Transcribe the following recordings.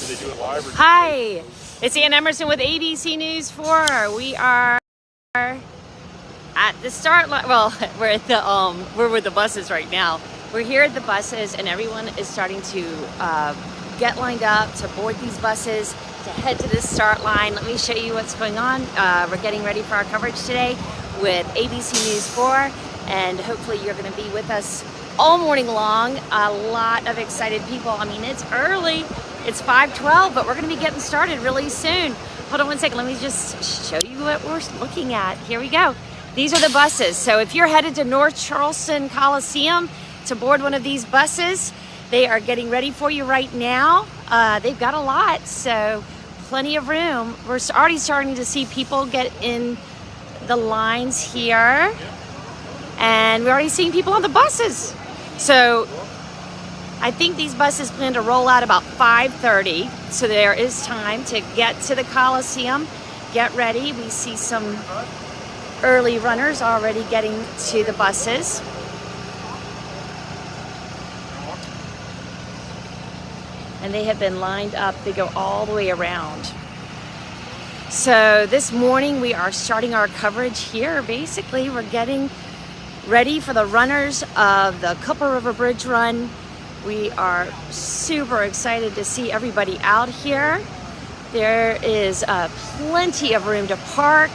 Hi, it's Ann Emerson with ABC News 4. We are at the start line. Well, we're at the we're with the buses right now. We're here at the buses, and everyone is starting to get lined up to board these buses to head to this start line. Let me show you what's going on. We're getting ready for our coverage today with ABC News 4, and hopefully you're going to be with us all morning long. A lot of excited people. I mean, it's early. It's 5:12, but we're going to be getting started really soon. Hold on one second. Let me just show you what we're looking at. Here we go. These are the buses. So if you're headed to North Charleston Coliseum to board one of these buses, they are getting ready for you right now. They've got a lot, so plenty of room. We're already starting to see people get in the lines here, and we're already seeing people on the buses. So I think these buses plan to roll out about 5:30, so there is time to get to the Coliseum, get ready. We see some early runners already getting to the buses. And they have been lined up. They go all the way around. So this morning we are starting our coverage here. Basically, we're getting ready for the runners of the Cooper River Bridge Run. We are super excited to see everybody out here. There is plenty of room to park.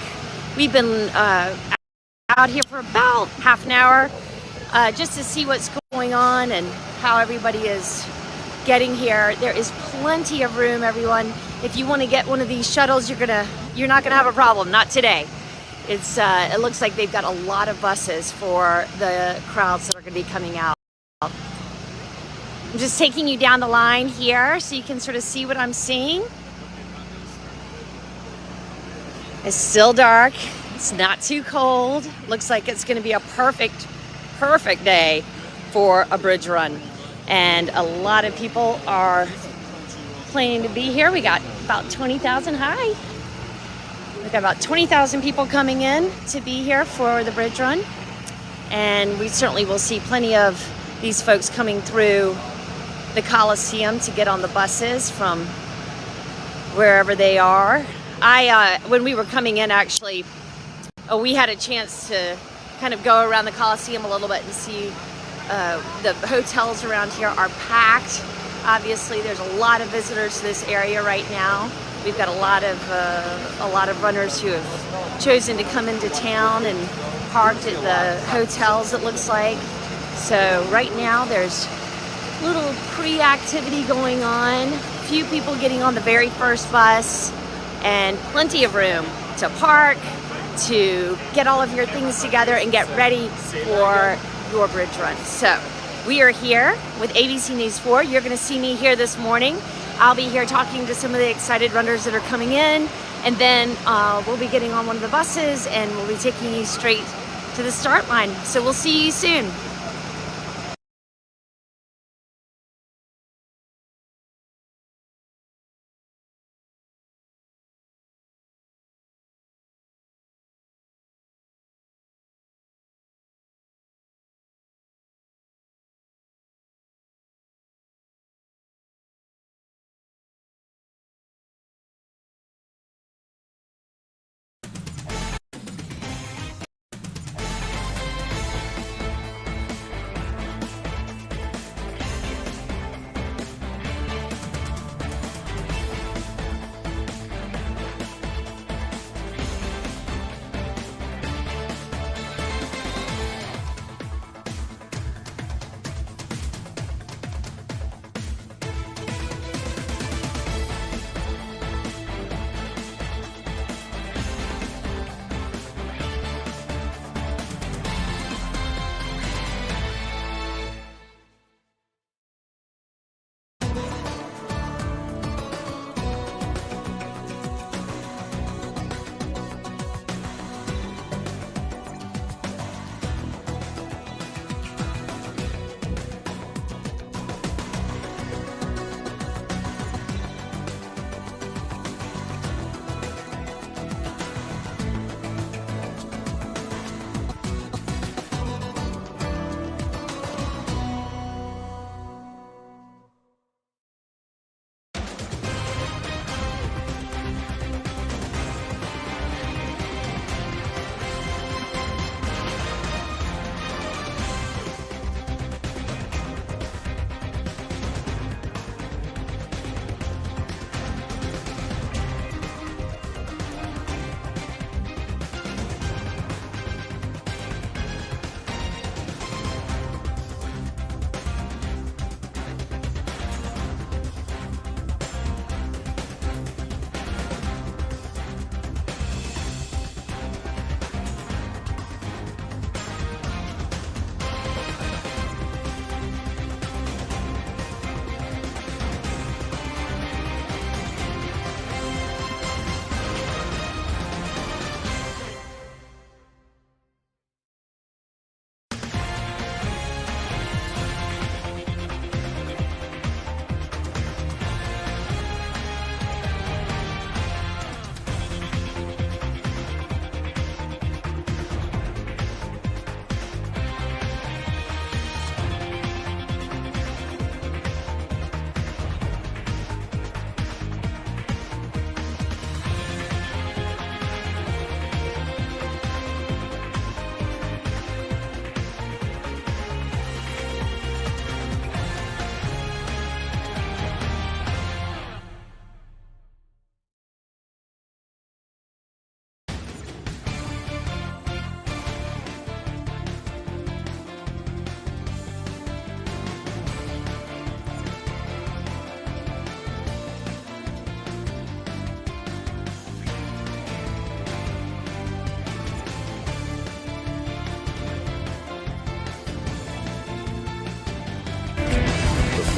We've been out here for about half an hour just to see what's going on and how everybody is getting here. There is plenty of room, everyone. If you want to get one of these shuttles, you're not gonna have a problem. Not today. It looks like they've got a lot of buses for the crowds that are going to be coming out. I'm just taking you down the line here so you can sort of see what I'm seeing. It's still dark. It's not too cold. Looks like it's going to be a perfect day for a bridge run. And a lot of people are planning to be here. We got about 20,000. Hi. We've got about 20,000 people coming in to be here for the bridge run. And we certainly will see plenty of these folks coming through the Coliseum to get on the buses from wherever they are. When we were coming in, actually, we had a chance to kind of go around the Coliseum a little bit and see the hotels around here are packed. Obviously, there's a lot of visitors to this area right now. We've got a lot of runners who have chosen to come into town and parked at the hotels, it looks like. So right now there's little pre-activity going on. A few people getting on the very first bus, and plenty of room to park, to get all of your things together and get ready for your bridge run. So we are here with ABC News 4. You're going to see me here this morning. I'll be here talking to some of the excited runners that are coming in, and then we'll be getting on one of the buses and we'll be taking you straight to the start line. So we'll see you soon.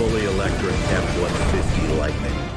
fully electric F-150 Lightning.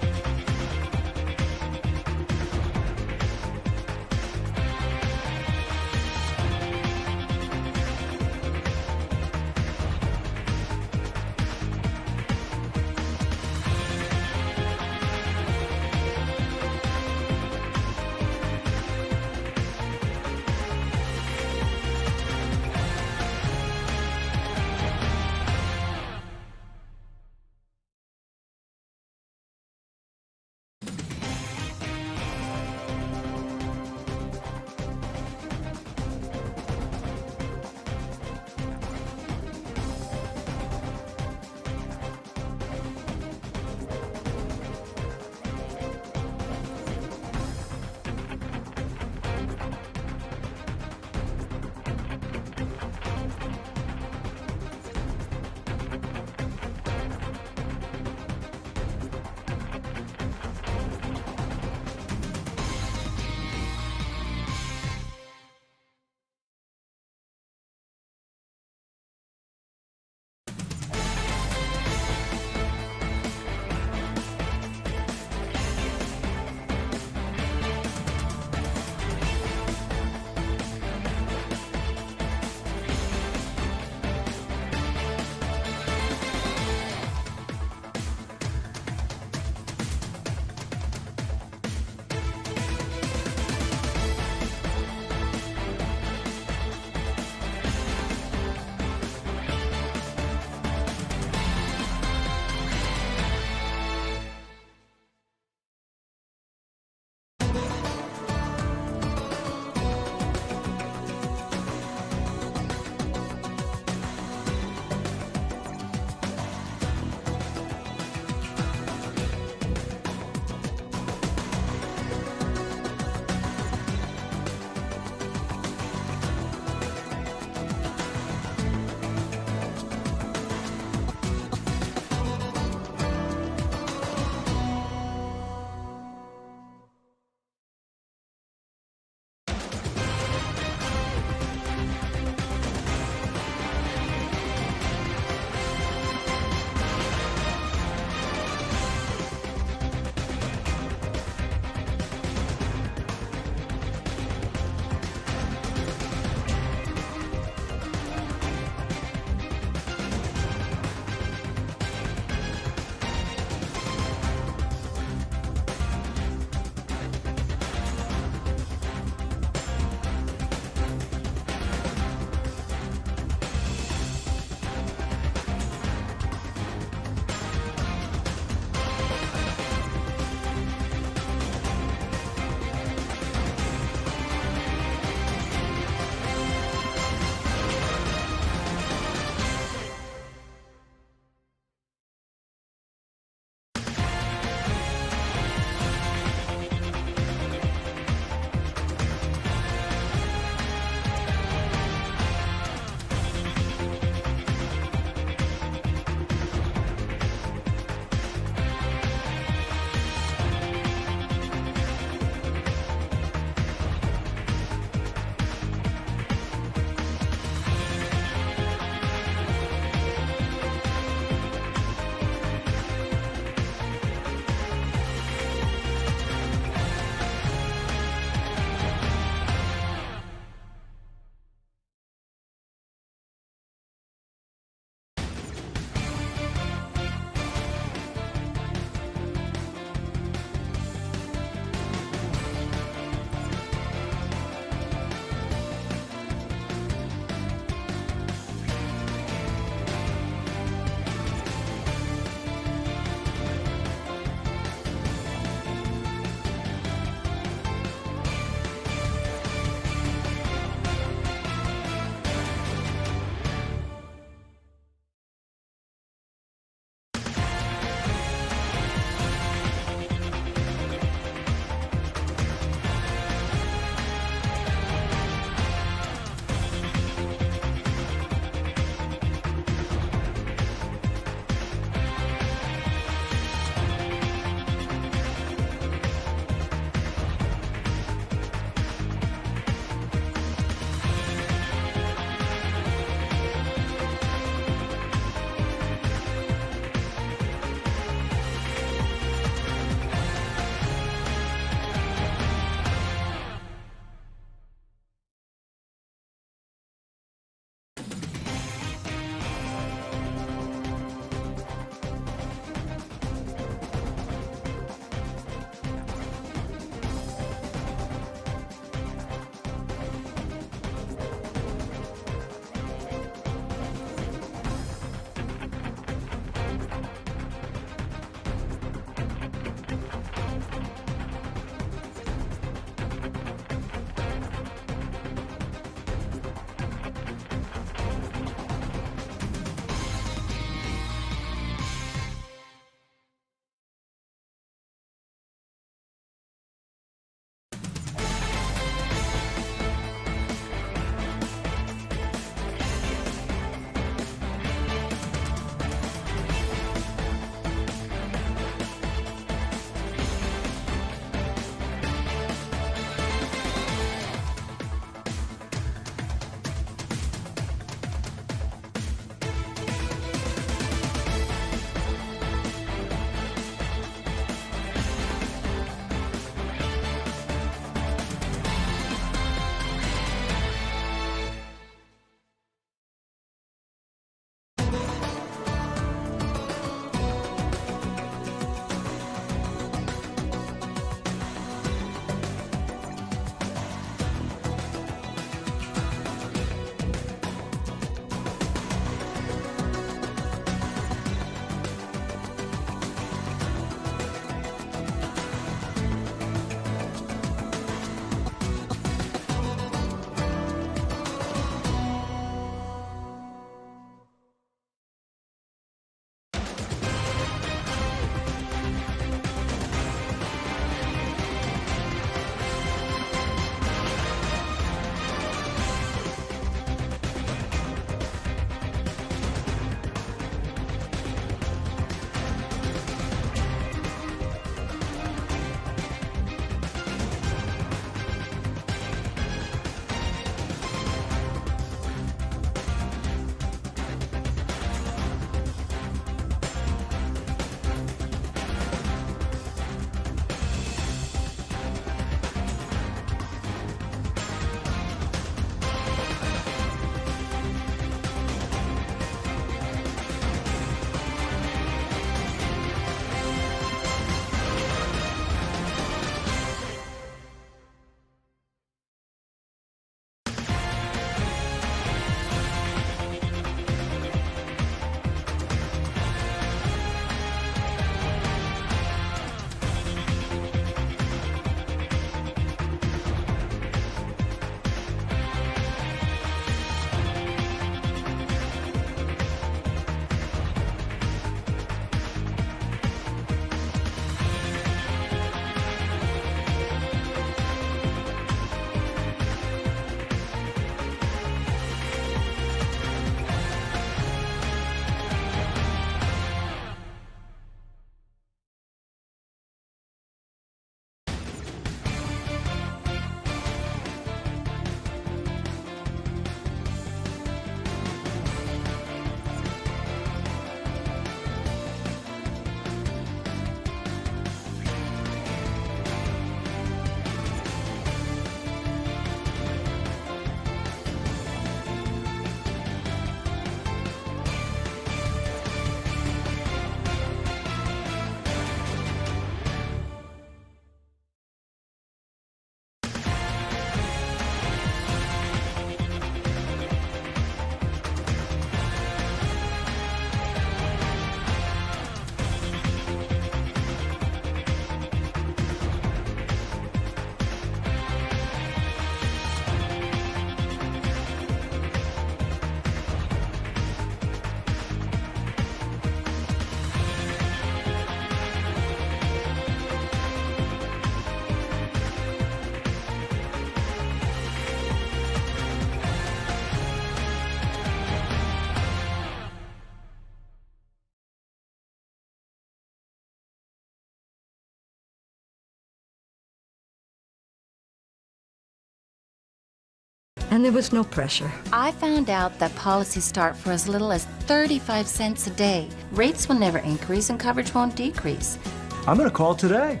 and there was no pressure. I found out that policies start for as little as 35 cents a day. Rates will never increase and coverage won't decrease. I'm going to call today.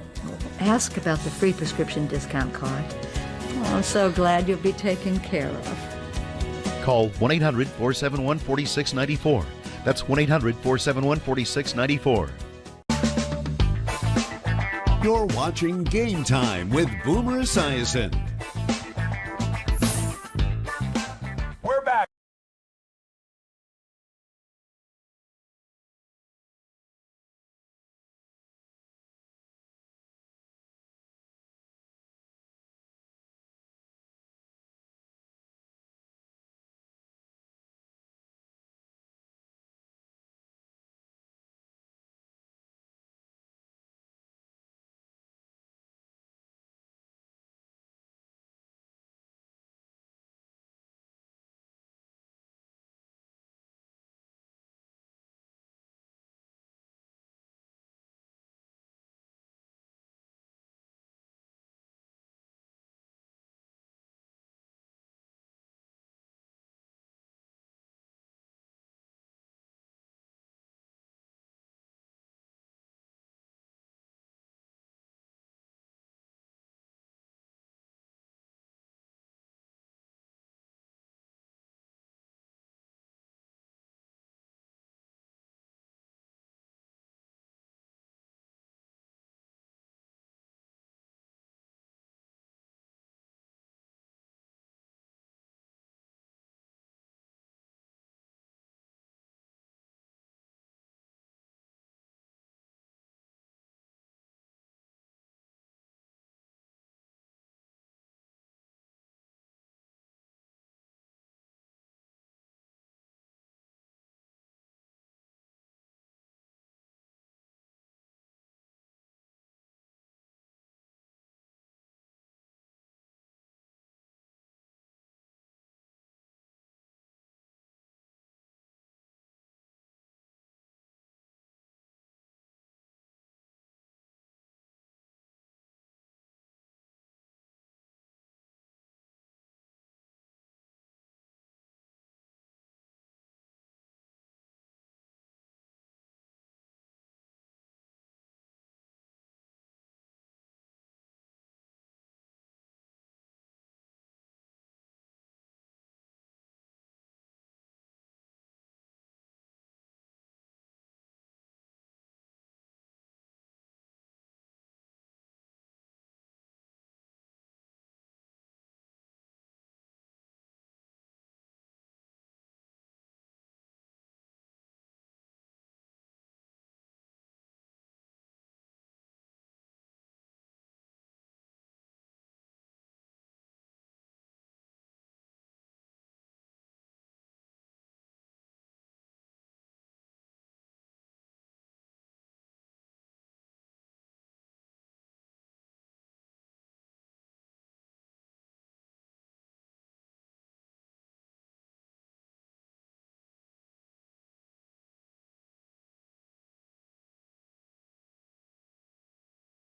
Ask about the free prescription discount card. Oh, I'm so glad you'll be taken care of. Call 1-800-471-4694. That's 1-800-471-4694. You're watching Game Time with Boomer Esiason. We're back.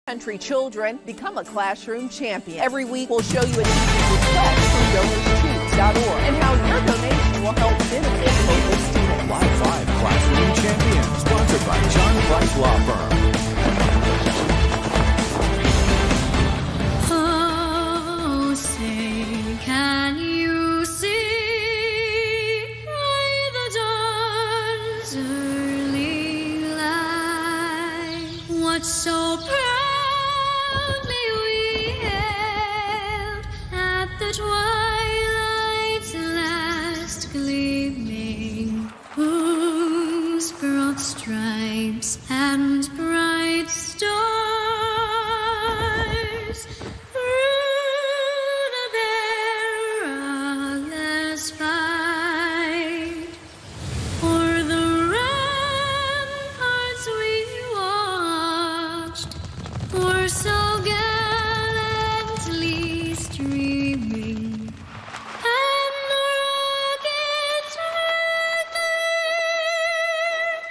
Country children become a classroom champion. Every week we'll show you an easy request from DonorsChoose.org and how your donation will help benefit local students. Live 5 Classroom Champions, sponsored by John Price Law Firm. Oh, say, can you see by the dawn's early light what so proudly we hailed at the twilight's last gleaming, whose broad stripes and bright stars through the perilous fight o'er the ramparts we watched were so gallantly streaming, and the rockets heard there,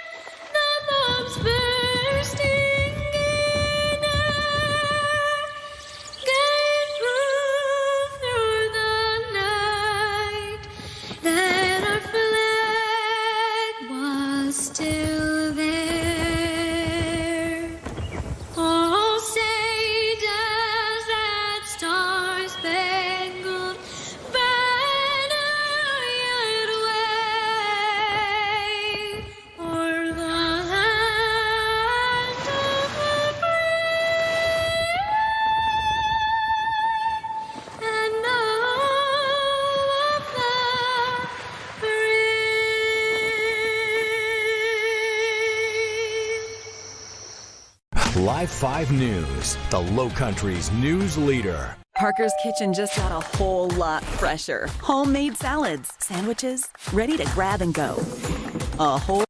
the bombs bursting Live 5 News, the Low Country's news leader. Parker's Kitchen just got a whole lot fresher. Homemade salads, sandwiches, ready to grab and go. A whole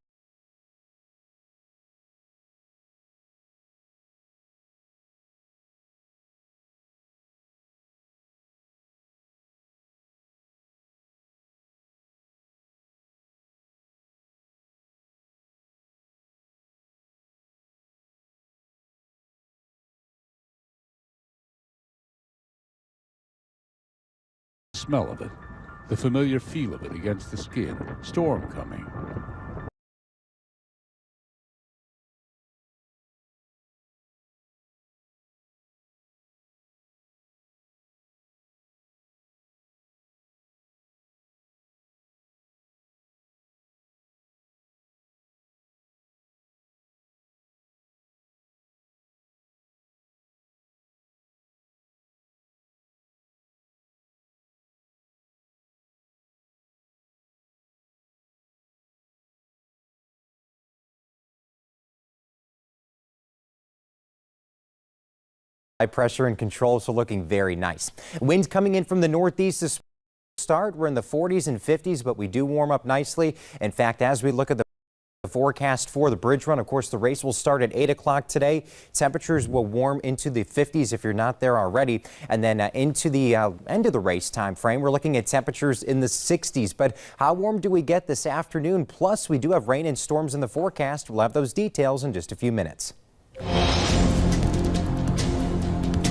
smell of it, the familiar feel of it against the skin. Storm coming. High pressure and control, so looking very nice. Winds coming in from the northeast this start. We're in the 40s and 50s, but we do warm up nicely. In fact, as we look at the forecast for the bridge run, of course, the race will start at 8 o'clock today. Temperatures will warm into the 50s if you're not there already. And then into the end of the race time frame, we're looking at temperatures in the 60s. But how warm do we get this afternoon? Plus, we do have rain and storms in the forecast. We'll have those details in just a few minutes.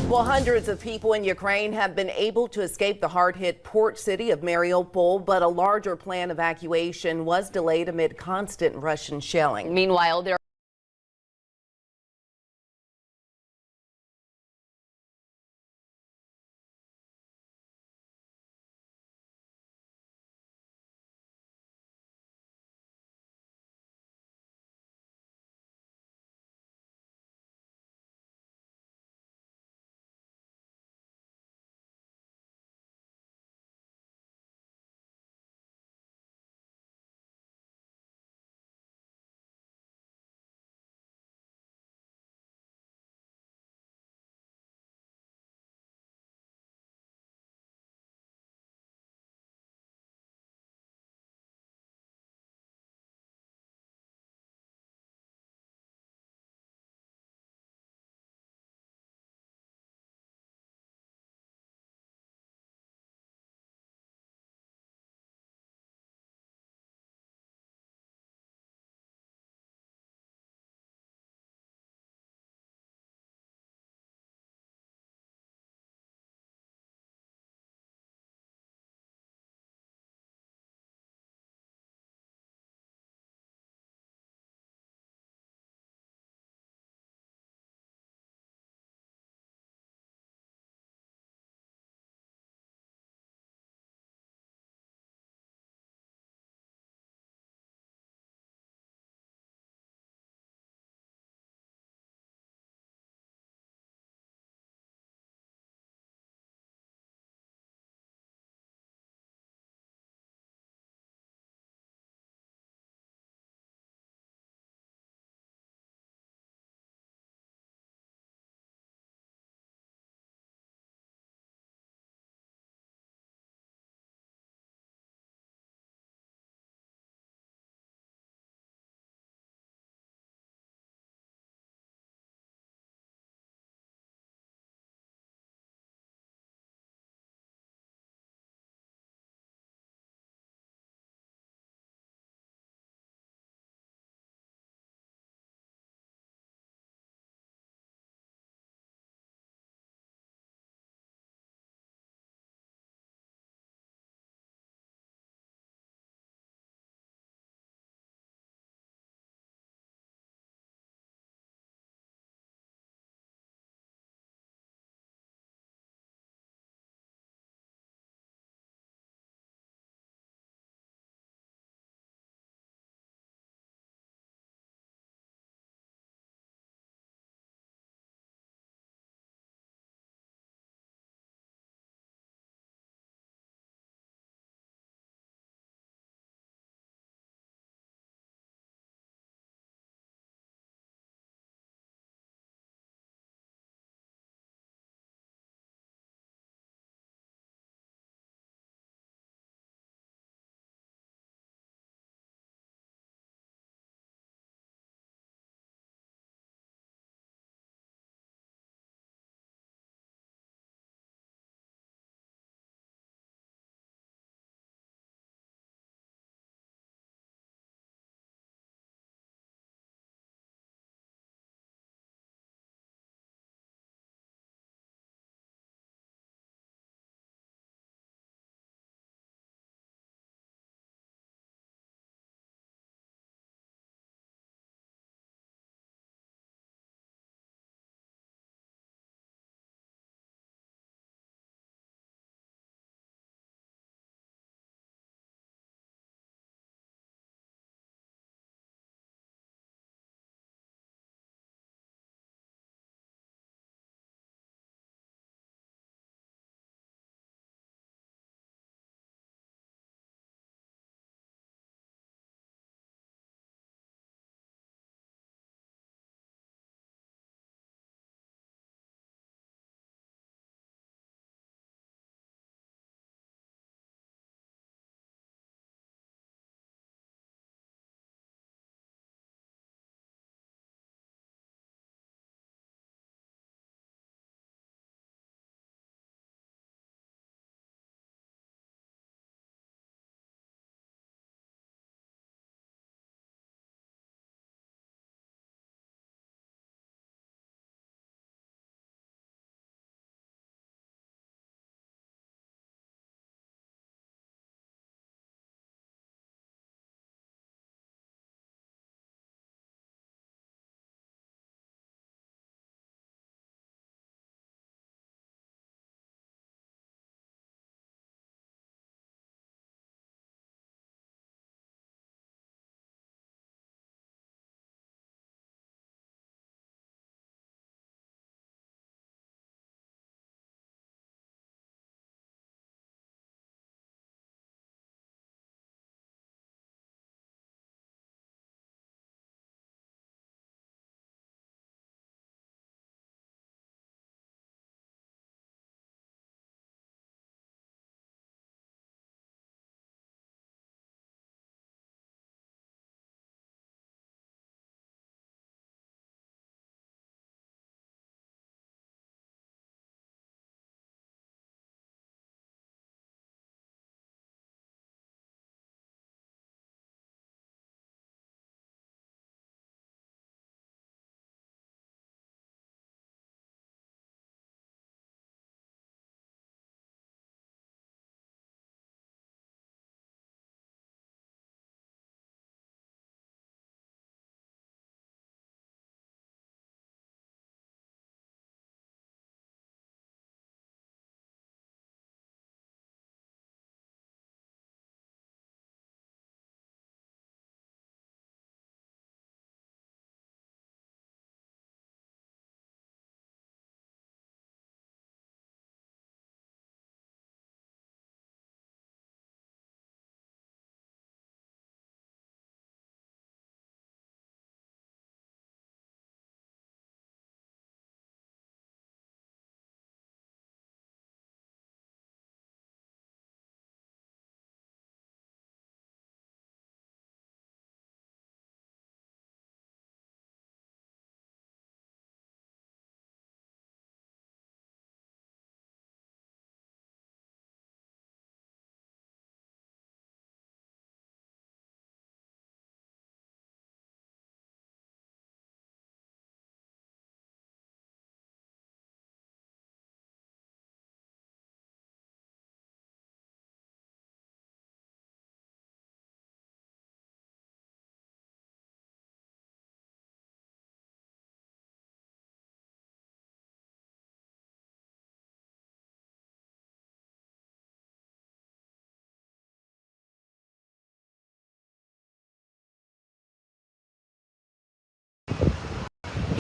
Well, hundreds of people in Ukraine have been able to escape the hard-hit port city of Mariupol, but a larger planned evacuation was delayed amid constant Russian shelling. Meanwhile, there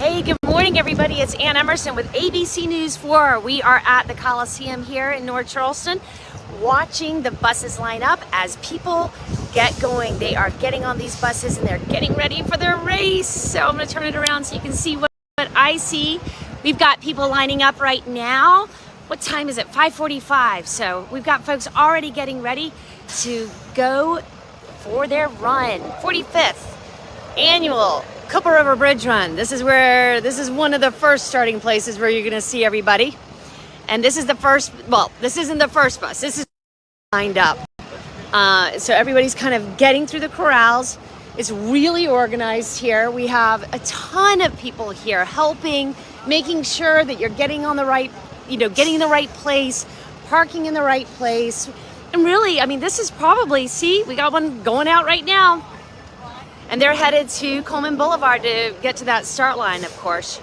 Hey, good morning, everybody. It's Ann Emerson with ABC News 4. We are at the Coliseum here in North Charleston, watching the buses line up as people get going. They are getting on these buses and they're getting ready for their race. So I'm going to turn it around so you can see what I see. We've got people lining up right now. What time is it? 5:45. So we've got folks already getting ready to go for their run. 45th annual Cooper River Bridge Run. This is one of the first starting places where you're going to see everybody. And this is the first, well, this isn't the first bus. This is lined up. So everybody's kind of getting through the corrals. It's really organized here. We have a ton of people here helping, making sure that you're getting on the right, getting in the right place, parking in the right place. And really, I mean, this is probably, see, we got one going out right now. And they're headed to Coleman Boulevard to get to that start line, of course.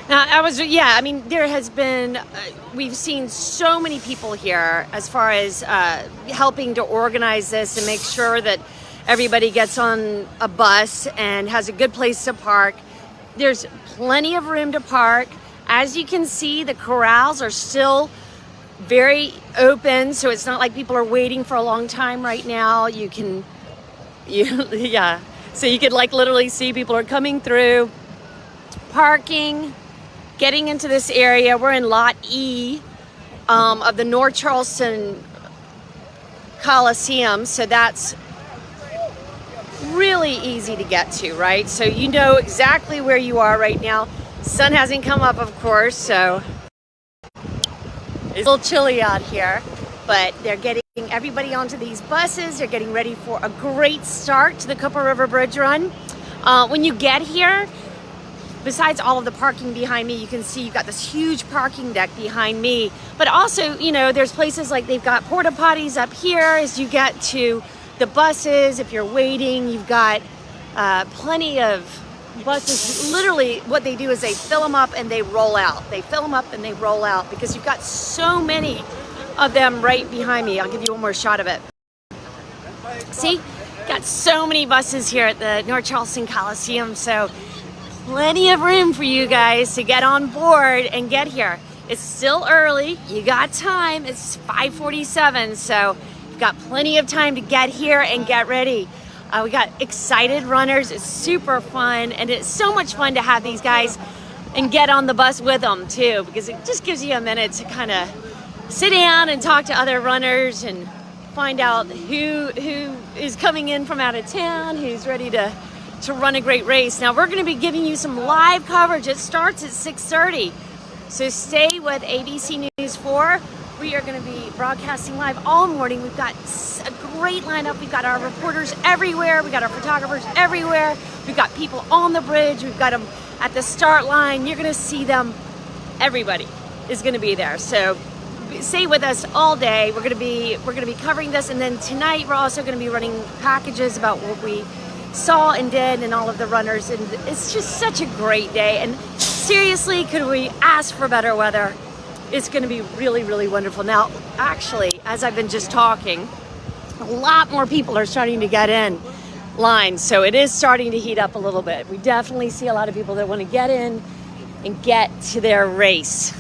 Now, there has been, we've seen so many people here as far as helping to organize this and make sure that everybody gets on a bus and has a good place to park. There's plenty of room to park. As you can see, the corrals are still very open, so it's not like people are waiting for a long time right now. So you could like literally see people are coming through, parking, getting into this area. We're in Lot E of the North Charleston Coliseum, so that's really easy to get to, right? So you know exactly where you are right now. Sun hasn't come up, of course, so it's a little chilly out here, but they're getting everybody onto these buses. They're getting ready for a great start to the Cooper River Bridge Run. When you get here, besides all of the parking behind me, you can see you've got this huge parking deck behind me, but also, there's places like they've got porta potties up here as you get to the buses. If you're waiting, you've got plenty of buses. Literally what they do is they fill them up and they roll out. They fill them up and they roll out because you've got so many of them right behind me. I'll give you one more shot of it. See, got so many buses here at the North Charleston Coliseum, so plenty of room for you guys to get on board and get here. It's still early, you got time. It's 5:47, so you've got plenty of time to get here and get ready. We got excited runners. It's super fun, and it's so much fun to have these guys and get on the bus with them too, because it just gives you a minute to kind of sit down and talk to other runners and find out who is coming in from out of town, who's ready to run a great race. Now we're going to be giving you some live coverage. It starts at 6:30, so stay with ABC News 4. We are going to be broadcasting live all morning. We've got a great lineup. We've got our reporters everywhere. We've got our photographers everywhere. We've got people on the bridge. We've got them at the start line. You're going to see them. Everybody is going to be there. So stay with us all day. We're going to be covering this, and then tonight we're also going to be running packages about what we saw and did and all of the runners, and it's just such a great day. And seriously, could we ask for better weather? It's going to be really, really wonderful. Now, actually, as I've been just talking, a lot more people are starting to get in line, so it is starting to heat up a little bit. We definitely see a lot of people that want to get in and get to their race.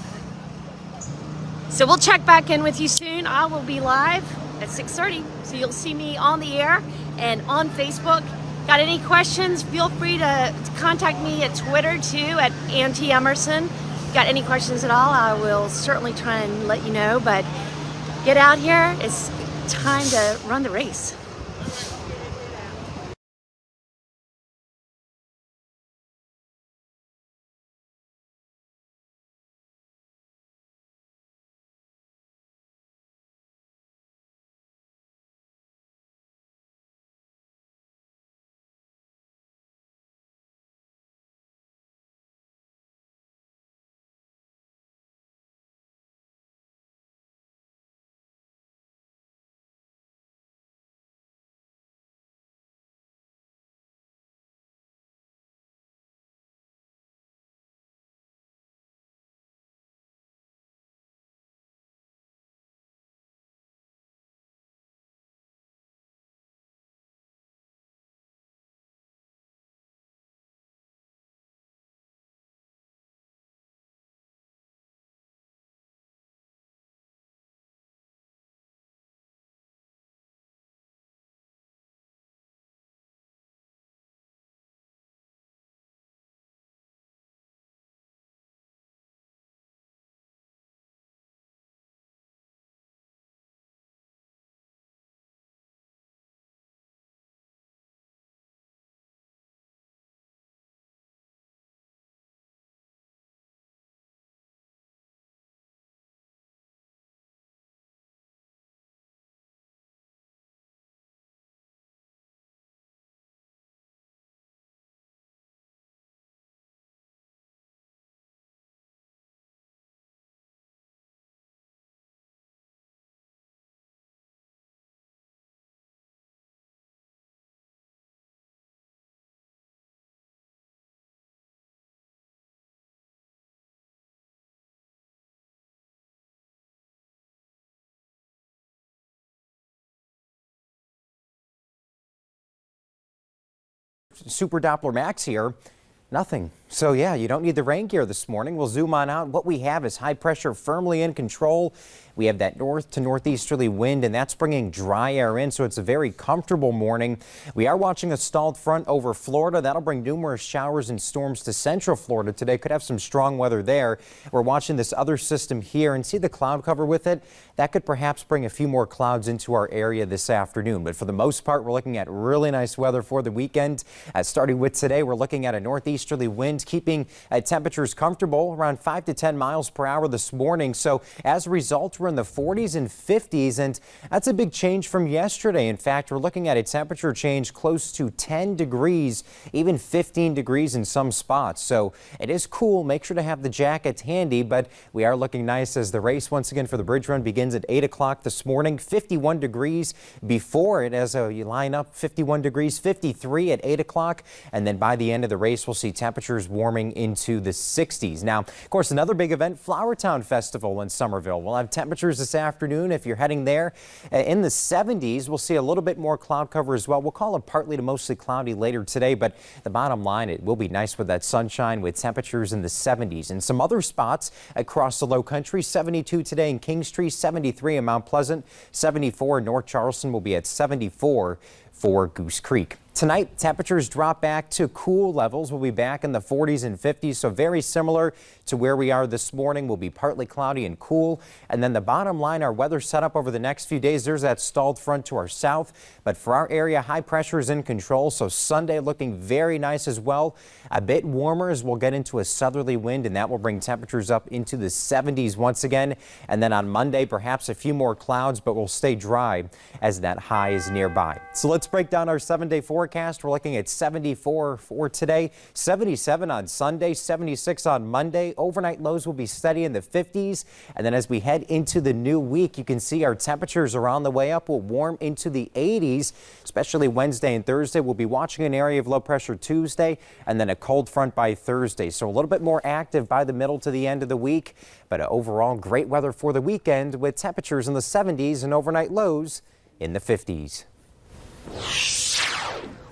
So we'll check back in with you soon. I will be live at 6:30, so you'll see me on the air and on Facebook. Got any questions? Feel free to contact me at Twitter too, at Auntie Emerson. Got any questions at all, I will certainly try and let you know, but get out here. It's time to run the race. Super Doppler Max here. Nothing. So yeah, you don't need the rain gear this morning. We'll zoom on out. What we have is high pressure firmly in control. We have that north to northeasterly wind, and that's bringing dry air in, so it's a very comfortable morning. We are watching a stalled front over Florida. That'll bring numerous showers and storms to central Florida today. Could have some strong weather there. We're watching this other system here and see the cloud cover with it. That could perhaps bring a few more clouds into our area this afternoon. But for the most part, we're looking at really nice weather for the weekend. Starting with today, we're looking at a northeasterly wind, keeping temperatures comfortable around 5 to 10 miles per hour this morning. So as a result, we're in the 40s and 50s, and that's a big change from yesterday. In fact, we're looking at a temperature change close to 10 degrees, even 15 degrees in some spots. So it is cool. Make sure to have the jackets handy, but we are looking nice as the race once again for the bridge run begins at 8 o'clock this morning. 51 degrees before it as you line up 51 degrees, 53 at 8 o'clock, and then by the end of the race, we'll see temperatures warming into the 60s. Now, of course, another big event, Flowertown Festival in Somerville. We'll have temperatures this afternoon if you're heading there in the 70s. We'll see a little bit more cloud cover as well. We'll call it partly to mostly cloudy later today, but the bottom line, it will be nice with that sunshine with temperatures in the 70s. And some other spots across the low country, 72 today in Kingstree, 73 in Mount Pleasant, 74 in North Charleston. Will be at 74 for Goose Creek. Tonight, temperatures drop back to cool levels. We'll be back in the 40s and 50s, so very similar to where we are this morning. We'll be partly cloudy and cool. And then the bottom line, our weather setup over the next few days, there's that stalled front to our south. But for our area, high pressure is in control, so Sunday looking very nice as well. A bit warmer as we'll get into a southerly wind, and that will bring temperatures up into the 70s once again. And then on Monday, perhaps a few more clouds, but we'll stay dry as that high is nearby. So let's break down our 7-day forecast. We're looking at 74 for today, 77 on Sunday, 76 on Monday. Overnight lows will be steady in the 50s. And then as we head into the new week, you can see our temperatures are on the way up. We'll warm into the 80s, especially Wednesday and Thursday. We'll be watching an area of low pressure Tuesday and then a cold front by Thursday. So a little bit more active by the middle to the end of the week. But overall, great weather for the weekend with temperatures in the 70s and overnight lows in the 50s.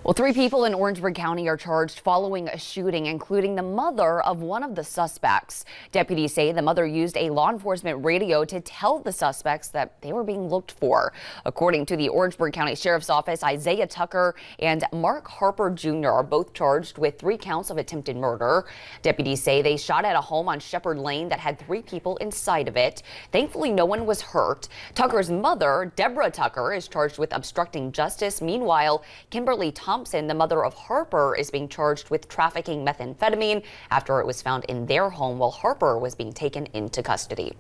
Well, 3 people in Orangeburg County are charged following a shooting, including the mother of one of the suspects. Deputies say the mother used a law enforcement radio to tell the suspects that they were being looked for. According to the Orangeburg County Sheriff's Office, Isaiah Tucker and Mark Harper Jr. are both charged with 3 counts of attempted murder. Deputies say they shot at a home on Shepherd Lane that had 3 people inside of it. Thankfully, no one was hurt. Tucker's mother, Deborah Tucker, is charged with obstructing justice. Meanwhile, Kimberly Thompson, the mother of Harper, is being charged with trafficking methamphetamine after it was found in their home while Harper was being taken into custody.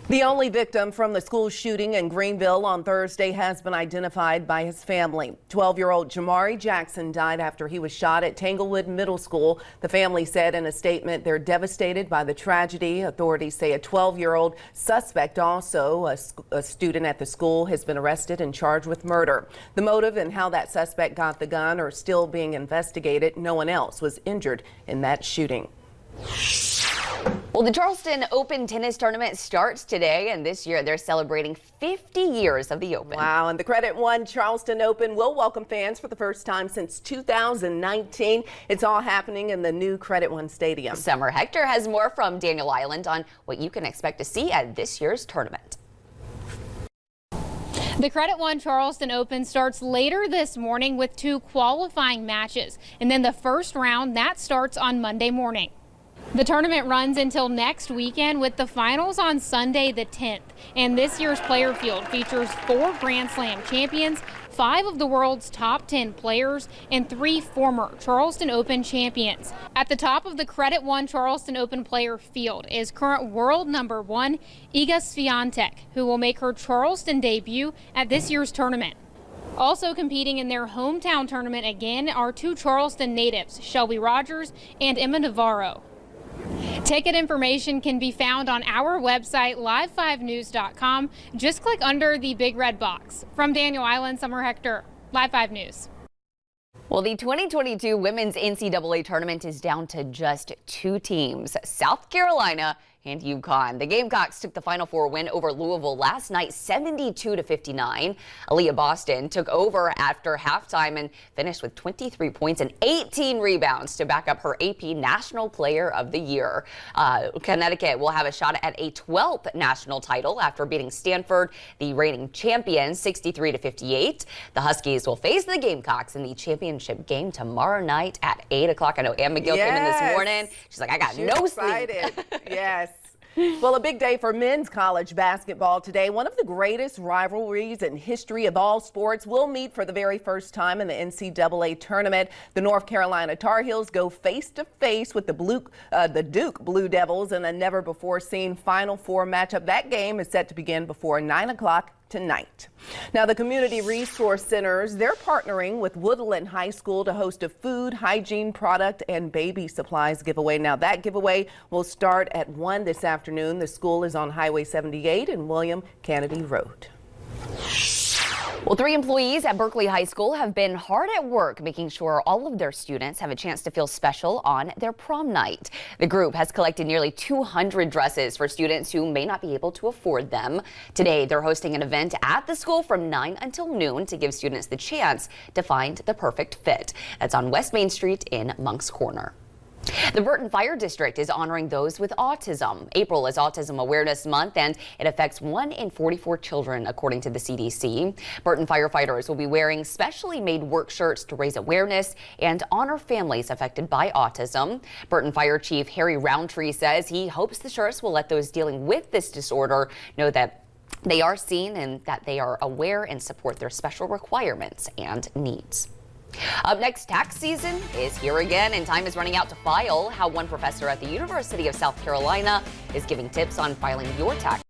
The only victim from the school shooting in Greenville on Thursday has been identified by his family. 12-year-old Jamari Jackson died after he was shot at Tanglewood Middle School. The family said in a statement they're devastated by the tragedy. Authorities say a 12-year-old suspect, also a student at the school, has been arrested and charged with murder. The motive and how that suspect got the gun are still being investigated. No one else was injured in that shooting. Well, the Charleston Open tennis tournament starts today, and this year they're celebrating 50 years of the Open. Wow, and the Credit One Charleston Open will welcome fans for the first time since 2019. It's all happening in the new Credit One Stadium. Summer Hector has more from Daniel Island on what you can expect to see at this year's tournament. The Credit One Charleston Open starts later this morning with 2 qualifying matches, and then the first round that starts on Monday morning. The tournament runs until next weekend with the finals on Sunday the 10th. And this year's player field features 4 Grand Slam champions, 5 of the world's top 10 players, and 3 former Charleston Open champions. At the top of the Credit One Charleston Open player field is current world number 1 Iga Swiatek, who will make her Charleston debut at this year's tournament. Also competing in their hometown tournament again are 2 Charleston natives, Shelby Rogers and Emma Navarro. Ticket information can be found on our website, live5news.com. Just click under the big red box. From Daniel Island, Summer Hector, Live 5 News. Well, the 2022 Women's NCAA Tournament is down to just 2 teams. South Carolina and UConn. The Gamecocks took the Final Four win over Louisville last night, 72-59. Aaliyah Boston took over after halftime and finished with 23 points and 18 rebounds to back up her AP National Player of the Year. Connecticut will have a shot at a 12th national title after beating Stanford, the reigning champions, 63-58. The Huskies will face the Gamecocks in the championship game tomorrow night at 8 o'clock. I know Ann McGill came in this morning. She's like, I got no sleep. Yes. Well, a big day for men's college basketball today. One of the greatest rivalries in history of all sports will meet for the very first time in the NCAA tournament. The North Carolina Tar Heels go face-to-face with the Duke Blue Devils in a never-before-seen Final Four matchup. That game is set to begin before 9 o'clock tonight. Now, the community resource centers, they're partnering with Woodland High School to host a food, hygiene, product, and baby supplies giveaway. Now, that giveaway will start at 1 this afternoon. The school is on Highway 78 and William Kennedy Road. Well, 3 employees at Berkeley High School have been hard at work making sure all of their students have a chance to feel special on their prom night. The group has collected nearly 200 dresses for students who may not be able to afford them. Today, they're hosting an event at the school from 9 until noon to give students the chance to find the perfect fit. That's on West Main Street in Moncks Corner. The Burton Fire District is honoring those with autism. April is Autism Awareness Month, and it affects 1 in 44 children, according to the CDC. Burton firefighters will be wearing specially made work shirts to raise awareness and honor families affected by autism. Burton Fire Chief Harry Roundtree says he hopes the shirts will let those dealing with this disorder know that they are seen and that they are aware and support their special requirements and needs. Up next, tax season is here again, and time is running out to file. How one professor at the University of South Carolina is giving tips on filing your tax.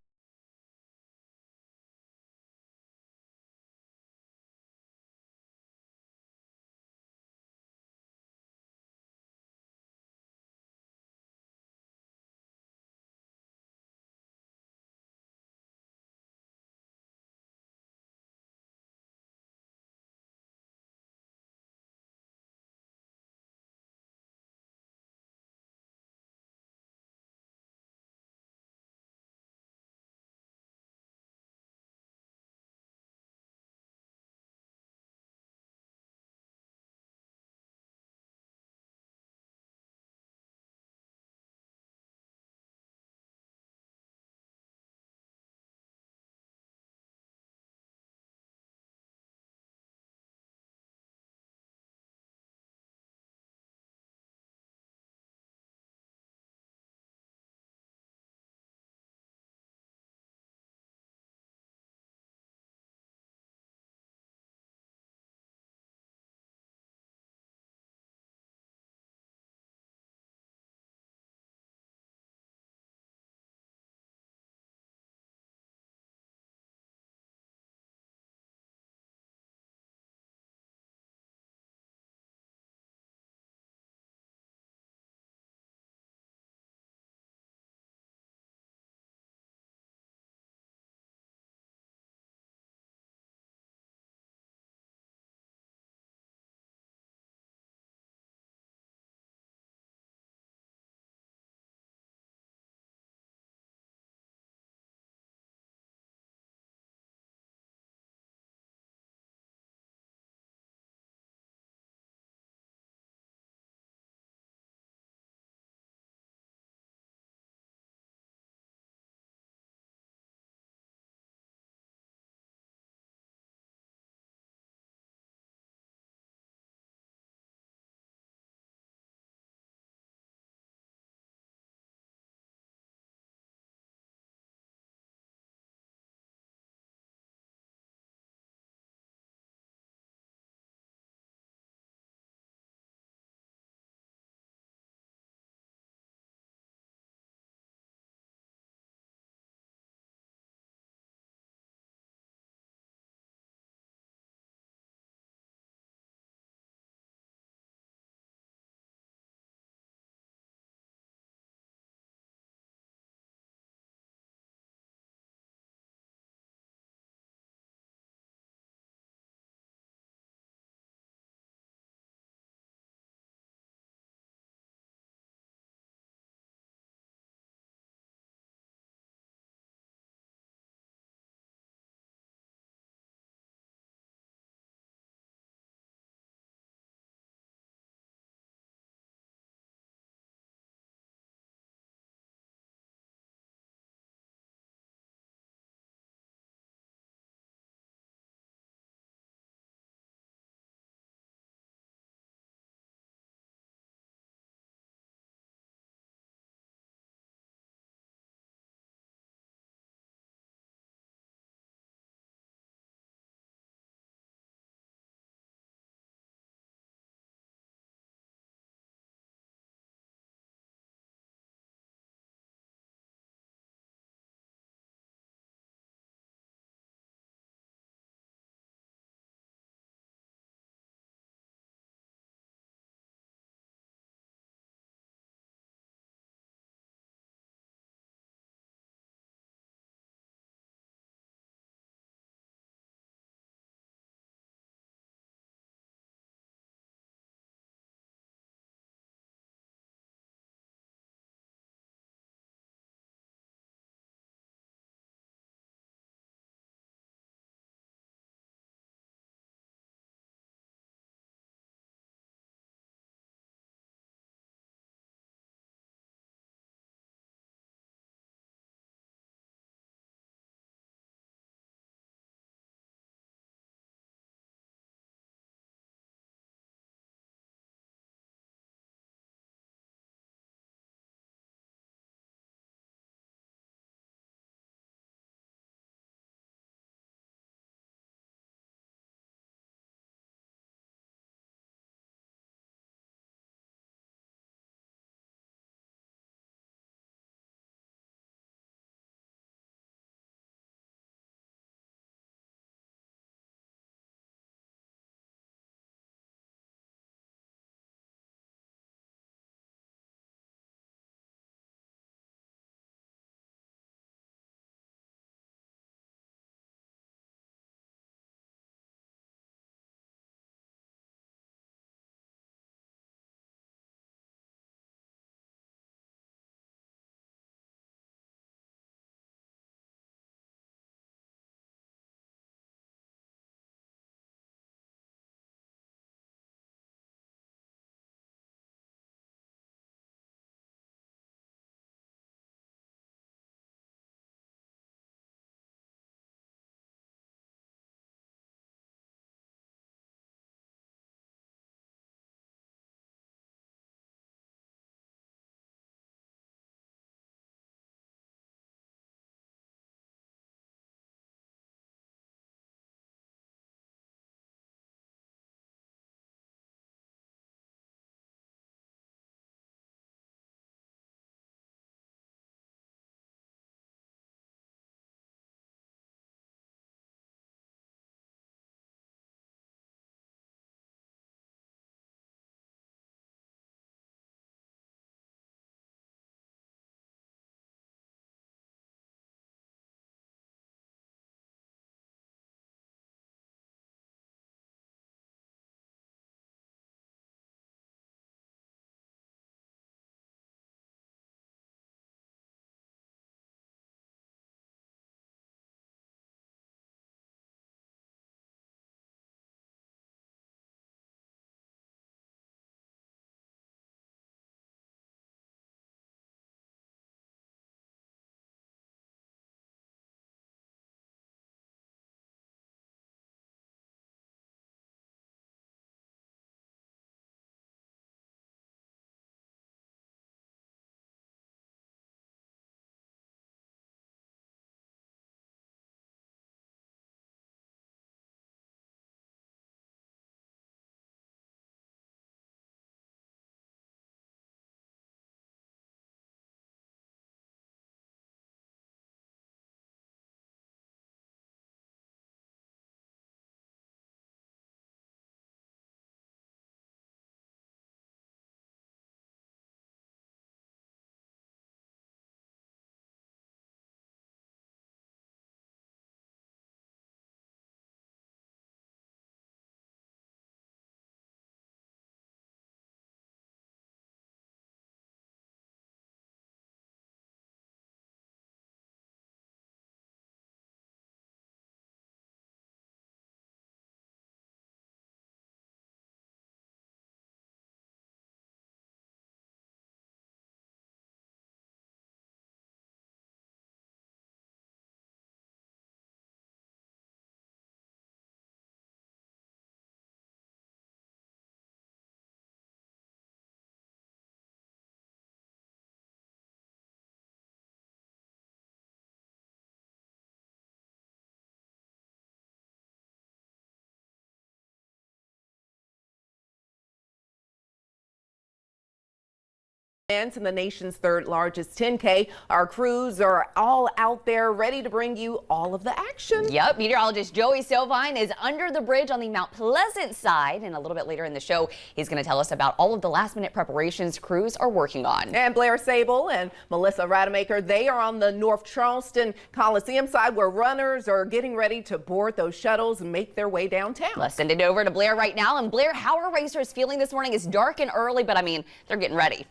In the nation's third largest 10K. Our crews are all out there ready to bring you all of the action. Yep, meteorologist Joey Sovine is under the bridge on the Mount Pleasant side, and a little bit later in the show, he's going to tell us about all of the last-minute preparations crews are working on. And Blair Sable and Melissa Rademacher, they are on the North Charleston Coliseum side where runners are getting ready to board those shuttles and make their way downtown. Let's send it over to Blair right now. And Blair, how are racers feeling this morning? It's dark and early, but I mean, they're getting ready.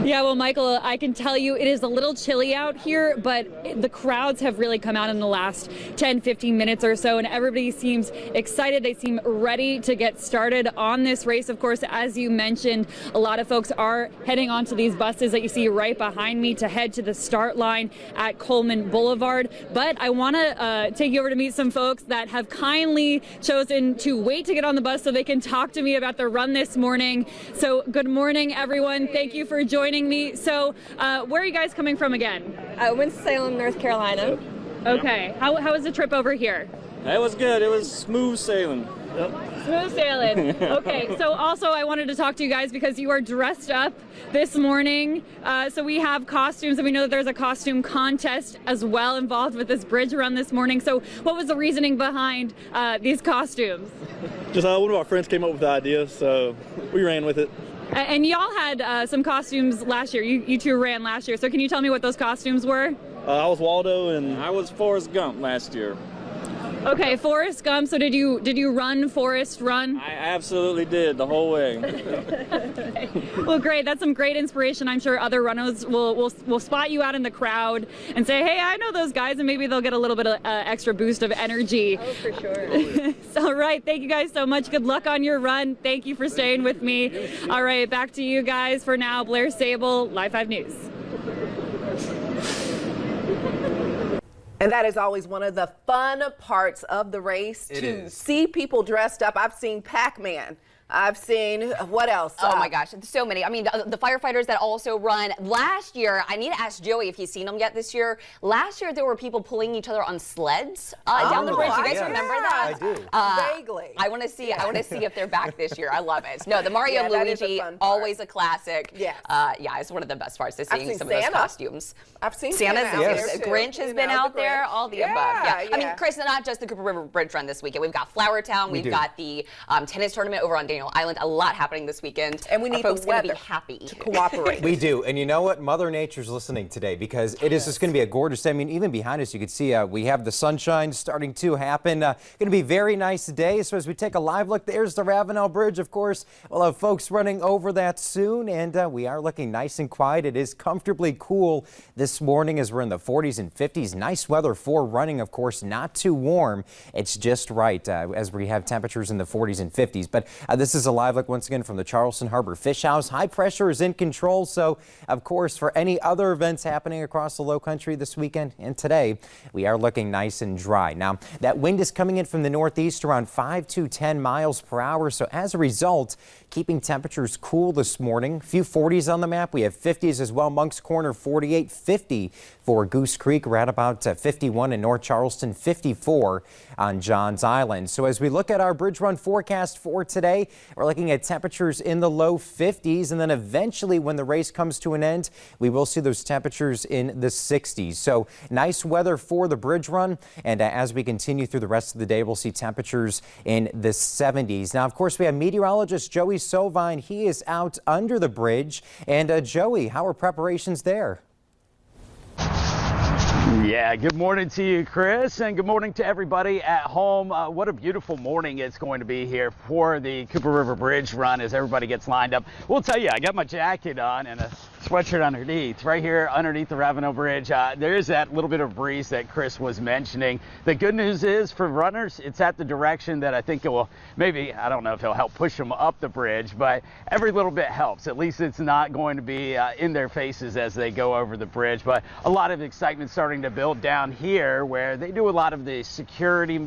Yeah, well, Michael, I can tell you it is a little chilly out here, but the crowds have really come out in the last 10-15 minutes or so, and everybody seems excited. They seem ready to get started on this race. Of course, as you mentioned, a lot of folks are heading onto these buses that you see right behind me to head to the start line at Coleman Boulevard. But I want to take you over to meet some folks that have kindly chosen to wait to get on the bus so they can talk to me about the run this morning. So good morning, everyone. Thank you for joining me. So where are you guys coming from again? Winston-Salem, North Carolina. Okay. How was the trip over here? It was good. It was smooth sailing. Yep. Smooth sailing. Okay, so also I wanted to talk to you guys because you are dressed up this morning. So we have costumes, and we know that there's a costume contest as well involved with this bridge run this morning. So what was the reasoning behind these costumes? Just one of our friends came up with the idea, so we ran with it. And y'all had some costumes last year. You two ran last year. So can you tell me what those costumes were? I was Waldo, and I was Forrest Gump last year. Okay, Forrest Gump. So did you run Forrest Run? I absolutely did the whole way. Well, great. That's some great inspiration. I'm sure other runners will spot you out in the crowd and say, hey, I know those guys, and maybe they'll get a little bit of extra boost of energy. Oh, for sure. So, all right. Thank you guys so much. Good luck on your run. Thank you for staying with me. All right, back to you guys for now. Blair Sable, Live 5 News. And that is always one of the fun parts of the race, to see people dressed up. I've seen Pac-Man. I've seen, what else? Oh my gosh, so many. I mean, the firefighters that also run. Last year, I need to ask Joey if he's seen them yet this year. Last year, there were people pulling each other on sleds down the bridge. You guys remember that? I do. Vaguely. I want to see if they're back this year. I love it. No, the Mario and Luigi, always a classic. Yes. Yeah, it's one of the best parts of seeing some of those costumes. I've seen Santa's Santa out there too. Grinch has been out there, all the above. Yeah. I mean, Chris, not just the Cooper River Bridge run this weekend. We've got Flowertown. We've got the tennis tournament over on Daniel Island. A lot happening this weekend. And we need folks the weather to be happy to cooperate. We do. And you know what? Mother Nature's listening today, because it is just going to be a gorgeous day. I mean, even behind us, you can see we have the sunshine starting to happen. Going to be a very nice day. So as we take a live look, there's the Ravenel Bridge, of course. We'll have folks running over that soon. And we are looking nice and quiet. It is comfortably cool this morning as we're in the 40s and 50s. Nice weather for running, of course, not too warm. It's just right as we have temperatures in the 40s and 50s. But this is a live look once again from the Charleston Harbor Fish House. High pressure is in control. So, of course, for any other events happening across the low country this weekend and today, we are looking nice and dry. Now, that wind is coming in from the northeast around 5 to 10 miles per hour. So as a result, keeping temperatures cool this morning. A few 40s on the map. We have 50s as well. Monk's Corner 48, 50 for Goose Creek. We're at about 51 in North Charleston, 54 on Johns Island. So as we look at our bridge run forecast for today, we're looking at temperatures in the low 50s, and then eventually when the race comes to an end, we will see those temperatures in the 60s. So nice weather for the bridge run, and as we continue through the rest of the day, we'll see temperatures in the 70s. Now, of course, we have meteorologist Joey Sovine. He is out under the bridge. And Joey, how are preparations there? Yeah, good morning to you, Chris, and good morning to everybody at home. What a beautiful morning it's going to be here for the Cooper River Bridge run as everybody gets lined up. We'll tell you, I got my jacket on and a sweatshirt underneath. Right here underneath the Ravenel Bridge, there is that little bit of breeze that Chris was mentioning. The good news is for runners, it's at the direction that I think it will maybe, I don't know if it'll help push them up the bridge, but every little bit helps. At least it's not going to be in their faces as they go over the bridge. But a lot of excitement starting to build down here where they do a lot of the security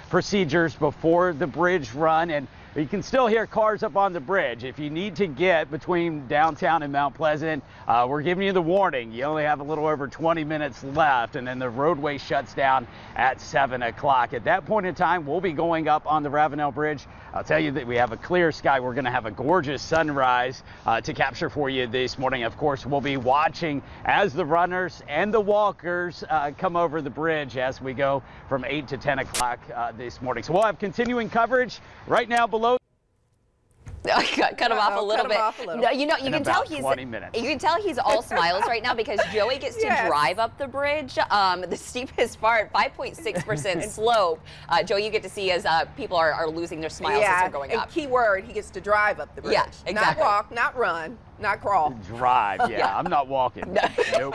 procedures before the bridge run. And you can still hear cars up on the bridge. If you need to get between downtown and Mount Pleasant, we're giving you the warning. You only have a little over 20 minutes left, and then the roadway shuts down at 7 o'clock. At that point in time, we'll be going up on the Ravenel Bridge. I'll tell you that we have a clear sky. We're going to have a gorgeous sunrise to capture for you this morning. Of course, we'll be watching as the runners and the walkers come over the bridge as we go from 8 to 10 o'clock this morning. So we'll have continuing coverage right now below. Cut him off a little bit. No, you can tell he's 20 minutes. You can tell he's all smiles right now because Joey gets to drive up the bridge. The steepest part, 5.6% slope. Joey, you get to see as people are losing their smiles as they're going up. Key word, he gets to drive up the bridge. Yeah, exactly. Not walk, not run, not crawl. Drive, yeah. I'm not walking. Nope.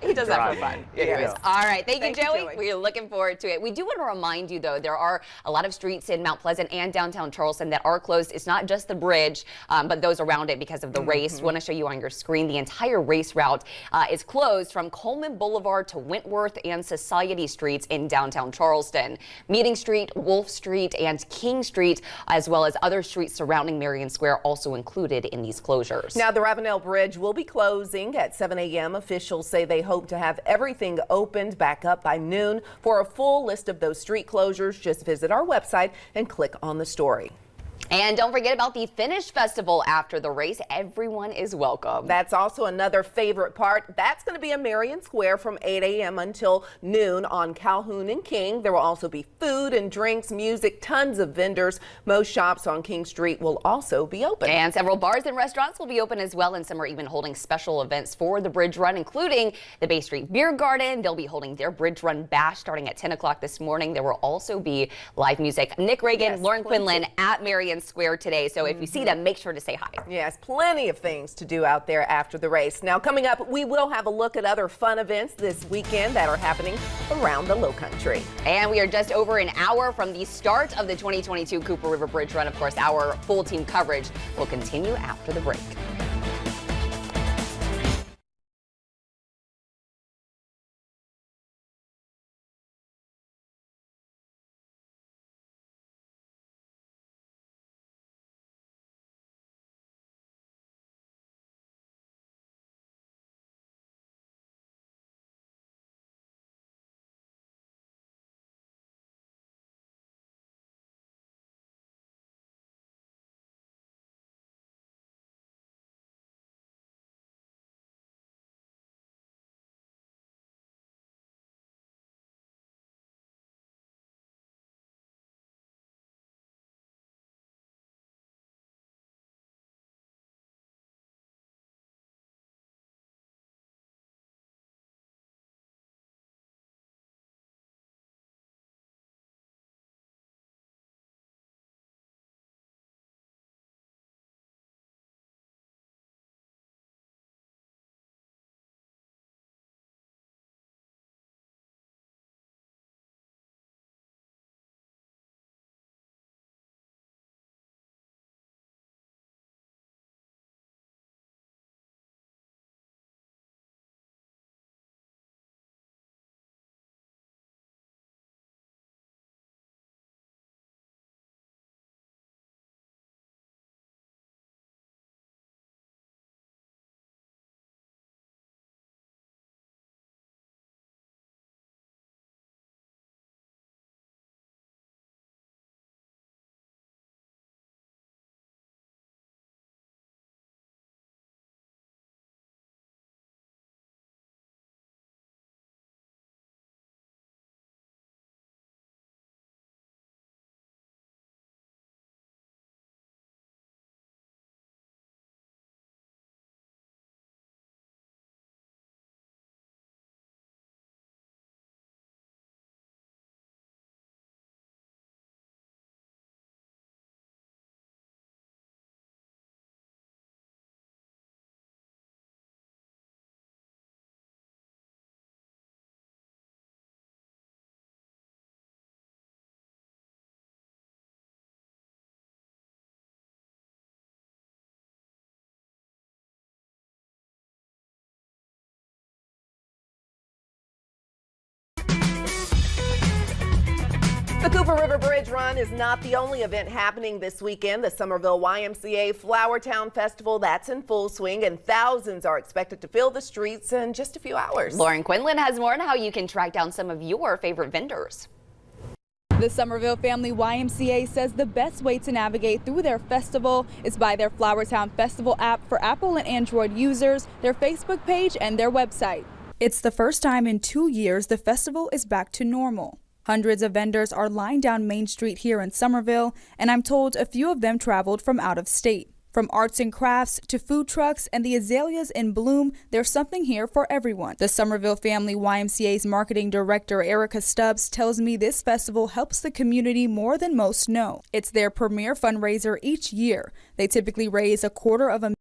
He does that for fun. Anyways. All right, thank you, Joey. Joey. We're looking forward to it. We do want to remind you, though, there are a lot of streets in Mount Pleasant and downtown Charleston that are closed. It's not just the bridge, but those around it because of the race. Want to show you on your screen the entire race route is closed from Coleman Boulevard to Wentworth and Society Streets in downtown Charleston. Meeting Street, Wolf Street, and King Street, as well as other streets surrounding Marion Square, also included in these closures. Now, the Ravenel Bridge will be closing at 7 a.m. Officials say they hope to have everything opened back up by noon. For a full list of those street closures, just visit our website and click on the story. And don't forget about the Finish Festival after the race. Everyone is welcome. That's also another favorite part. That's going to be in Marion Square from 8 a.m. until noon on Calhoun and King. There will also be food and drinks, music, tons of vendors. Most shops on King Street will also be open. And several bars and restaurants will be open as well, and some are even holding special events for the Bridge Run, including the Bay Street Beer Garden. They'll be holding their Bridge Run Bash starting at 10 o'clock this morning. There will also be live music. Nick Reagan, Lauren Quinlan at Marion Square today. So if you see them, make sure to say hi. Yes, plenty of things to do out there after the race. Now, coming up, we will have a look at other fun events this weekend that are happening around the Lowcountry. And we are just over an hour from the start of the 2022 Cooper River Bridge Run. Of course, our full team coverage will continue after the break. The Cooper River Bridge Run is not the only event happening this weekend. The Somerville YMCA Flowertown Festival, that's in full swing, and thousands are expected to fill the streets in just a few hours. Lauren Quinlan has more on how you can track down some of your favorite vendors. The Somerville Family YMCA says the best way to navigate through their festival is by their Flowertown Festival app for Apple and Android users, their Facebook page, and their website. It's the first time in 2 years the festival is back to normal. Hundreds of vendors are lined down Main Street here in Somerville, and I'm told a few of them traveled from out of state. From arts and crafts to food trucks and the azaleas in bloom, there's something here for everyone. The Somerville Family YMCA's marketing director, Erica Stubbs, tells me this festival helps the community more than most know. It's their premier fundraiser each year. They typically raise $250,000.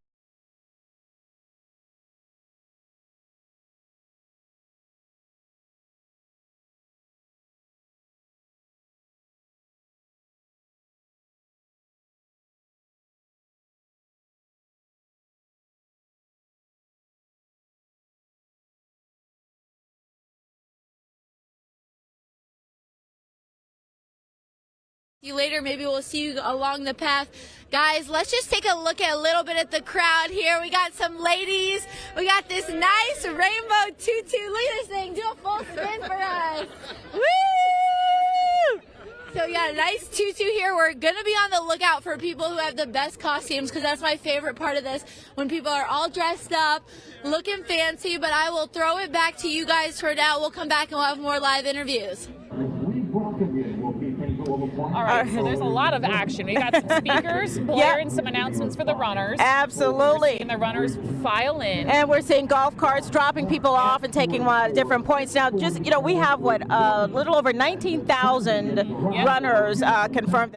You later, maybe we'll see you along the path. Guys, let's just take a look at a little bit at the crowd here. We got some ladies. We got this nice rainbow tutu. Look at this thing. Do a full spin for us. Woo! So we got a nice tutu here. We're going to be on the lookout for people who have the best costumes, because that's my favorite part of this, when people are all dressed up, looking fancy. But I will throw it back to you guys for now. We'll come back and we'll have more live interviews. All right, so there's a lot of action. We got some speakers blaring some announcements for the runners. Absolutely. We're seeing the runners file in. And we're seeing golf carts dropping people off and taking different points. Now, just, we have, a little over 19,000 runners confirmed.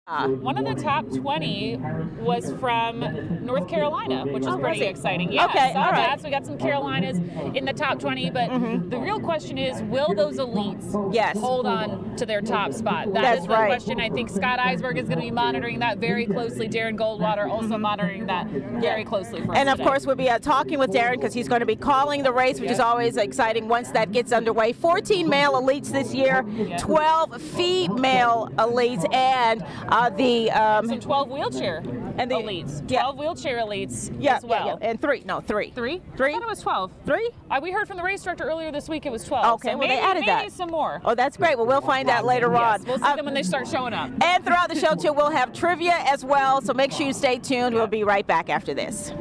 One of the top 20 was from North Carolina, which is pretty exciting. Yeah, okay, saw all right. that. So we got some Carolinas in the top 20, but the real question is, will those elites hold on to their top spot? That's the question. I think Scott Eisberg is going to be monitoring that very closely. Darren Goldwater also monitoring that very closely for us And of today. course, we'll be talking with Darren, because he's going to be calling the race, which is always exciting once that gets underway. 14 male elites this year, 12 female elites, and some 12 wheelchair elites. 12 wheelchair elites as well. And three. Three? I thought it was 12. Three? We heard from the race director earlier this week it was 12. Okay, so well, maybe, they added maybe that. some more. Oh, that's great. Well, we'll find out later on. We'll see them when they start showing up. And throughout the show, too, we'll have trivia as well, so make sure you stay tuned. We'll be right back after this.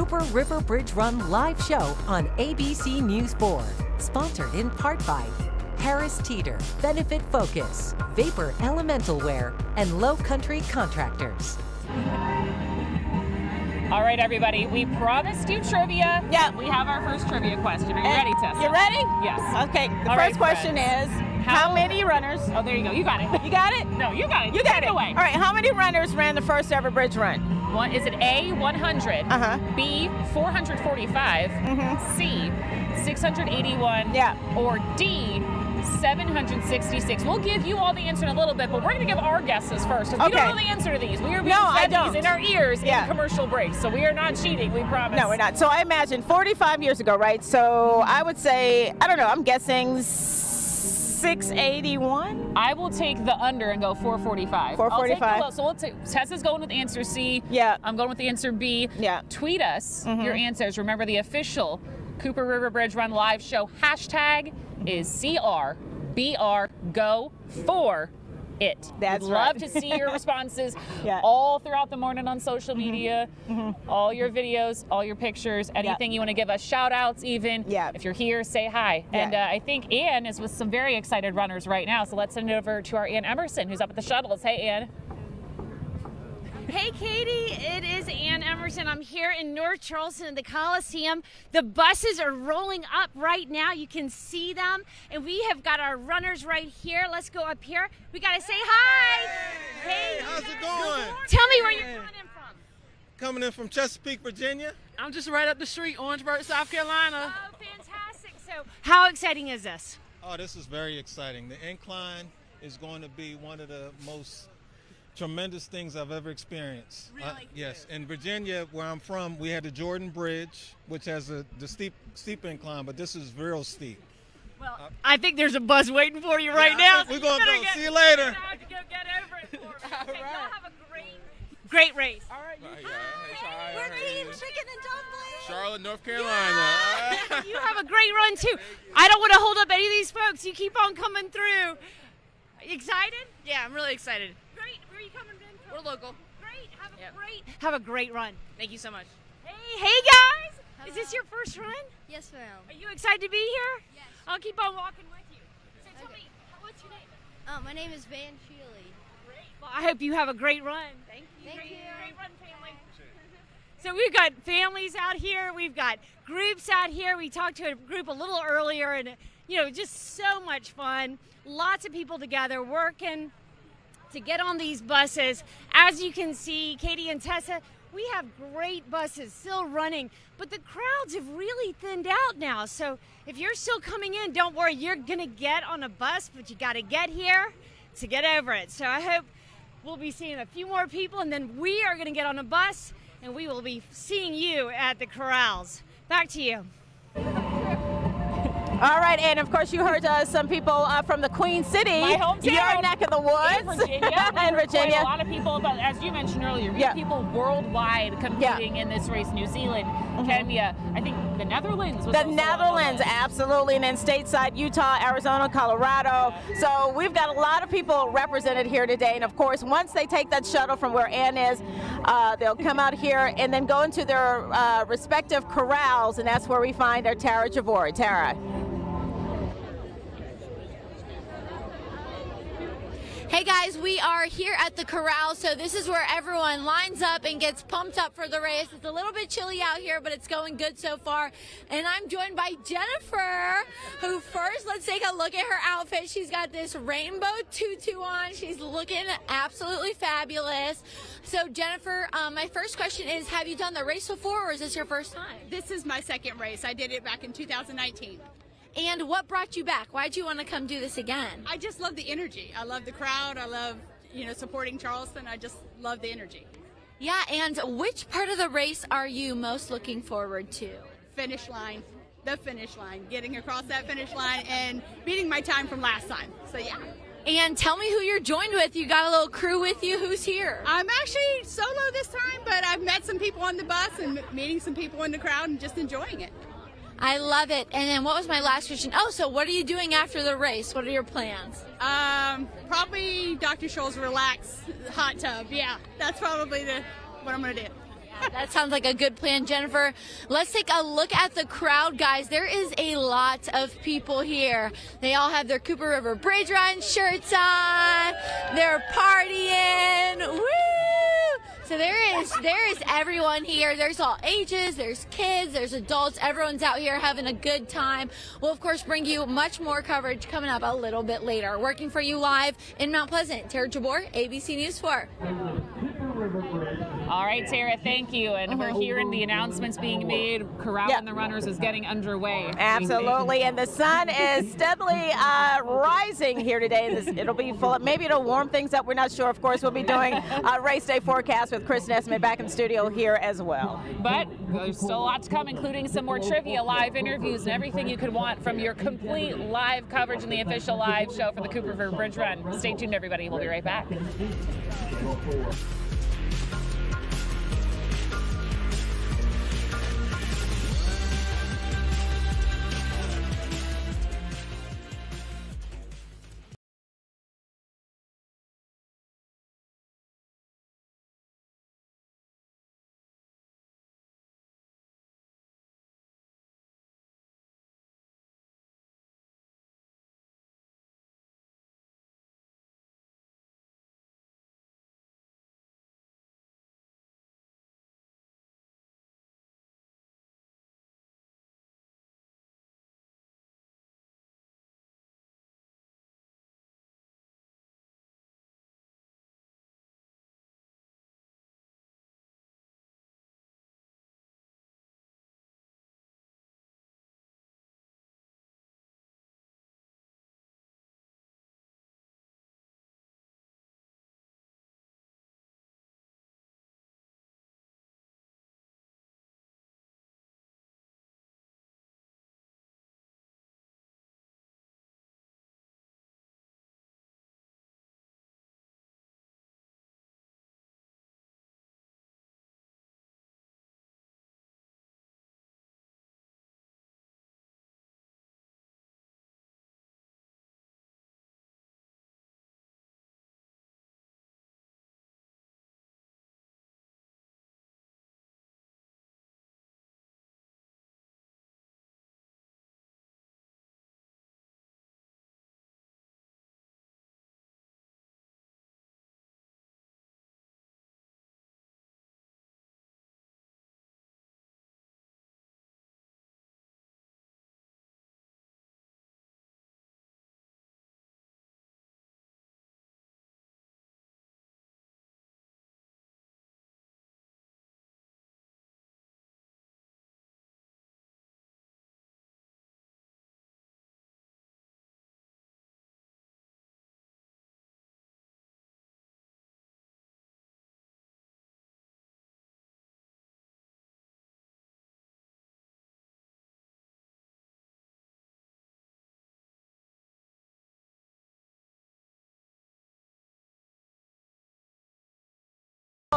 Cooper River Bridge Run live show on ABC News 4. Sponsored in part by Harris Teeter, Benefit Focus, Vapor Elemental Wear, and Low Country Contractors. All right, everybody, we promised you trivia. Yeah. We have our first trivia question. Are you ready, Tessa? You ready? Yes. Okay, the All first right, question is, how many runners? Oh, there you go. You got it. You got it? No, you got it. You got Take it. away. All right, how many runners ran the first ever bridge run? One, is it A, 100, B, 445, C, 681, or D, 766? We'll give you all the answer in a little bit, but we're going to give our guesses first. If you don't know the answer to these, we are being fed these in our ears in commercial breaks, so we are not cheating, we promise. No, we're not. So I imagine 45 years ago, right? So I would say, I don't know, I'm guessing 681? I will take the under and go 445. 445. So Tessa's going with answer C. Yeah. I'm going with the answer B. Yeah. Tweet us your answers. Remember, the official Cooper River Bridge Run live show hashtag is CRBRGO4IT. That's We'd love right. to see your responses all throughout the morning on social media, all your videos, all your pictures, anything you want to give us, shout outs even. If you're here, say hi. And I think Ann is with some very excited runners right now, so let's send it over to our Ann Emerson, who's up at the shuttles. Hey, Ann. Hey, Katie, it is Ann Emerson. I'm here in North Charleston at the Coliseum. The buses are rolling up right now. You can see them. And we have got our runners right here. Let's go up here. We got to say hi. Hey, how's it going? Tell me where you're coming in from. Coming in from Chesapeake, Virginia. I'm just right up the street, Orangeburg, South Carolina. Oh, fantastic. So how exciting is this? Oh, this is very exciting. The incline is going to be one of the most tremendous things I've ever experienced. Really? Yes. In Virginia, where I'm from, we had the Jordan Bridge, which has the steep incline, but this is real steep. Well, I think there's a bus waiting for you right now. We're going to go. See you later. You have to go get over it for me. Okay, y'all have a great race. All right. Hi. We're Team Chicken and Dumplings. Charlotte, North Carolina. You have a great run, too. I don't want to hold up any of these folks. You keep on coming through. Excited? Yeah, I'm really excited. Great. Where are you coming in from? We're local. Great. Have a great run. Thank you so much. Hey guys. Hello. Is this your first run? Yes, ma'am. Are you excited to be here? Yes. I'll keep on walking with you. So tell me, what's your name? My name is Van Sheely. Great. Well, I hope you have a great run. Thank you. Great run, family. So we've got families out here. We've got groups out here. We talked to a group a little earlier, and just so much fun. Lots of people together working to get on these buses. As you can see, Katie and Tessa, we have great buses still running, but the crowds have really thinned out now. So if you're still coming in, don't worry, you're gonna get on a bus, but you gotta get here to get over it. So I hope we'll be seeing a few more people, and then we are gonna get on a bus, and we will be seeing you at the corrals. Back to you. All right, and of course you heard some people from the Queen City, my hometown, your neck of the woods, in Virginia. in Virginia. A lot of people, but as you mentioned earlier, we have people worldwide competing in this race. New Zealand, Kenya, I think the Netherlands. Was the Netherlands, absolutely, and then stateside Utah, Arizona, Colorado. So we've got a lot of people represented here today, and of course, once they take that shuttle from where Ann is, they'll come out here and then go into their respective corrals, and that's where we find our Tara Javori. Tara. Hey guys, we are here at the corral, so this is where everyone lines up and gets pumped up for the race. It's a little bit chilly out here, but it's going good so far. And I'm joined by Jennifer, who first, let's take a look at her outfit. She's got this rainbow tutu on. She's looking absolutely fabulous. So Jennifer, my first question is, have you done the race before, or is this your first time? This is my second race. I did it back in 2019. And what brought you back? Why'd you want to come do this again? I just love the energy. I love the crowd. I love, supporting Charleston. I just love the energy. Yeah, and which part of the race are you most looking forward to? Finish line. The finish line. Getting across that finish line and beating my time from last time. So, yeah. And tell me who you're joined with. You got a little crew with you. Who's here? I'm actually solo this time, but I've met some people on the bus and meeting some people in the crowd and just enjoying it. I love it. And then what was my last question? Oh, so what are you doing after the race? What are your plans? Probably Dr. Scholl's relax hot tub. Yeah, that's probably what I'm going to do. That sounds like a good plan, Jennifer. Let's take a look at the crowd, guys. There is a lot of people here. They all have their Cooper River Bridge Run shirts on. They're partying. Woo! So there is everyone here. There's all ages, there's kids, there's adults. Everyone's out here having a good time. We'll, of course, bring you much more coverage coming up a little bit later. Working for you live in Mount Pleasant, Tara Jabor, ABC News 4. All right, Tara, thank you. And we're hearing the announcements being made. Corralling the runners is getting underway. Absolutely, and the sun is steadily rising here today. It'll be full of, maybe it'll warm things up. We're not sure. Of course, we'll be doing a race day forecast with Chris Nesmith back in the studio here as well. But there's still a lot to come, including some more trivia, live interviews, and everything you could want from your complete live coverage in the official live show for the Cooper River Bridge Run. Stay tuned, everybody. We'll be right back.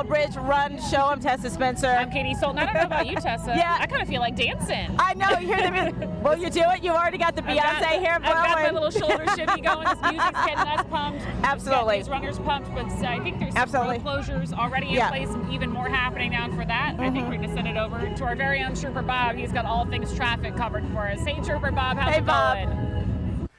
Bridge Run show. I'm Tessa Spencer. I'm Katie Solton. I don't know about you, Tessa. Yeah. I kind of feel like dancing. I know. You hear the music. Will you do it? You've already got the Beyonce hair blowing. I've got my little shoulder shimmy going. This music's getting us pumped. Absolutely. These runners pumped, but I think there's some road closures already in place, and even more happening now for that. I think we're going to send it over to our very own Trooper Bob. He's got all things traffic covered for us. Hey, Trooper Bob, how's it going?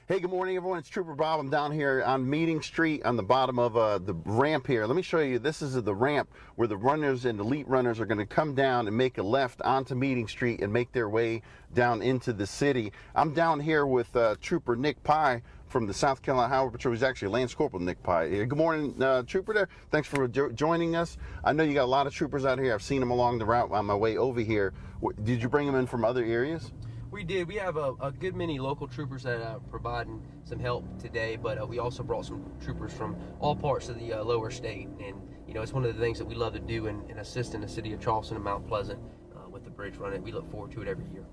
Hey, good morning, everyone. It's Trooper Bob. I'm down here on Meeting Street on the bottom of the ramp here. Let me show you. This is the ramp where the runners and elite runners are going to come down and make a left onto Meeting Street and make their way down into the city. I'm down here with Trooper Nick Pye from the South Carolina Highway Patrol. He's actually Lance Corporal Nick Pye. Good morning, Trooper there. Thanks for joining us. I know you got a lot of troopers out here. I've seen them along the route on my way over here. Did you bring them in from other areas? We did. We have a good many local troopers that are providing some help today, but we also brought some troopers from all parts of the lower state. And, you know, it's one of the things that we love to do and assist in the city of Charleston and Mount Pleasant with the bridge run. We look forward to it every year.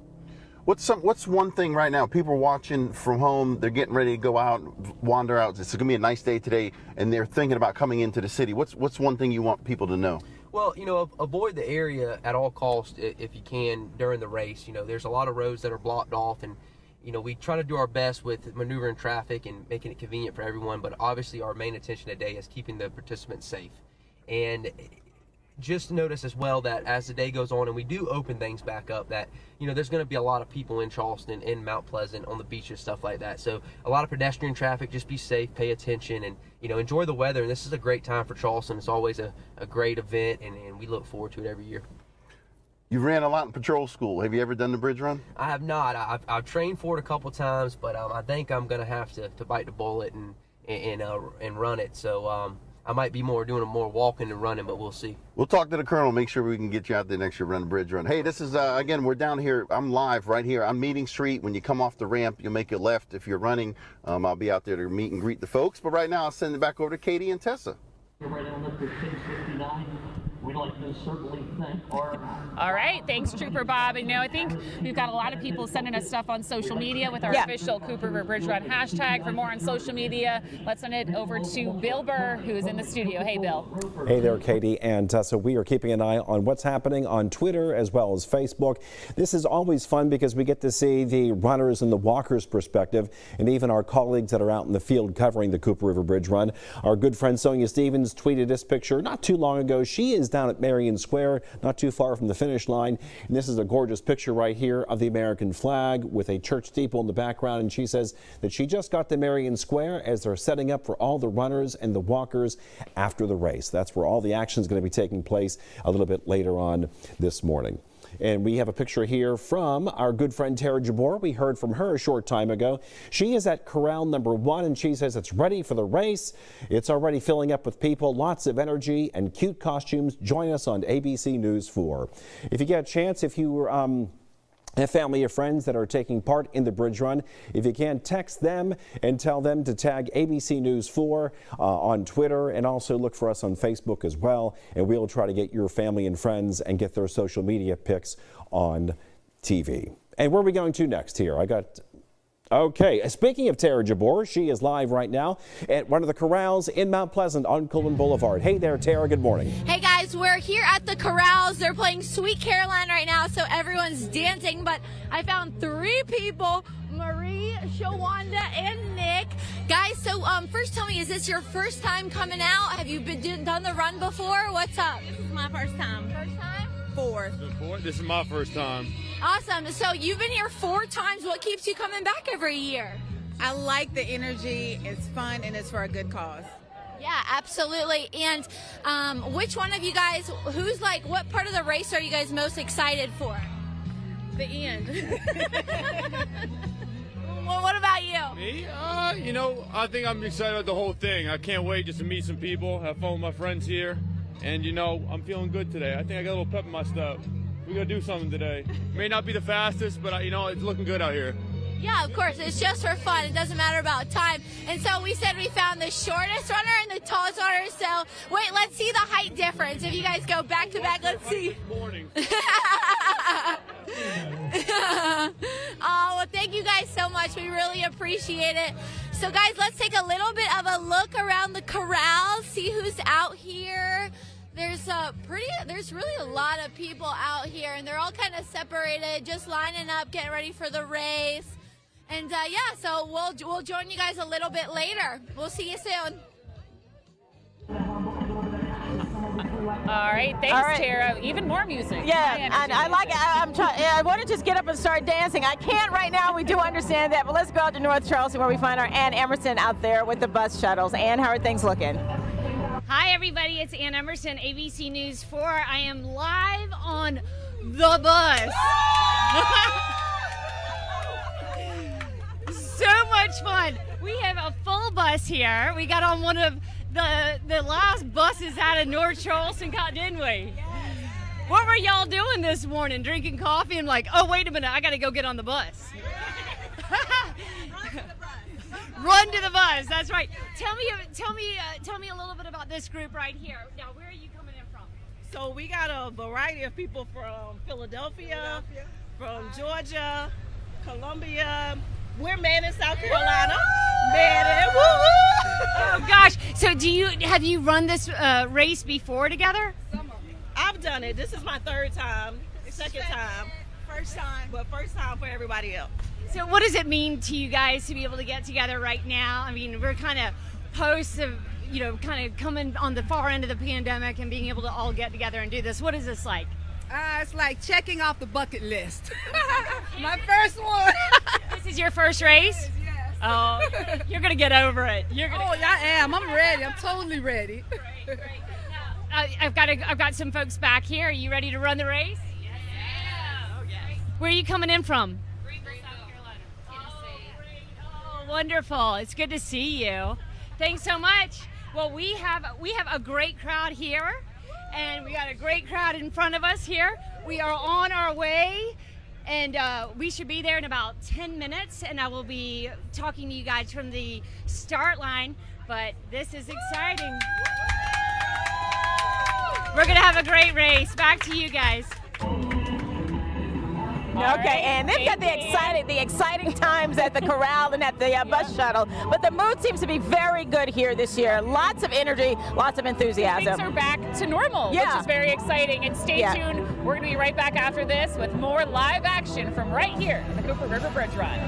What's one thing right now? People are watching from home. They're getting ready to go out, wander out. It's going to be a nice day today, and they're thinking about coming into the city. What's one thing you want people to know? Well, you know, avoid the area at all costs if you can during the race. You know, there's a lot of roads that are blocked off, and, you know, we try to do our best with maneuvering traffic and making it convenient for everyone, but obviously our main attention today is keeping the participants safe. And just notice as well that as the day goes on and we do open things back up, that there's going to be a lot of people in Charleston, in Mount Pleasant, on the beaches, stuff like that. So a lot of pedestrian traffic. Just be safe, pay attention, and enjoy the weather. And this is a great time for Charleston. It's always a great event, and we look forward to it every year. You ran a lot in patrol school. Have you ever done the bridge run? I have not. I've trained for it a couple times, but I think I'm going to have to bite the bullet and run it. So I might be doing more walking than running, but we'll see. We'll talk to the colonel, make sure we can get you out there next year, run a bridge run. Hey, this is, again, we're down here. I'm live right here on Meeting Street. When you come off the ramp, you'll make a left. If you're running, I'll be out there to meet and greet the folks. But right now, I'll send it back over to Katie and Tessa. Right on up to 1069. We'd like to certainly thank our... All right, thanks, Trooper Bob. And I think we've got a lot of people sending us stuff on social media with our official Cooper River Bridge Run hashtag. For more on social media, let's send it over to Bill Burr, who is in the studio. Hey, Bill. Hey there, Katie and Tessa. We are keeping an eye on what's happening on Twitter as well as Facebook. This is always fun because we get to see the runners and the walkers' perspective, and even our colleagues that are out in the field covering the Cooper River Bridge Run. Our good friend Sonia Stevens tweeted this picture not too long ago. She is down at Marion Square, not too far from the finish line. And this is a gorgeous picture right here of the American flag with a church steeple in the background. And she says that she just got to Marion Square as they're setting up for all the runners and the walkers after the race. That's where all the action is going to be taking place a little bit later on this morning. And we have a picture here from our good friend Tara Jabor. We heard from her a short time ago. She is at corral number 1, and she says it's ready for the race. It's already filling up with people, lots of energy and cute costumes. Join us on ABC News 4. If you get a chance, if you have family or friends that are taking part in the bridge run, if you can, text them and tell them to tag ABC News 4 on Twitter, and also look for us on Facebook as well, and we'll try to get your family and friends and get their social media pics on TV. And where are we going to next here? Okay, speaking of Tara Jabor, she is live right now at one of the corrals in Mount Pleasant on Colon Boulevard. Hey there, Tara, good morning. Hey guys, we're here at the corrals. They're playing Sweet Caroline right now, so everyone's dancing, but I found 3 people, Marie, Shawanda, and Nick. Guys, so first tell me, is this your first time coming out? Have you done the run before? What's up? This is my first time. First time? Fourth. This is my first time. Awesome. So you've been here 4 times. What keeps you coming back every year? I like the energy. It's fun and it's for a good cause. Yeah, absolutely. And which one of you guys, what part of the race are you guys most excited for? The end. Well, what about you? Me? I think I'm excited about the whole thing. I can't wait just to meet some people, have fun with my friends here. And, I'm feeling good today. I think I got a little pep in my step. We're going to do something today. May not be the fastest, but, it's looking good out here. Yeah, of course. It's just for fun. It doesn't matter about time. And so we said we found the shortest runner and the tallest runner. So, wait, let's see the height difference. If you guys go back to back, let's see. Morning. Oh, well, thank you guys so much. We really appreciate it. So, guys, let's take a little bit of a look around the corral, see who's out here. There's really a lot of people out here, and they're all kind of separated, just lining up, getting ready for the race. And yeah, so we'll join you guys a little bit later. We'll see you soon. All right, thanks, Tara. Even more music. Yeah, and I like it. I want to just get up and start dancing. I can't right now. We do understand that, but let's go out to North Charleston where we find our Ann Emerson out there with the bus shuttles. Ann, how are things looking? Hi, everybody. It's Ann Emerson, ABC News 4. I am live on the bus. So much fun. We have a full bus here. We got on one of the last buses out of North Charleston, didn't we? What were y'all doing this morning? Drinking coffee and like, oh, wait a minute, I got to go get on the bus. Run to the bus. That's right. Tell me a little bit about this group right here. Now, where are you coming in from? So we got a variety of people from Philadelphia, from Georgia, Columbia. We're Manning, South Carolina. Manning, woo-woo! Oh gosh. So have you run this race before together? I've done it. This is my 3rd time, second time. First time. But first time for everybody else. So what does it mean to you guys to be able to get together right now? I mean, we're kind of post of, you know, kind of coming on the far end of the pandemic and being able to all get together and do this? What is this like? It's like checking off the bucket list. My first one. This is your first race? Yes. Oh, you're going to get over it. Oh, I am. I'm ready. I'm totally ready. Great. I've got some folks back here. Are you ready to run the race? Yes. Okay. Where are you coming in from? Greenville, South Carolina. Oh, wonderful. It's good to see you. Thanks so much. Well, we have a great crowd here, and we got a great crowd in front of us here. We are on our way, and we should be there in about 10 minutes, and I will be talking to you guys from the start line, but this is exciting. We're going to have a great race. Back to you guys. Okay, and they've got the exciting times at the corral and at the bus shuttle, but the mood seems to be very good here this year. Lots of energy, lots of enthusiasm. Things are back to normal, which is very exciting. And stay tuned. We're going to be right back after this with more live action from right here on the Cooper River Bridge Run.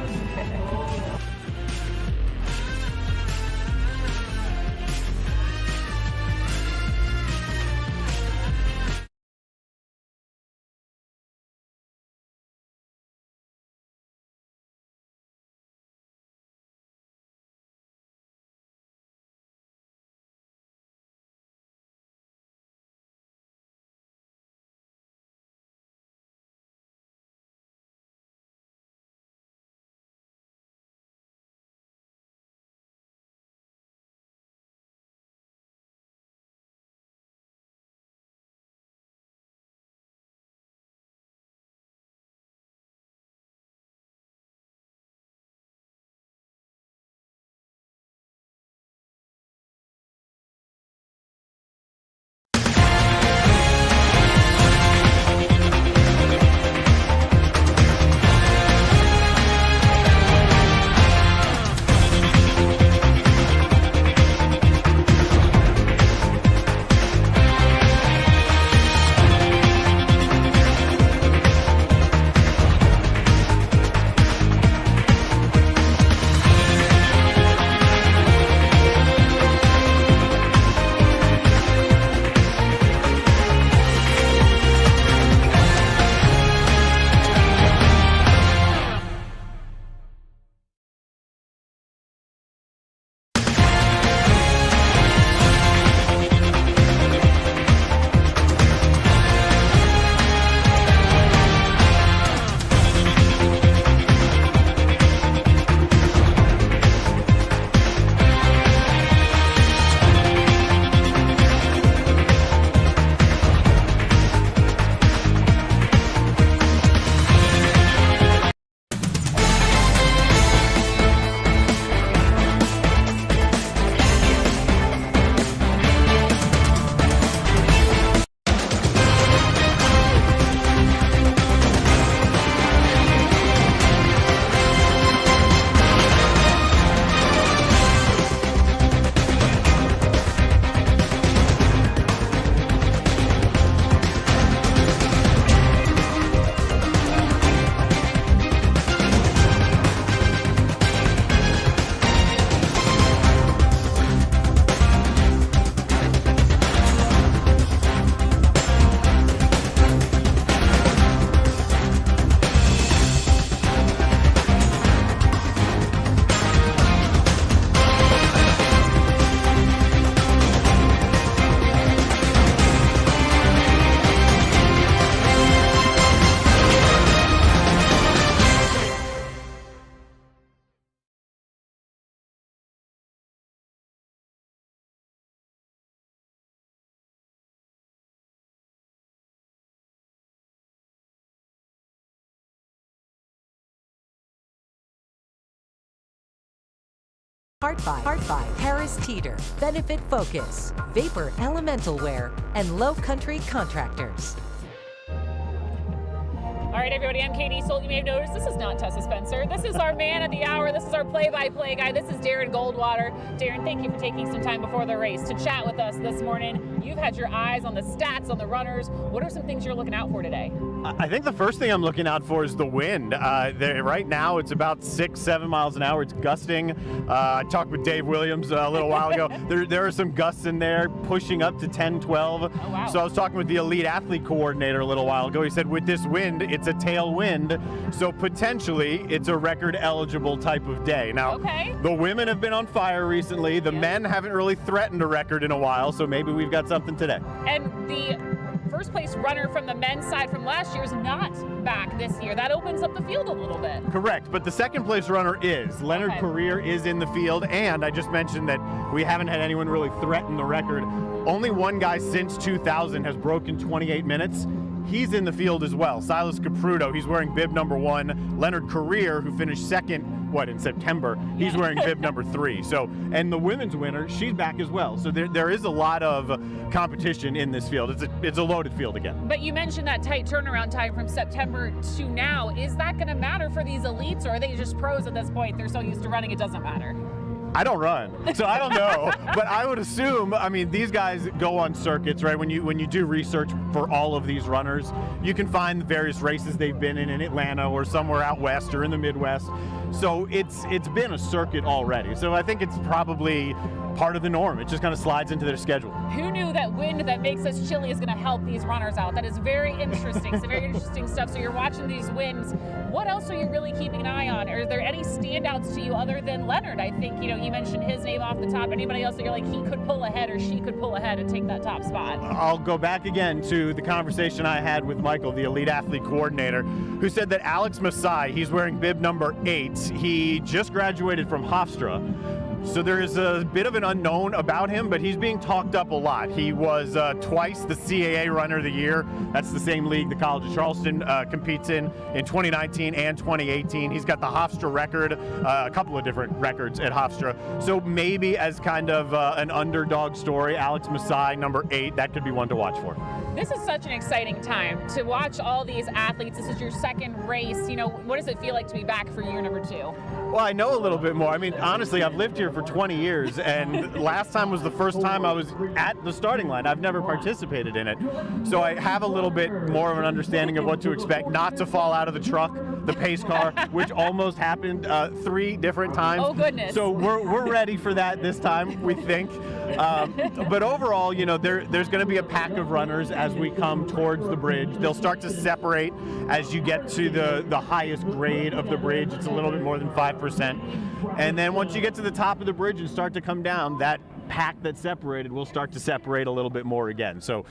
Part 5, Harris Teeter, Benefit Focus, Vapor Elemental Wear, and Low Country Contractors. All right, everybody, I'm Katie Solt. You may have noticed this is not Tessa Spencer. This is our man of the hour. This is our play-by-play guy. This is Darren Goldwater. Darren, thank you for taking some time before the race to chat with us this morning. You've had your eyes on the stats on the runners. What are some things you're looking out for today? I think the first thing I'm looking out for is the wind. Right now it's about 6-7 miles an hour. It's gusting. I talked with Dave Williams a little while ago. There are some gusts in there pushing up to 10, 12. Oh, wow. So I was talking with the elite athlete coordinator a little while ago. He said with this wind, it's a tailwind. So potentially it's a record eligible type of day. Now, the women have been on fire recently. The men haven't really threatened a record in a while. So maybe we've got something today. And the first place runner from the men's side from last year is not back this year. That opens up the field a little bit. Correct, but the second place runner is. Leonard Career is in the field, and I just mentioned that we haven't had anyone really threaten the record. Only one guy since 2000 has broken 28 minutes. He's in the field as well. Silas Capruto, he's wearing bib number 1. Leonard Career, who finished second, in September, he's wearing bib number 3. So, and the women's winner, she's back as well. So there is a lot of competition in this field. It's a loaded field again. But you mentioned that tight turnaround time from September to now. Is that going to matter for these elites, or are they just pros at this point? They're so used to running, it doesn't matter. I don't run, so I don't know. But I would assume, I mean, these guys go on circuits, right? When you do research for all of these runners, you can find the various races they've been in Atlanta or somewhere out west or in the Midwest. So it's been a circuit already. So I think it's probably part of the norm. It just kind of slides into their schedule. Who knew that wind that makes us chilly is going to help these runners out? That is very interesting. Some very interesting stuff. So you're watching these winds. What else are you really keeping an eye on? Are there any standouts to you other than Leonard? I think, you mentioned his name off the top. Anybody else that you're like, he could pull ahead or she could pull ahead and take that top spot? I'll go back again to the conversation I had with Michael, the elite athlete coordinator, who said that Alex Masai, he's wearing bib number 8. He just graduated from Hofstra. So there is a bit of an unknown about him, but he's being talked up a lot. He was twice the CAA Runner of the Year. That's the same league the College of Charleston competes in 2019 and 2018. He's got the Hofstra record, a couple of different records at Hofstra. So maybe as kind of an underdog story, Alex Masai, number 8, that could be one to watch for. This is such an exciting time to watch all these athletes. This is your second race. What does it feel like to be back for year number 2? Well, I know a little bit more. I mean, honestly, I've lived here for 20 years, and last time was the first time I was at the starting line. I've never participated in it. So I have a little bit more of an understanding of what to expect, not to fall out of the truck, the pace car, which almost happened 3 different times. Oh, goodness. So we're ready for that this time, we think. But overall, there's going to be a pack of runners as we come towards the bridge. They'll start to separate as you get to the highest grade of the bridge. It's a little bit more than 5%. And then once you get to the top of the bridge and start to come down, that pack that separated will start to separate a little bit more again. So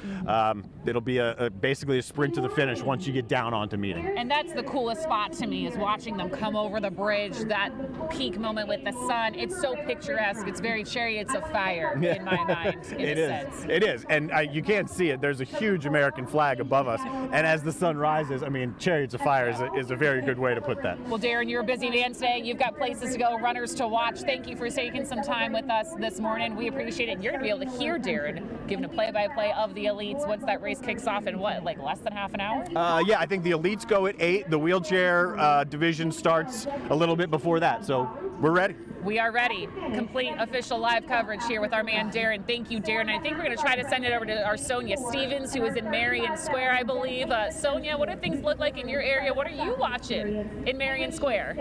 it'll be basically a sprint to the finish once you get down onto meeting. And that's the coolest spot to me, is watching them come over the bridge, that peak moment with the sun. It's so picturesque. It's very Chariots of Fire in my mind, in a sense. It is. And you can't see it. There's a huge American flag above us. And as the sun rises, I mean, Chariots of Fire is a very good way to put that. Well, Darren, you're a busy man today. You've got places to go, runners to watch. Thank you for taking some time with us this morning. We appreciate it. You're going to be able to hear Darren giving a play-by-play of the elites once that race kicks off in less than half an hour? Yeah, I think the elites go at 8. The wheelchair division starts a little bit before that. So we're ready. We are ready. Complete official live coverage here with our man Darren. Thank you, Darren. I think we're going to try to send it over to our Sonia Stevens, who is in Marion Square, I believe. Sonia, what do things look like in your area? What are you watching in Marion Square?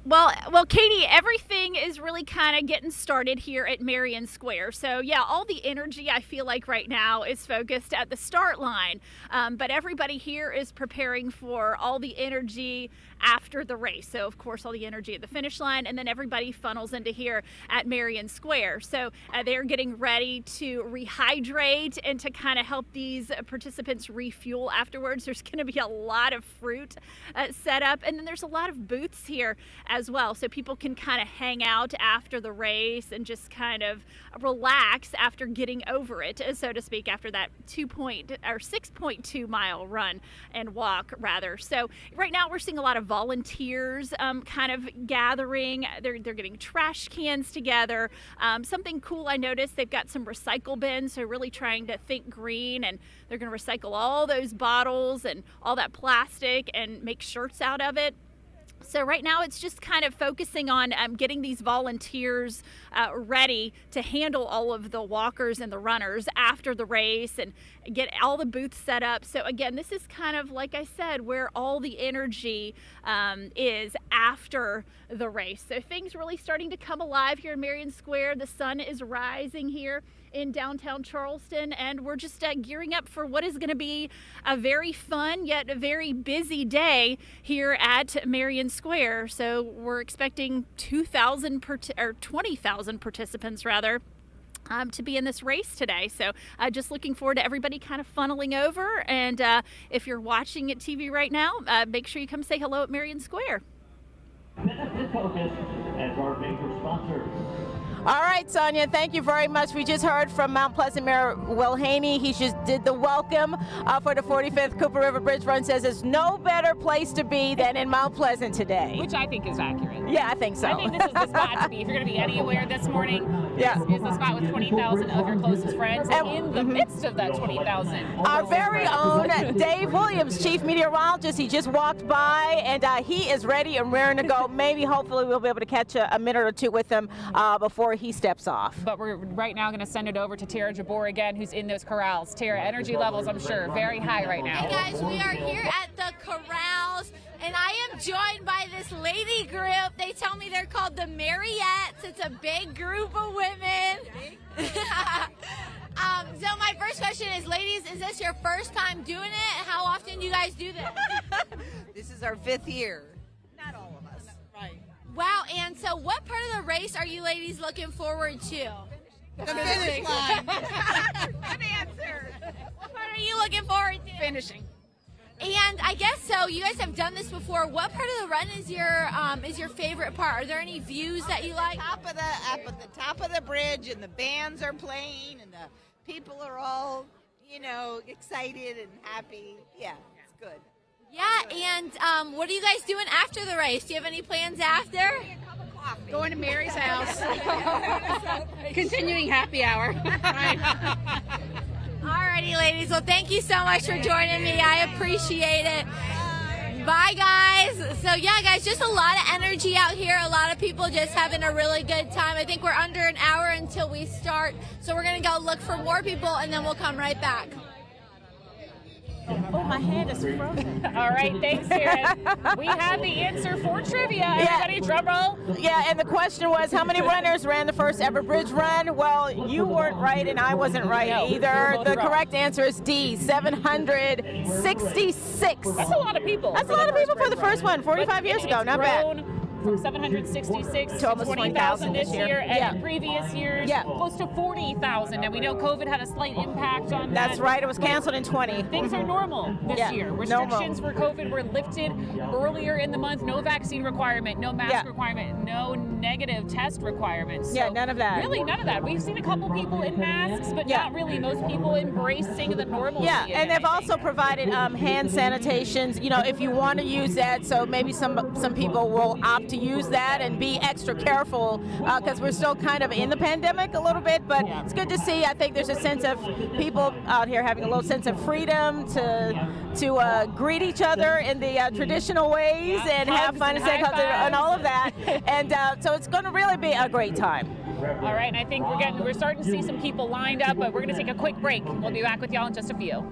Well, Katie, everything is really kind of getting started here at Marion Square. So, yeah, all the energy I feel like right now is focused at the start line. But everybody here is preparing for all the energy after the race. So, of course, all the energy at the finish line, and then everybody funnels into here at Marion Square. So they're getting ready to rehydrate and to kind of help these participants refuel afterwards. There's going to be a lot of fruit set up, and then there's a lot of booths here as well, so people can kind of hang out after the race and just kind of relax after getting over it, so to speak, after that 6.2 mile run and walk rather. So right now we're seeing a lot of volunteers kind of gathering. They're getting trash cans together. Something cool I noticed, they've got some recycle bins, so really trying to think green, and they're going to recycle all those bottles and all that plastic and make shirts out of it. So right now it's just kind of focusing on getting these volunteers ready to handle all of the walkers and the runners after the race, and get all the booths set up. So again, this is kind of, like I said, where all the energy is after the race. So things really starting to come alive here in Marion Square. The sun is rising here in downtown Charleston, and we're just gearing up for what is going to be a very fun yet a very busy day here at Marion Square. So we're expecting 20,000 participants rather to be in this race today. So just looking forward to everybody kind of funneling over. And if you're watching at TV right now, make sure you come say hello at Marion Square. Benefit Focus as our major sponsor. All right, Sonia, thank you very much. We just heard from Mount Pleasant Mayor Will Haney. He just did the welcome for the 45th Cooper River Bridge Run. Says there's no better place to be than in Mount Pleasant today. Which I think is accurate. Yeah, I think so. I think this is the spot to be. If you're going to be anywhere this morning, this is the spot with 20,000 of your closest friends. And in the midst of that 20,000, our very own Dave Williams, Chief Meteorologist, he just walked by, and he is ready and raring to go. Maybe, hopefully, we'll be able to catch a minute or two with him before he steps off. But we're right now going to send it over to Tara Jabor again, who's in those corrals. Tara, energy levels, I'm sure, very high right now. Hey guys, we are here at the corrals, and I am joined by this lady group. They tell me they're called the Mariettes. It's a big group of women. So my first question is, ladies, is this your first time doing it? How often do you guys do this? This is our 5th year. Not all of us. Right. Wow, and so what part of the race are you ladies looking forward to? The finish line. Good answer. What part are you looking forward to? Finishing. And I guess so. You guys have done this before. What part of the run is your favorite part? Are there any views that you like? Up at the top of the bridge, and the bands are playing, and the people are all, excited and happy. Yeah, it's good. Yeah, and what are you guys doing after the race? Do you have any plans after? Going to Mary's house. Continuing happy hour. Alrighty, ladies. Well, thank you so much for joining me. I appreciate it. Bye, guys. So, yeah, guys, just a lot of energy out here. A lot of people just having a really good time. I think we're under an hour until we start. So we're going to go look for more people, and then we'll come right back. Oh, my hand is frozen. All right, thanks, Karen. We have the answer for trivia. Everybody, drum roll. Yeah, and the question was, how many runners ran the first ever bridge run? Well, you weren't right, and I wasn't right either. The correct answer is D, 766. That's a lot of people. That's a lot of people for the first one, 45 years ago. Not bad. From 766 to almost 20,000 this year, and in previous years, close to 40,000. And we know COVID had a slight impact on that. That's right. It was canceled in 20. Things are normal this year. Restrictions for COVID were lifted earlier in the month. No vaccine requirement, no mask requirement, no negative test requirements. So none of that. Really, none of that. We've seen a couple people in masks, but not really most people embracing the normalcy. Yeah, and they've also provided hand sanitations. If you want to use that, so maybe some people will opt to use that and be extra careful because we're still kind of in the pandemic a little bit, but it's good to see. I think there's a sense of people out here having a little sense of freedom to greet each other in the traditional ways and have fun and say and all of that. And so it's going to really be a great time. All right, and I think we're starting to see some people lined up, but we're going to take a quick break. We'll be back with y'all in just a few.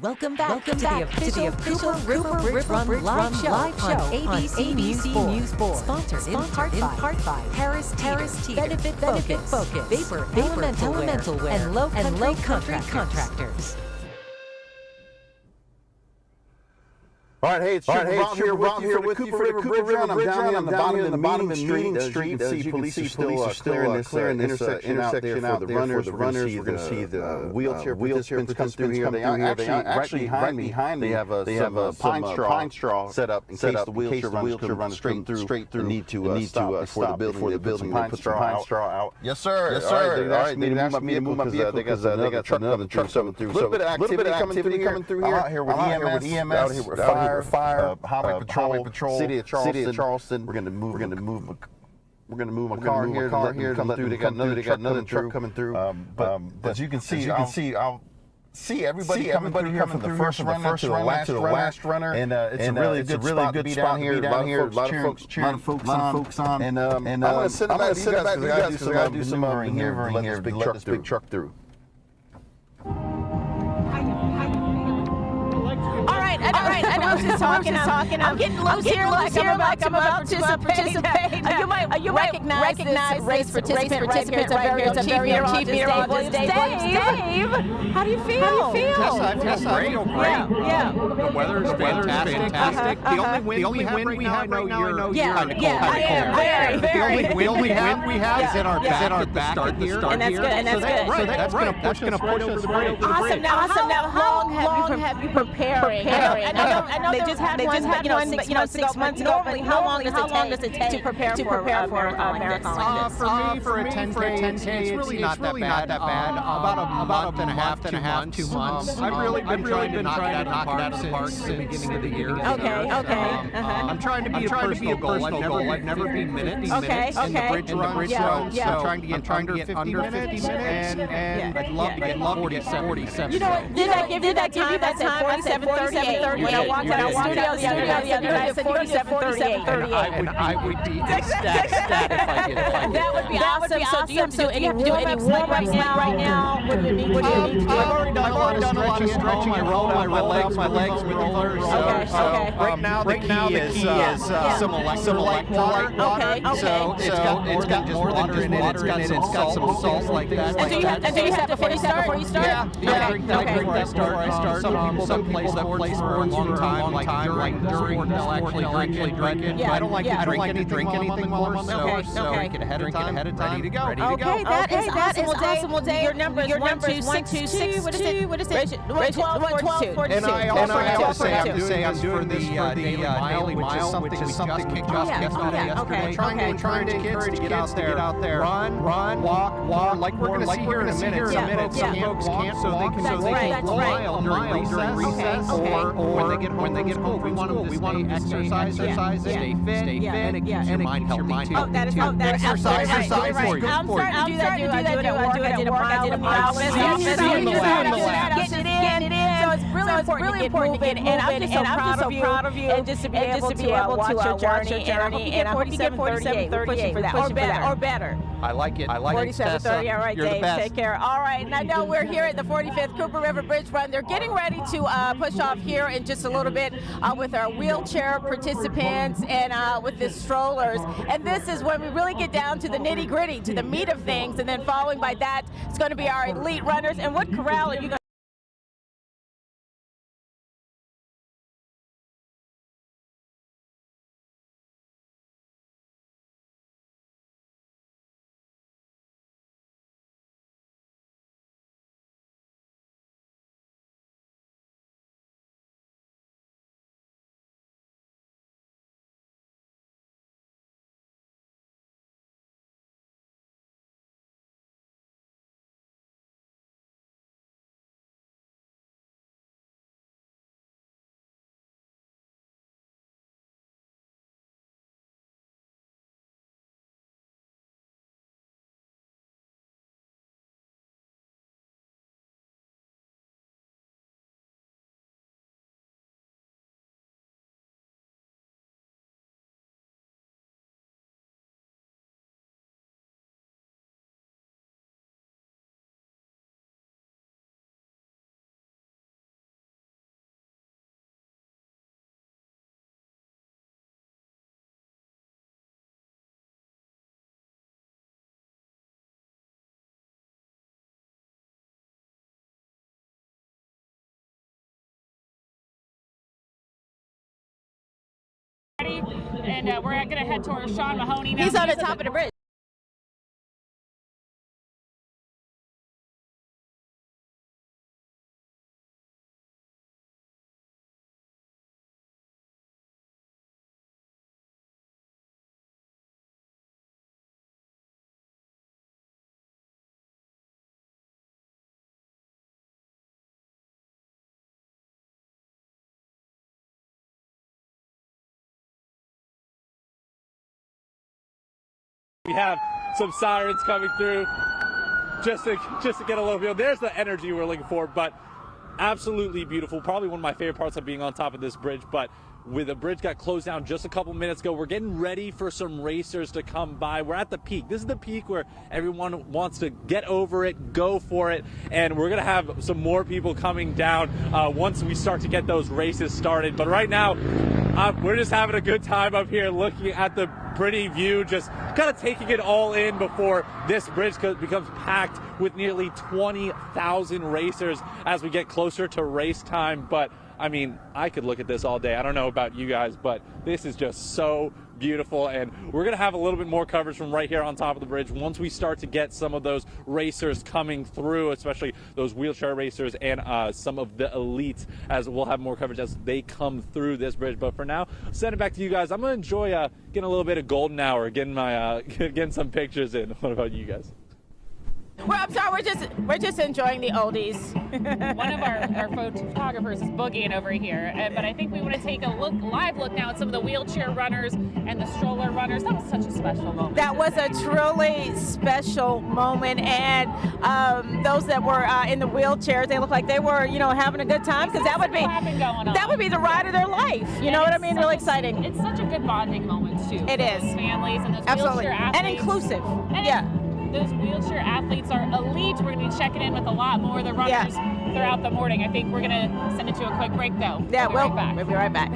Welcome back to the official Cooper River Bridge Run live show on ABC News 4. Sponsored in part by Harris Teeter, Benefit Focus, Vapor Elemental Wear, and Low Country Contractors. All right, hey, it's Trooper Bob here with you for the Cooper River Bridge Run. I'm down here on the bottom of Meeting Street. As you can see, police are clearing this intersection out there for the runners. We're going to see the wheelchair participants come through here. They actually right behind me. They have a pine straw set up in case the wheelchair runners come straight through. Need to stop before the building. Put some pine straw out. Yes, sir. Yes, sir. All right, they asked me to move my vehicle because they got another truck coming through. A little bit of activity coming through here. I'm out here with EMS. Out here with fire, highway patrol, city of Charleston. We're going to move a car here to come through. They got another truck coming through. But as you can see, I'll see everybody coming here from the first runner to the last runner, and it's a really good spot to be down here. A lot of folks cheering, a lot of folks on. And I'm going to send it back to you guys because I got to do some maneuvering here to let this big truck through. I know she's talking. I'm getting loose here like I'm about to participate. You might recognize race participant right here. It's a very chief meteorologist, Dave. How do you feel? Tessa, I feel great. Yeah. The weather is fantastic. The only wind we have right now, I know you're kind of cold. The only wind we have is in our back at the start here. And that's good. That's going to push us right over the bridge. Awesome. Now, how long have you preparing? I know they just had one, but 6 months ago. Normally, how long does it take to prepare for a marathon like this? For a 10K, it's really not that bad. About a month and a half, 2 months. I've really been trying to knock it out of the park since the beginning of the year. Okay. I'm trying to be a personal goal. I've never been minutes in the bridge run. So I'm trying to get under 50 minutes, and I'd love to get 47. You know what? Did I give you that time? That time? I said 47:38. When I walked out of the studio the other day, I said 47:38. And I would be ecstatic if I did. That would be awesome. So do you have to do any warm-ups right now? What do you need? I've already done a lot of stretching. I roll my legs with rollers. Okay. Right now the key is some light water. So it's got more than just water in it. It's got some salt like that. And do you have to finish that before you start? Yeah. Before I start. Some place for a long time, like during they'll actually drink it. I don't like to drink anything while I'm on the horse, so drink it ahead of time, ready to go. Okay, that is awesome. Well, Dave, your number is 12662. What is it? 1242. And I also have to say I'm doing this for the daily mile, which is something we just yesterday. Trying to kids to get out there, run, walk, like we're going to see here in a minute. Some folks can't, so they can go a mile during recess, or when they get home. We want them to stay exercise, stay fit, and it keeps your mind healthy too. That is exercise for you. I'm starting to do that. I did a mile in the office. Getting it in. So it's really important to get moving. And I'm just so proud of you. And just to be able to watch your journey. And I hope you get 47:38 for that, or better. I like it. 47:30. All right, Dave. Take care. All right. And I know we're here at the 45th Cooper River Bridge Run. They're getting ready to push off here in just a little bit with our wheelchair participants and with the strollers. And this is when we really get down to the nitty-gritty, to the meat of things. And then following by that, it's going to be our elite runners. And what corral are you going And we're going to head towards Sean Mahoney now. He's on the top of the bridge. We have some sirens coming through just to get a little feel. There's the energy we're looking for, but absolutely beautiful. Probably one of my favorite parts of being on top of this bridge, but with the bridge got closed down just a couple minutes ago, we're getting ready for some racers to come by. We're at the peak. This is the peak where everyone wants to get over it, go for it, and we're going to have some more people coming down once we start to get those races started. But right now, we're just having a good time up here looking at the pretty view, just kind of taking it all in before this bridge becomes packed with nearly 20,000 racers as we get closer to race time. But I mean, I could look at this all day. I don't know about you guys, but this is just so beautiful, and we're going to have a little bit more coverage from right here on top of the bridge once we start to get some of those racers coming through, especially those wheelchair racers and some of the elites, as we'll have more coverage as they come through this bridge. But for now, I'll send it back to you guys. I'm going to enjoy getting a little bit of golden hour, getting my getting some pictures in. What about you guys? Well, I'm sorry, we're just enjoying the oldies. One of our photographers is boogieing over here, but I think we want to take a live look now at some of the wheelchair runners and the stroller runners. That was such a special moment. That was a truly special moment, and those that were in the wheelchairs, they looked like they were, having a good time, because that would be the ride of their life. You know what I mean? Really exciting. It's such a good bonding moment too. It is. Families and those Absolutely. wheelchair athletes. And inclusive. Those wheelchair athletes are elite. We're going to be checking in with a lot more of the runners throughout the morning. I think we're going to send it to a quick break, though. Yeah, we'll be right back.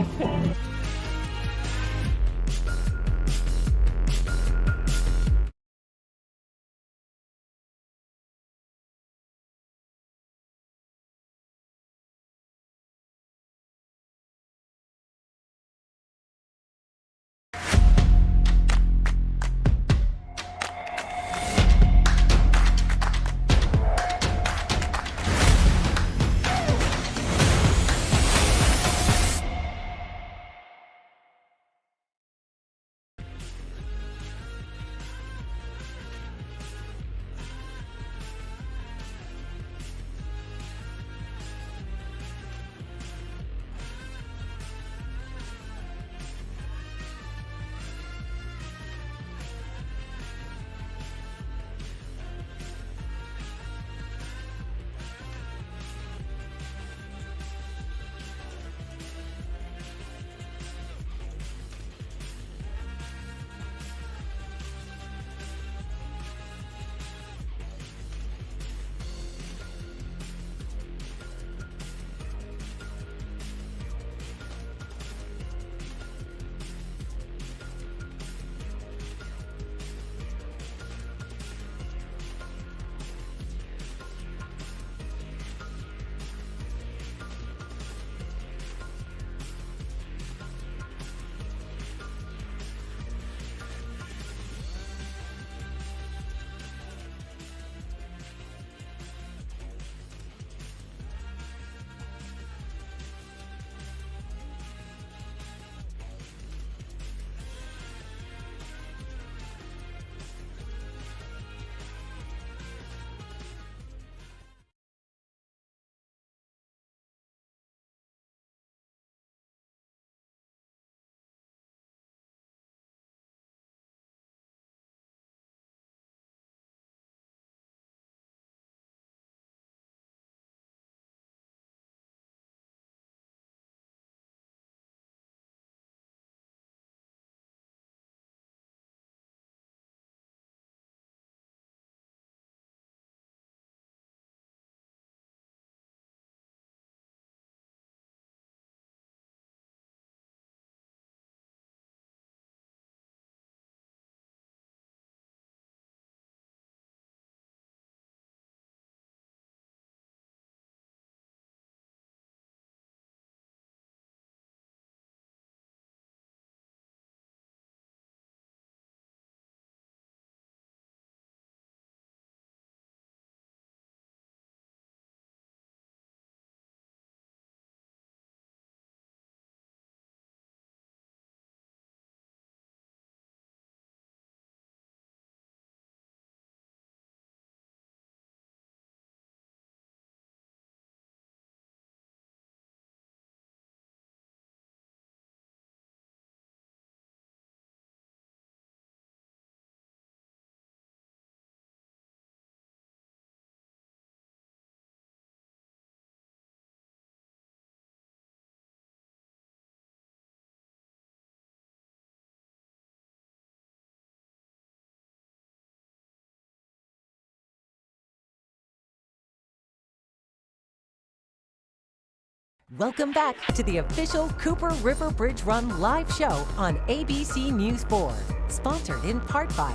Welcome back to the official Cooper River Bridge Run live show on ABC News 4. Sponsored in part by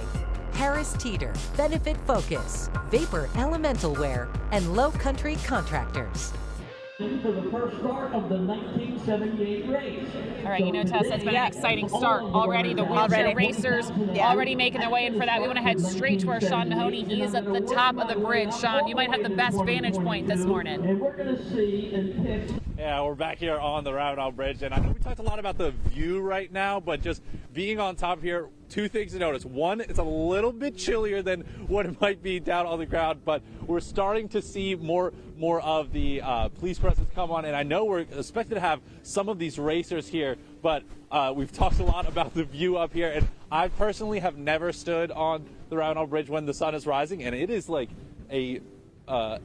Harris Teeter, Benefit Focus, Vapor Elemental Wear, and Low Country Contractors. For the first start of the 1978 race. All right, you know, Tessa, it's been an exciting start already. The wheelchair racers already making their way in for that. We want to head straight to our Sean Mahoney. He is at the top of the bridge. Sean, you might have the best vantage point this morning. And we're going to see and pick. Yeah, we're back here on the Round Bridge, and I know we talked a lot about the view right now, but just being on top here, two things to notice. One, it's a little bit chillier than what it might be down on the ground, but we're starting to see more of the police presence come on, and I know we're expected to have some of these racers here, but we've talked a lot about the view up here, and I personally have never stood on the Round Bridge when the sun is rising, and it is like a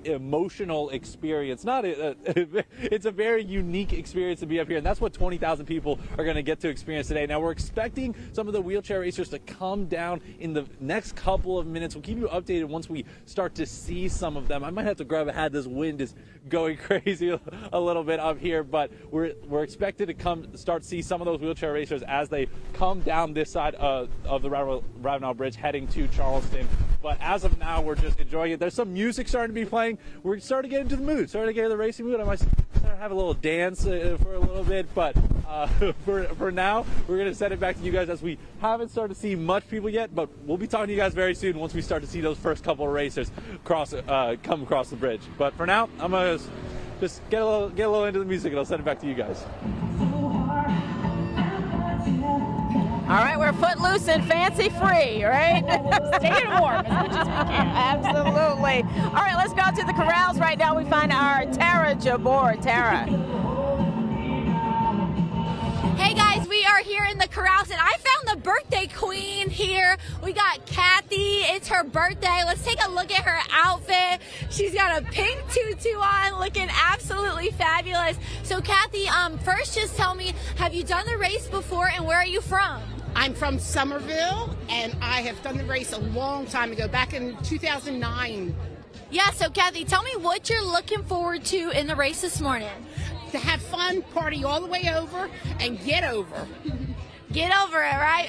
emotional experience. It's a very unique experience to be up here, and that's what 20,000 people are going to get to experience today. Now, we're expecting some of the wheelchair racers to come down in the next couple of minutes. We'll keep you updated once we start to see some of them. I might have to grab a hat. This wind is going crazy a little bit up here, but we're expected to start to see some of those wheelchair racers as they come down this side of the Ravenel Bridge heading to Charleston. But as of now, we're just enjoying it. There's some music starting to be playing. We're starting to get into the mood, starting to get into the racing mood. I might have a little dance for a little bit, but for now, we're going to send it back to you guys as we haven't started to see much people yet, but we'll be talking to you guys very soon once we start to see those first couple of racers come across the bridge. But for now, I'm going to just get a little into the music, and I'll send it back to you guys. All right, we're footloose and fancy free, right? Staying warm as much as we can. Absolutely. All right, let's go to the corrals right now. We find our Tara Jabor. Tara. Hey guys, we are here in the corrals and I found the birthday queen here. We got Kathy, it's her birthday. Let's take a look at her outfit. She's got a pink tutu on, looking absolutely fabulous. So Kathy, first just tell me, have you done the race before and where are you from? I'm from Somerville and I have done the race a long time ago, back in 2009. Yeah, so Kathy, tell me what you're looking forward to in the race this morning. To have fun, party all the way over, and get over. Get over it, right?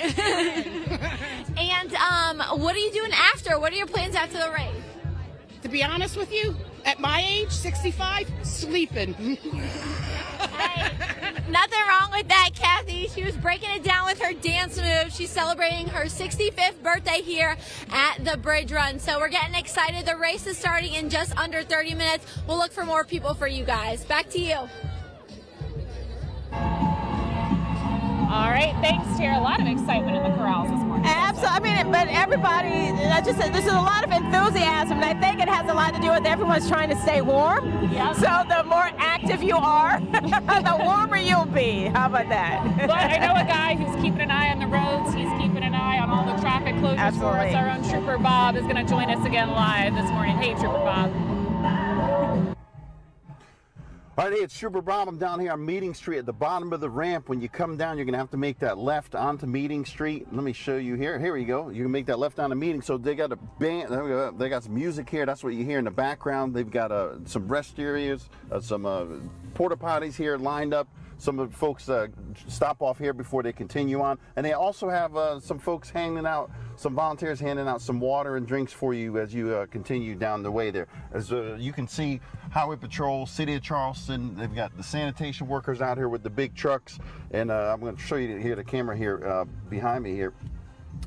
And what are you doing after? What are your plans after the race? To be honest with you, at my age, 65, sleeping. Hey, nothing wrong with that, Kathy. She was breaking it down with her dance moves. She's celebrating her 65th birthday here at the Bridge Run. So we're getting excited. The race is starting in just under 30 minutes. We'll look for more people for you guys. Back to you. All right, thanks, Tara. A lot of excitement in the corrals this morning. Absolutely. I mean, but everybody, I just said, there's a lot of enthusiasm, and I think it has a lot to do with everyone's trying to stay warm. Yep. So the more active you are, the warmer you'll be. How about that? But I know a guy who's keeping an eye on the roads. He's keeping an eye on all the traffic closures for us. Our own Trooper Bob is going to join us again live this morning. Hey, Trooper Bob. All right, hey, it's Trooper Bob. I'm down here on Meeting Street at the bottom of the ramp. When you come down, you're going to have to make that left onto Meeting Street. Let me show you here. Here we go. You can make that left onto Meeting. So they got a band. There we go. They got some music here. That's what you hear in the background. They've got some rest areas, some porta potties here lined up. Some of the folks stop off here before they continue on. And they also have some folks handing out, some volunteers handing out some water and drinks for you as you continue down the way there. As you can see, Highway Patrol, City of Charleston, they've got the sanitation workers out here with the big trucks. And I'm going to show you here, the camera here behind me here.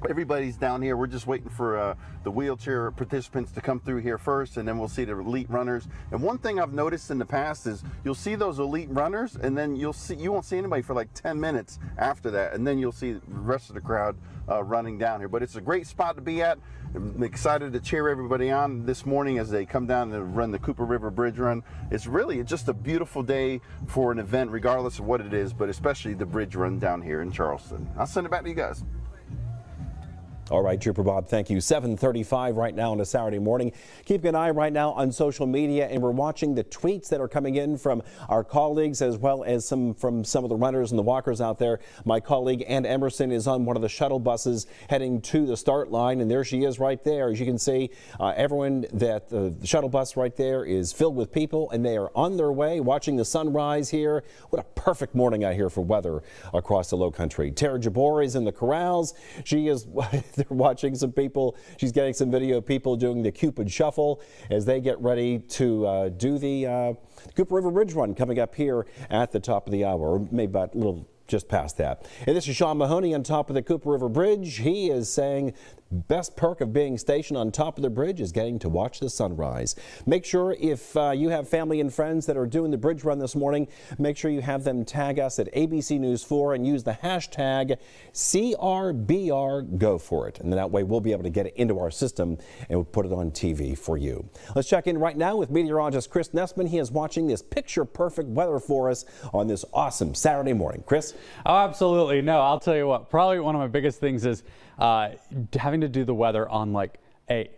Everybody's down here. We're just waiting for the wheelchair participants to come through here first, and then we'll see the elite runners. And one thing I've noticed in the past is you'll see those elite runners, and then you won't see anybody for like 10 minutes after that, and then you'll see the rest of the crowd running down here. But it's a great spot to be at. I'm excited to cheer everybody on this morning as they come down to run the Cooper River Bridge Run. It's really just a beautiful day for an event, regardless of what it is, but especially the Bridge Run down here in Charleston. I'll send it back to you guys. All right, Trooper Bob, thank you. 7:35 right now on a Saturday morning. Keep an eye right now on social media, and we're watching the tweets that are coming in from our colleagues as well as from some of the runners and the walkers out there. My colleague Ann Emerson is on one of the shuttle buses heading to the start line, and there she is right there. As you can see, everyone that the shuttle bus right there is filled with people, and they are on their way watching the sunrise here. What a perfect morning out here for weather across the low country. Tara Jabor is in the corrals. She is they're watching some people. She's getting some video of people doing the Cupid Shuffle as they get ready to do the Cooper River Bridge Run coming up here at the top of the hour, or maybe about a little just past that. And this is Sean Mahoney on top of the Cooper River Bridge. He is saying best perk of being stationed on top of the bridge is getting to watch the sunrise. Make sure if you have family and friends that are doing the bridge run this morning, make sure you have them tag us at ABC News 4 and use the hashtag CRBR. Go for it. And that way we'll be able to get it into our system and we'll put it on TV for you. Let's check in right now with meteorologist Chris Nessman. He is watching this picture perfect weather for us on this awesome Saturday morning. Chris? Oh, absolutely. No, I'll tell you what, probably one of my biggest things is having to do the weather on like a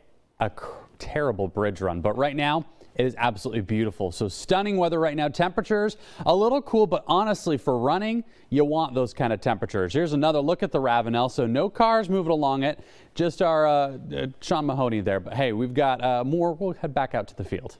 terrible bridge run. But right now it is absolutely beautiful. So stunning weather right now. Temperatures a little cool, but honestly for running, you want those kind of temperatures. Here's another look at the Ravenel. So no cars moving along it, just our Sean Mahoney there. But hey, we've got more. We'll head back out to the field.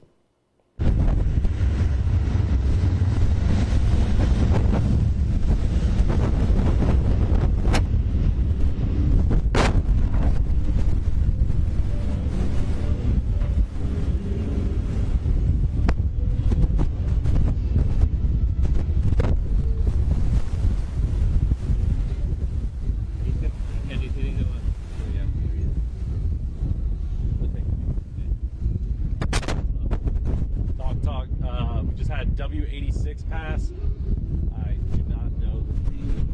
W86 pass. I do not know the name.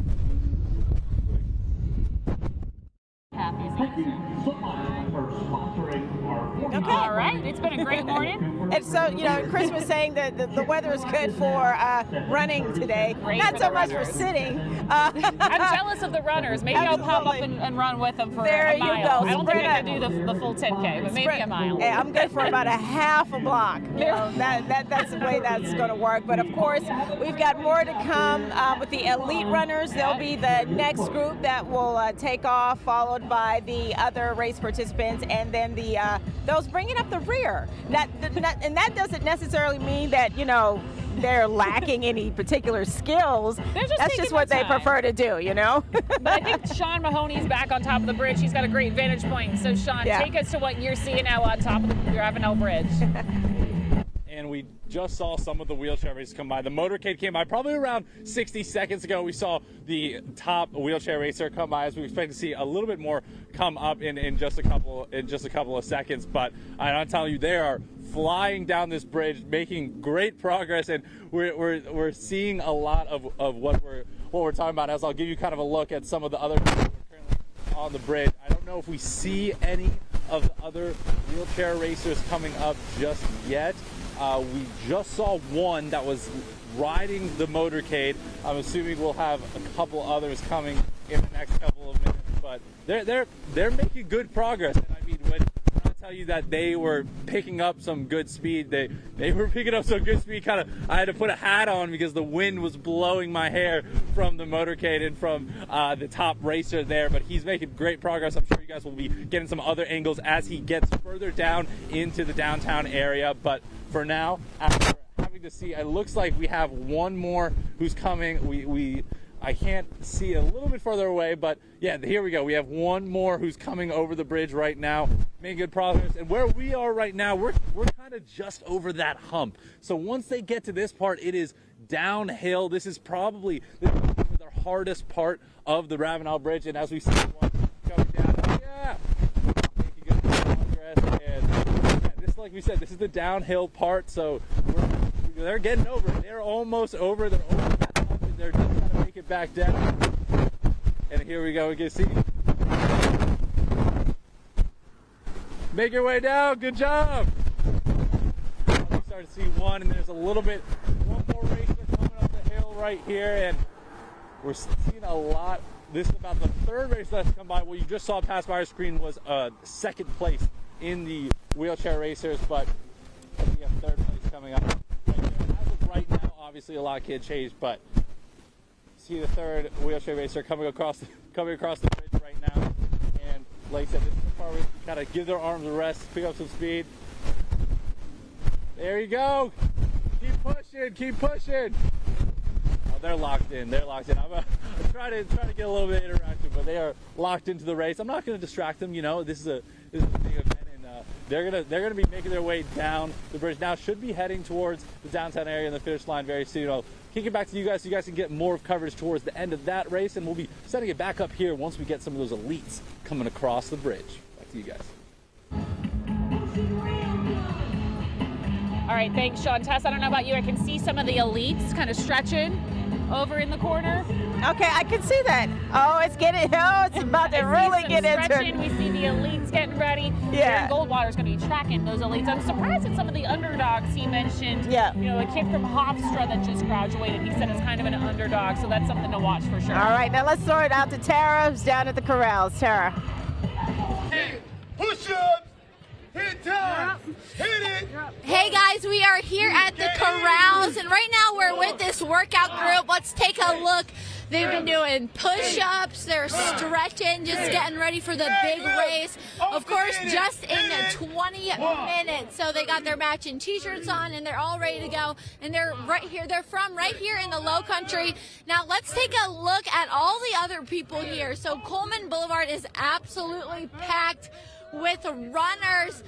Okay. All right. It's been a great morning. And so, you know, Chris was saying that the weather is good for running today. Great Not for so the much runners. for sitting. I'm jealous of the runners. Maybe I'll pop up and run with them for There a mile. you go. I don't think I can do the full 10K, but maybe a mile. Yeah, I'm good for about a half a block. You know, that's the way that's going to work. But of course, we've got more to come with the elite runners. They'll be the next group that will take off, followed by the other race participants, and then those bringing up the rear. And that doesn't necessarily mean that, you know, they're lacking any particular skills. That's just what they prefer to do, you know? But I think Sean Mahoney's back on top of the bridge. He's got a great vantage point. So, Sean, take us to what you're seeing now on top of the Ravenel Bridge. And we just saw some of the wheelchair races come by. The motorcade came by probably around 60 seconds ago. We saw the top wheelchair racer come by, as we expect to see a little bit more come up in just a couple of seconds. But I'm telling you, they are flying down this bridge, making great progress, and we're seeing a lot of what we're talking about. As I'll give you kind of a look at some of the other people who are currently on the bridge. I don't know if we see any of the other wheelchair racers coming up just yet. We just saw one that was riding the motorcade. I'm assuming we'll have a couple others coming in the next couple of minutes, but they're making good progress. And I mean, when I tell you that they were picking up some good speed, they were picking up some good speed. I had to put a hat on because the wind was blowing my hair from the motorcade and from the top racer there. But he's making great progress. I'm sure you guys will be getting some other angles as he gets further down into the downtown area. But for now, after having to see, it looks like we have one more who's coming. I can't see a little bit further away, but yeah, here we go. We have one more who's coming over the bridge right now, making good progress. And where we are right now, we're kind of just over that hump. So once they get to this part, it is downhill. This is probably the hardest part of the Ravenel Bridge. And as we see one coming down, making good progress. And yeah, this, like we said, this is the downhill part. So they're getting over it. They're almost over. They're over that hump, and they're just trying to make it back down. And here we go. We can see. Make your way down. Good job. We start to see one, and there's one more racer coming up the hill right here, and we're seeing a lot this is about the third race that's come by. What you just saw pass by our screen was second place in the wheelchair racers, but we have third place coming up. As of right now, obviously a lot of kids changed, but see the third wheelchair racer coming across the bridge right now. And like I said, this is the part where you kind of give their arms a rest, pick up some speed. There you go. Keep pushing, keep pushing. Oh, they're locked in. They're locked in. I'm trying to get a little bit of interaction, but they are locked into the race. I'm not going to distract them. You know, this is a big event, and they're gonna be making their way down the bridge now. Should be heading towards the downtown area and the finish line very soon. I'll kick it back to you guys so you guys can get more coverage towards the end of that race, and we'll be setting it back up here once we get some of those elites coming across the bridge. Back to you guys. All right, thanks, Sean. Tess, I don't know about you. I can see some of the elites kind of stretching over in the corner. Okay, I can see that. Oh, it's about to really get into it. We see the elites getting ready. Yeah. Darren Goldwater's going to be tracking those elites. I'm surprised at some of the underdogs he mentioned. Yeah. You know, a kid from Hofstra that just graduated. He said it's kind of an underdog, so that's something to watch for sure. All right, now let's throw it out to Tara, who's down at the corrals. Tara. Hey, push-ups. Hit time! Hit it! Hey guys, we are here at the corrals, and right now we're with this workout group. Let's take a look. They've been doing push-ups, they're stretching, just getting ready for the big race. Of course, just in 20 minutes. So they got their matching t-shirts on, and they're all ready to go. And they're right here. They're from right here in the Low Country. Now let's take a look at all the other people here. So Coleman Boulevard is absolutely packed with runners,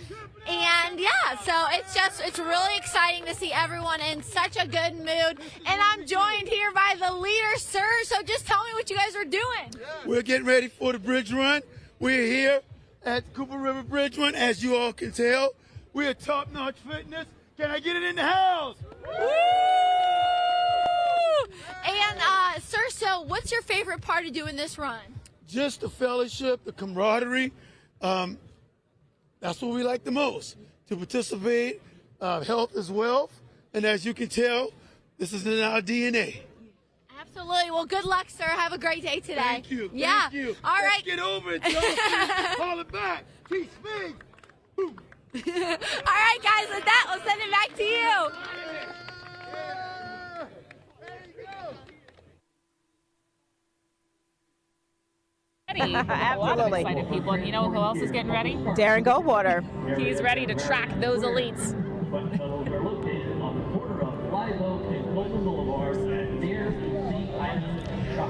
and yeah, so it's really exciting to see everyone in such a good mood. And I'm joined here by the leader, sir, so just tell me what you guys are doing. We're getting ready for the bridge run. We're here at Cooper River Bridge Run. As you all can tell, we're top-notch fitness. Can I get it in the house? Woo! And sir, so what's your favorite part of doing this run? Just the fellowship, the camaraderie. That's what we like the most, to participate. Health is wealth, and as you can tell, this is in our DNA. Absolutely. Well, good luck, sir. Have a great day today. Thank you. Yeah. Thank you. All right. Let's get over it, Joe. Call it back. Teach me. All right, guys. With that, we'll send it back to you. A lot of excited people. And you know who else is getting ready? Darren Goldwater. He's ready to track those elites.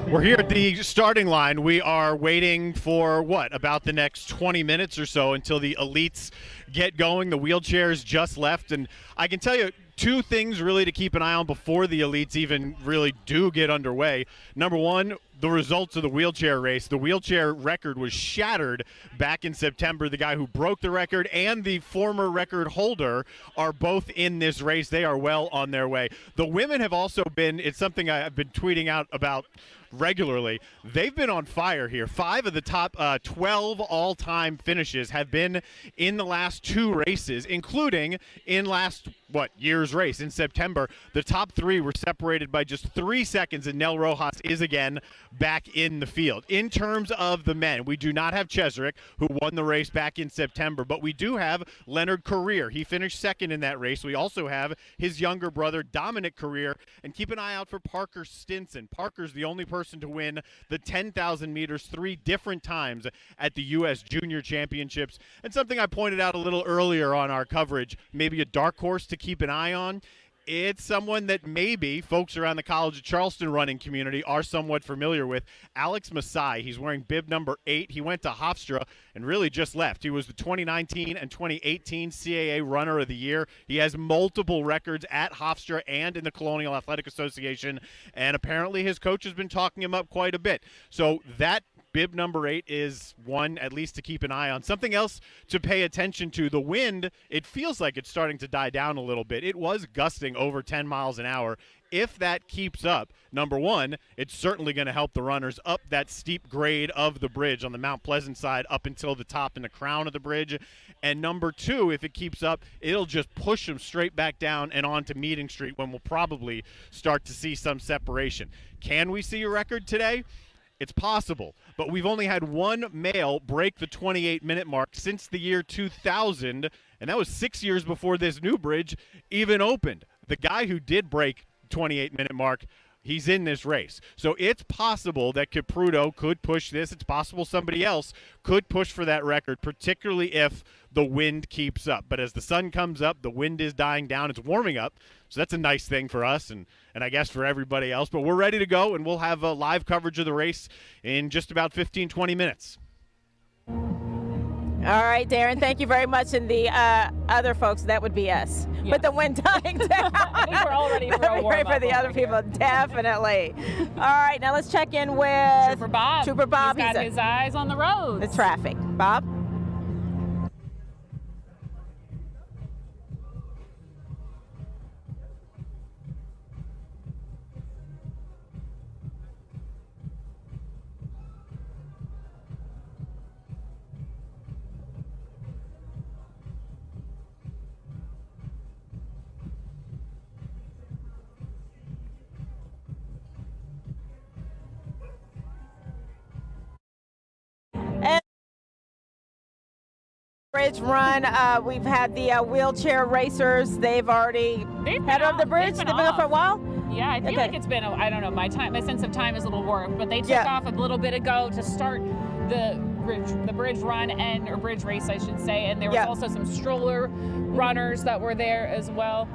We're here at the starting line. We are waiting for, about the next 20 minutes or so until the elites get going. The wheelchairs just left, and I can tell you two things really to keep an eye on before the elites even really do get underway. Number one, the results of the wheelchair race. The wheelchair record was shattered back in September. The guy who broke the record and the former record holder are both in this race. They are well on their way. The women have also been, it's something I've been tweeting out about regularly. They've been on fire here. 5 of the top 12 all-time finishes have been in the last 2 races, including in last year's race in September. The top 3 were separated by just 3 seconds, and Nell Rojas is again back in the field. In terms of the men, we do not have Chesrick, who won the race back in September, but we do have Leonard Career. He finished second in that race. We also have his younger brother, Dominic Career, and keep an eye out for Parker Stinson. Parker's the only person to win the 10,000 meters 3 different times at the U.S. Junior Championships. And something I pointed out a little earlier on our coverage, maybe a dark horse to keep an eye on. It's someone that maybe folks around the College of Charleston running community are somewhat familiar with. Alex Masai. He's wearing bib number 8. He went to Hofstra and really just left. He was the 2019 and 2018 CAA Runner of the Year. He has multiple records at Hofstra and in the Colonial Athletic Association, and apparently his coach has been talking him up quite a bit. So that bib number 8 is one at least to keep an eye on. Something else to pay attention to, the wind, it feels like it's starting to die down a little bit. It was gusting over 10 miles an hour. If that keeps up, number one, it's certainly going to help the runners up that steep grade of the bridge on the Mount Pleasant side up until the top and the crown of the bridge. And number two, if it keeps up, it'll just push them straight back down and onto Meeting Street when we'll probably start to see some separation. Can we see a record today? It's possible, but we've only had one male break the 28-minute mark since the year 2000, and that was 6 years before this new bridge even opened. The guy who did break 28-minute mark, he's in this race. So it's possible that Caputo could push this. It's possible somebody else could push for that record, particularly if the wind keeps up. But as the sun comes up, the wind is dying down. It's warming up. So that's a nice thing for us and I guess for everybody else. But we're ready to go, and we'll have a live coverage of the race in just about 15, 20 minutes. All right, Darren, thank you very much. And the other folks, that would be us. Yes. But the wind dying down. I think we're all ready for a warm-up. For the other people, definitely. All right, now let's check in with Trooper Bob. Trooper Bob. He's got his eyes on the road. The traffic. Bob? Bridge run. We've had the wheelchair racers. They've already headed over the bridge. They've been up for a while. Yeah, I feel like it's been, I don't know, my sense of time is a little warped, but they took off a little bit ago to start the bridge run or bridge race, I should say. And there was also some stroller runners that were there as well.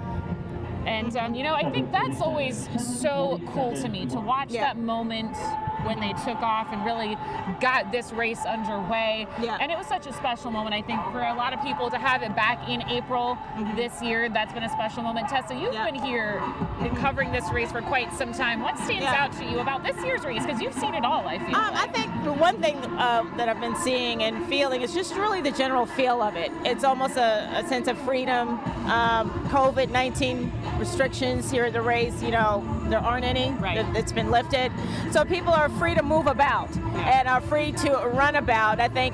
And, you know, I think that's always so cool to me, to watch that moment when they took off and really got this race underway. And it was such a special moment, I think, for a lot of people to have it back in April this year. That's been a special moment. Tessa, you've been here covering this race for quite some time. What stands out to you about this year's race? Because you've seen it all, I feel like. I think the one thing that I've been seeing and feeling is just really the general feel of it. It's almost a sense of freedom. COVID-19 restrictions here at the race, you know, there aren't any. It's been lifted. So people are free to move about and are free to run about. I think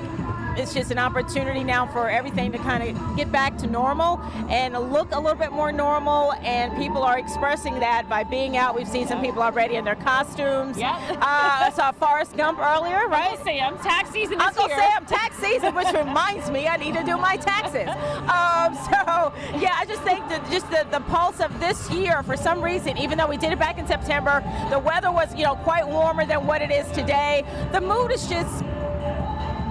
it's just an opportunity now for everything to kind of get back to normal and look a little bit more normal, and people are expressing that by being out. We've seen some people already in their costumes. I saw Forrest Gump earlier, right? Uncle Sam, tax season is Uncle here. Sam, tax season, which reminds me I need to do my taxes. So, yeah, I just think that just the pulse of this year, for some reason, even though we did it back in September, the weather was, you know, quite warmer than what it is today. The mood is just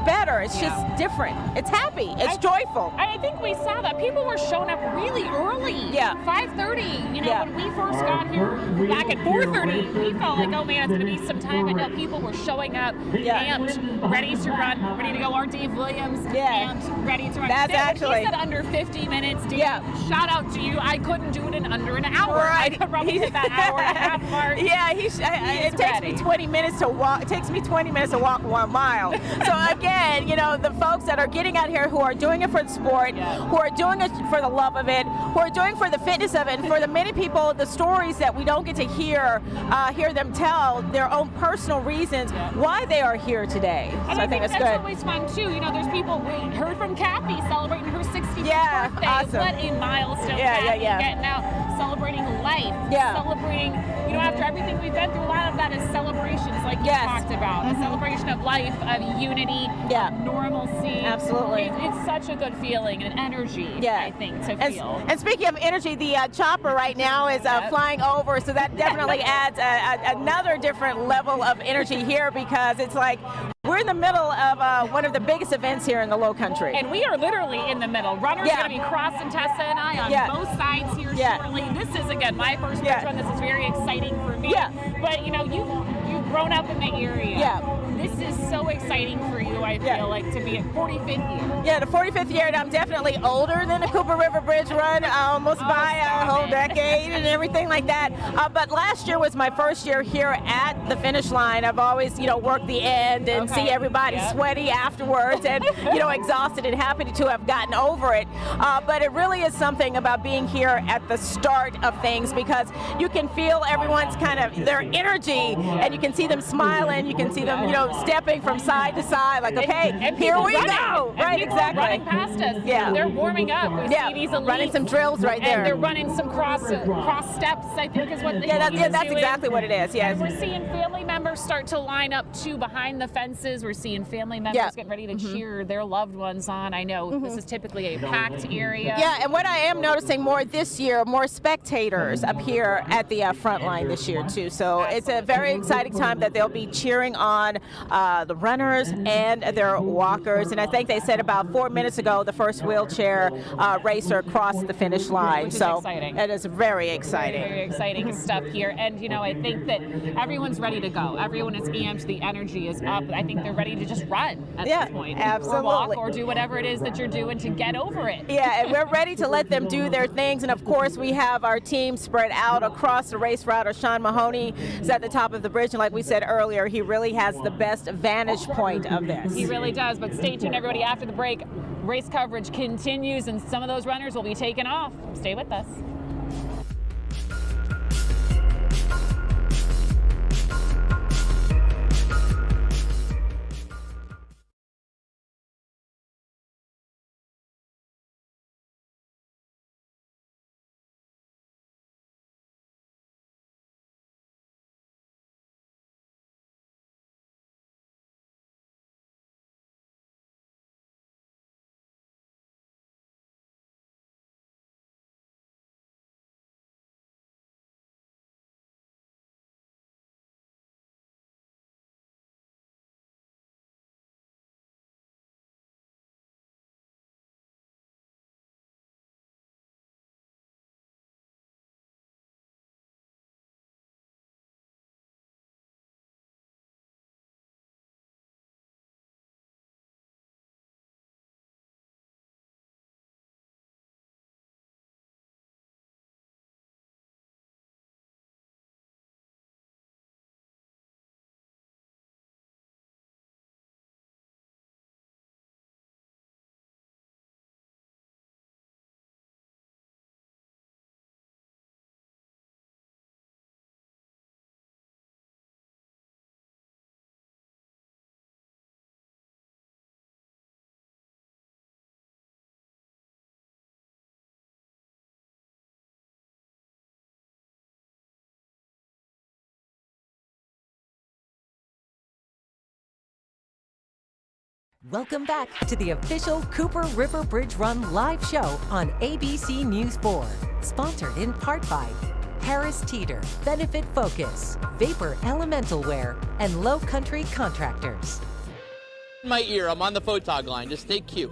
better. It's just different. It's happy. It's joyful. I think we saw that. People were showing up really early. 5:30. You know, when we first got here back at 4:30, we felt like, oh man, it's going to be some time. But no, people were showing up, amped, ready to run, ready to go. Our Dave Williams, amped, ready to run. That's actually. He said under 50 minutes. Dave, shout out to you. I couldn't do it in under an hour. I could probably hit that hour and a half mark. It takes me 20 minutes to walk. It takes me 20 minutes to walk 1 mile. So again, you know, the folks that are getting out here who are doing it for the sport, who are doing it for the love of it, who are doing it for the fitness of it, and for the many people, the stories that we don't get to hear them tell their own personal reasons why they are here today. And so I think that's good. That's always fun too. You know, there's people, we heard from Kathy celebrating her 65th birthday. Awesome. What a milestone. Kathy, getting out, celebrating life, celebrating, you know, after everything we've been through, a lot of that is celebrations, like you talked about, a celebration of life, of unity, normalcy. Absolutely. It's such a good feeling and energy, I think, to feel. And speaking of energy, the chopper right now is flying over, so that definitely adds another different level of energy here, because it's like we're in the middle of one of the biggest events here in the Low Country. And we are literally in the middle. Runners are going to be crossing Tessa and I on both sides here shortly. This is, again, my first bridge run. This is very exciting for me. But, you know, you've grown up in the area. This is so exciting for you, I feel like, to be at 45th year. Yeah, the 45th year, and I'm definitely older than the Cooper River Bridge Run, almost by a whole decade and everything like that. But last year was my first year here at the finish line. I've always, you know, worked the end and see everybody sweaty afterwards and, you know, exhausted and happy to have gotten over it. But it really is something about being here at the start of things, because you can feel everyone's kind of, their energy, and you can see them smiling, you can see them, you know, stepping from side to side, like, okay, and here we running. go. And Right, exactly. Running past us. They're warming up. We see these elites. Running some drills right there. And they're running some cross steps, I think is what they that's exactly what it is, yes. And we're seeing family members members start to line up too behind the fences. We're seeing family members get ready to cheer their loved ones on. I know this is typically a packed area. Yeah, and what I am noticing more this year, more spectators up here at the front line this year too. So it's a very exciting time that they'll be cheering on the runners and their walkers. And I think they said about 4 minutes ago the first wheelchair racer crossed the finish line. Which is so exciting. it is very exciting. Very exciting stuff here. And, you know, I think that everyone's ready to go. Everyone is amped. The energy is up. I think they're ready to just run at this point. Absolutely. Or walk or do whatever it is that you're doing to get over it. Yeah, and we're ready to let them do their things. And, of course, we have our team spread out across the race route. Sean Mahoney is at the top of the bridge. And like we said earlier, he really has the best vantage point of this. He really does. But stay tuned, everybody. After the break, race coverage continues, and some of those runners will be taken off. Stay with us. Welcome back to the official Cooper River Bridge Run live show on ABC News 4. Sponsored in part by Harris Teeter, Benefit Focus, Vapor Elemental Wear, and Low Country Contractors. My ear, I'm on the photog line. Just stay cute.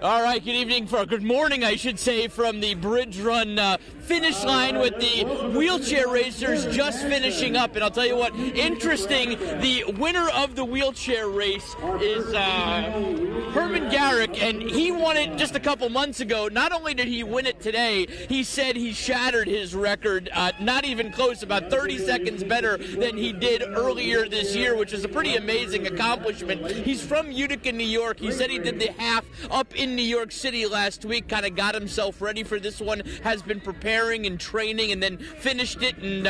All right, good evening, good morning, I should say, from the Bridge Run finish line with the wheelchair racers just finishing up. And I'll tell you what, interesting, the winner of the wheelchair race is Herman Garrick, and he won it just a couple months ago. Not only did he win it today, he said he shattered his record, not even close, about 30 seconds better than he did earlier this year, which is a pretty amazing accomplishment. He's from Utica, New York. He said he did the half up in New York City last week, kind of got himself ready for this one, has been preparing and training, and then finished it. And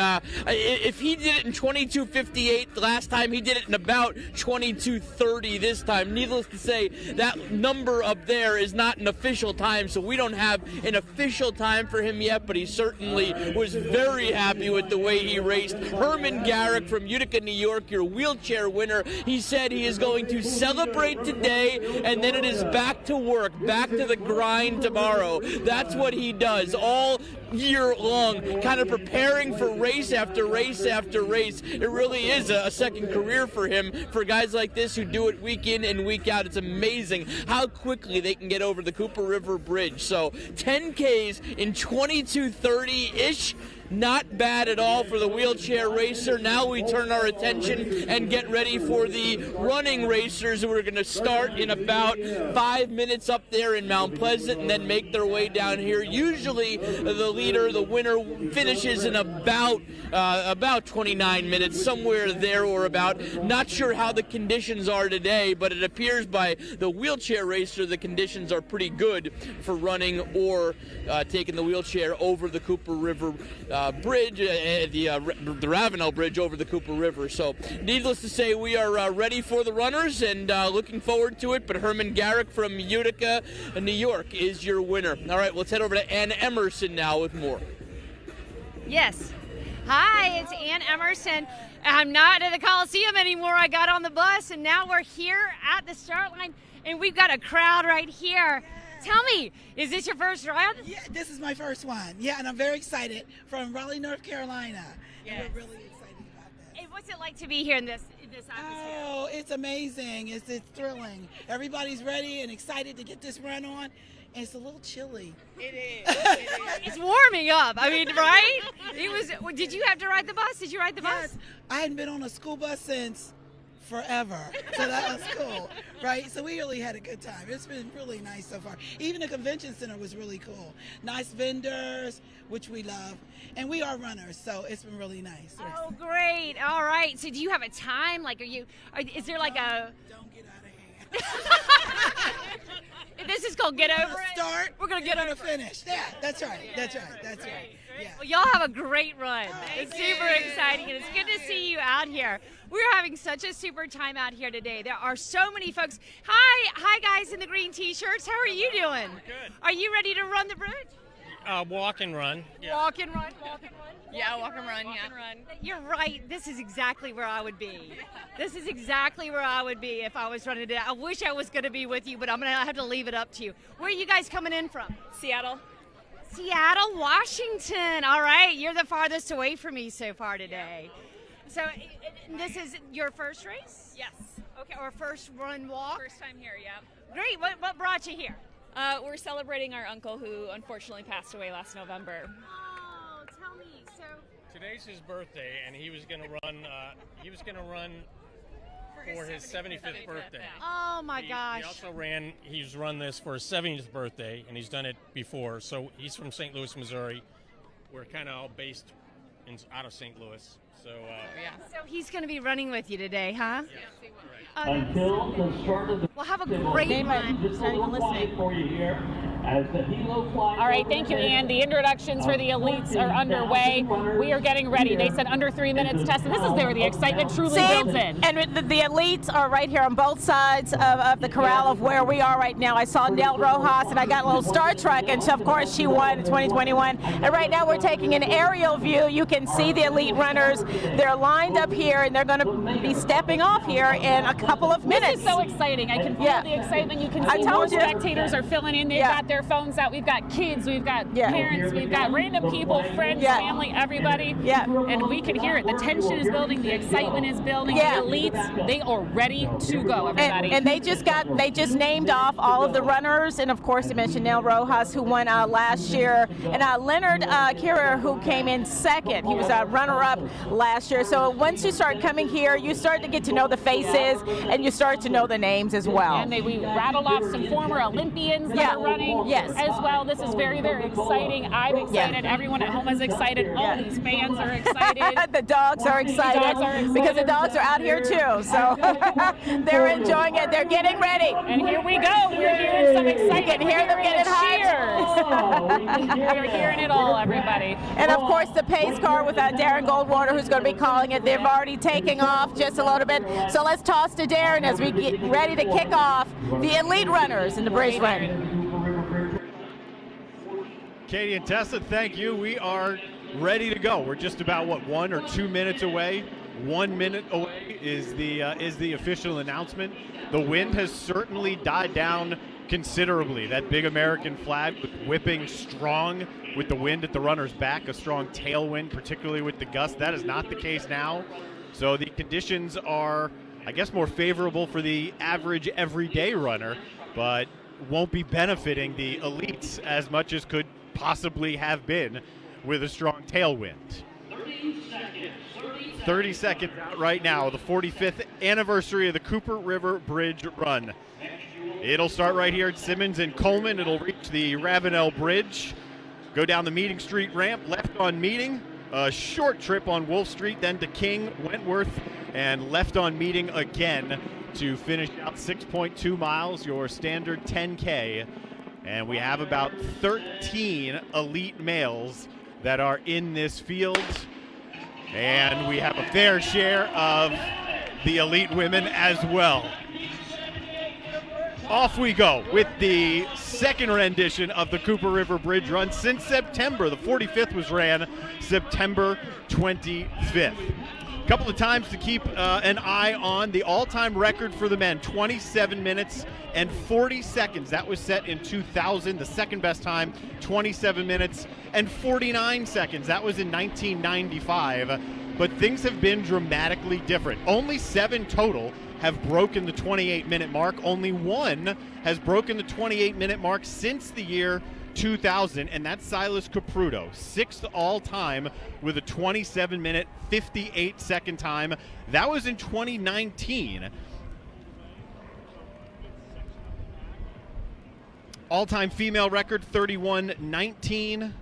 if he did it in 22:58 last time, he did it in about 22:30 this time. Needless to say, that number up there is not an official time, so we don't have an official time for him yet, but he certainly was very happy with the way he raced. Herman Garrick from Utica, New York, your wheelchair winner. He said he is going to celebrate today, and then it is back to work, back to the grind tomorrow. That's what he does all year long, kind of preparing for race after race after race. It really is a second career for him. For guys like this who do it week in and week out, it's amazing how quickly they can get over the Cooper River Bridge. So 10Ks in 22:30-ish. Not bad at all for the wheelchair racer. Now we turn our attention and get ready for the running racers who are going to start in about 5 minutes up there in Mount Pleasant and then make their way down here. Usually the winner, finishes in about 29 minutes, somewhere there or about. Not sure how the conditions are today, but it appears by the wheelchair racer the conditions are pretty good for running or taking the wheelchair over the Cooper River bridge, the Ravenel Bridge over the Cooper River. So needless to say, we are ready for the runners and looking forward to it. But Herman Garrick from Utica, New York is your winner. All right, let's head over to Ann Emerson now with more. Yes. Hi, it's Ann Emerson. I'm not at the Coliseum anymore. I got on the bus, and now we're here at the start line, and we've got a crowd right here. Tell me, is this your first run? Yeah, this is my first one. Yeah, and I'm very excited, from Raleigh, North Carolina. Yes. And we're really excited about that. And what's it like to be here in this atmosphere? Oh, it's amazing. It's thrilling. Everybody's ready and excited to get this run on. And it's a little chilly. It is. It's warming up. I mean, right? It was. Did you have to ride the bus? Did you ride the bus? Yes. I hadn't been on a school bus since forever, so that was cool, right? So we really had a good time. It's been really nice so far. Even the convention center was really cool. Nice vendors, which we love, and we are runners, so it's been really nice. Oh, great! All right. So, do you have a time? Like, is there like a? Don't get out of hand. This is called Get Over It. Start. We're gonna get over over finish. Yeah, that's right. That's right. That's right. Yeah. Well, y'all have a great run. It's super exciting, and it's good to see you out here. We're having such a super time out here today. There are so many folks. Hi guys in the green t-shirts. How are you doing? Good. Are you ready to run the bridge? Walk and run. Yeah. Walk and run. Walk and run. Yeah, walk and run. Walk and run. You're right. This is exactly where I would be. This is exactly where I would be if I was running it. I wish I was going to be with you, but I'm going to have to leave it up to you. Where are you guys coming in from? Seattle. Seattle, Washington. All right. You're the farthest away from me so far today. So this is your first race? Yes. Okay, or first run walk? First time here, yeah. Great. What brought you here? We're celebrating our uncle who unfortunately passed away last November. Oh, tell me. So Today's his birthday, and he was going to run. For his 75th birthday. Oh my gosh. He's run this for his 70th birthday, and he's done it before. So he's from St. Louis, Missouri. We're kind of all based out of St. Louis. So So he's going to be running with you today, huh? Yes. Until the start of the Well, have a great run. just a little quiet for you here as the helo flies. All right, thank you, Ann. The introductions for the elites are underway. We are getting ready. They said under 3 minutes, Tessa. This is where the excitement truly builds in. And the elites are right here on both sides of the corral of where we are right now. I saw Nell Rojas, and I got a little Star Trek, and of course she won in 2021. And right now we're taking an aerial view. You can see the elite runners. They're lined up here, and they're going to be stepping off here in a couple of minutes. This is so exciting. I can feel the excitement. You can see more spectators are filling in. They've got their phones out. We've got kids. We've got parents. We've got random people, friends, family, everybody. Yeah. And we can hear it. The tension is building. The excitement is building. Yeah. The elites, they are ready to go, everybody. And they just named off all of the runners. And, of course, they mentioned Nell Rojas, who won last year. And Leonard Kira, who came in second. He was a runner-up last year. So once you start coming here, you start to get to know the faces, and you start to know the names as well. And we rattled off some former Olympians that are running as well. This is very, very exciting. I'm excited. Everyone at home is excited. All these fans are excited. The dogs are excited because the dogs are out here too. So they're enjoying it. They're getting ready. And here we go. We're hearing some excitement. You can hear them getting cheers. We're hearing it all, everybody. And of course, the pace car with Darren Goldwater, who's going to be calling it. They've already taken off just a little bit. So let's toss to Darren as we get ready to kick off the elite runners in the bridge run. Katie and Tessa, thank you. We are ready to go. We're just about 1 or 2 minutes away. 1 minute away is the official announcement. The wind has certainly died down considerably. That big American flag was whipping strong with the wind at the runner's back, a strong tailwind, particularly with the gust. That is not the case now. So the conditions are, I guess, more favorable for the average everyday runner, but won't be benefiting the elites as much as could possibly have been with a strong tailwind. 30 seconds out right now, the 45th anniversary of the Cooper River Bridge Run. It'll start right here at Simmons and Coleman. It'll reach the Ravenel Bridge, go down the Meeting Street ramp, left on Meeting, a short trip on Wolf Street, then to King, Wentworth, and left on Meeting again to finish out 6.2 miles, your standard 10K. And we have about 13 elite males that are in this field. And we have a fair share of the elite women as well. Off we go with the second rendition of the Cooper River Bridge Run since September. The 45th was ran September 25th. A couple of times to keep an eye on the all-time record for the men, 27 minutes and 40 seconds. That was set in 2000. The second best time, 27 minutes and 49 seconds. That was in 1995. But things have been dramatically different. Only 7 total have broken the 28-minute mark. Only 1 has broken the 28-minute mark since the year 2000, and that's Silas Caputo, 6th all-time with a 27-minute, 58-second time. That was in 2019. All-time female record, 31:19.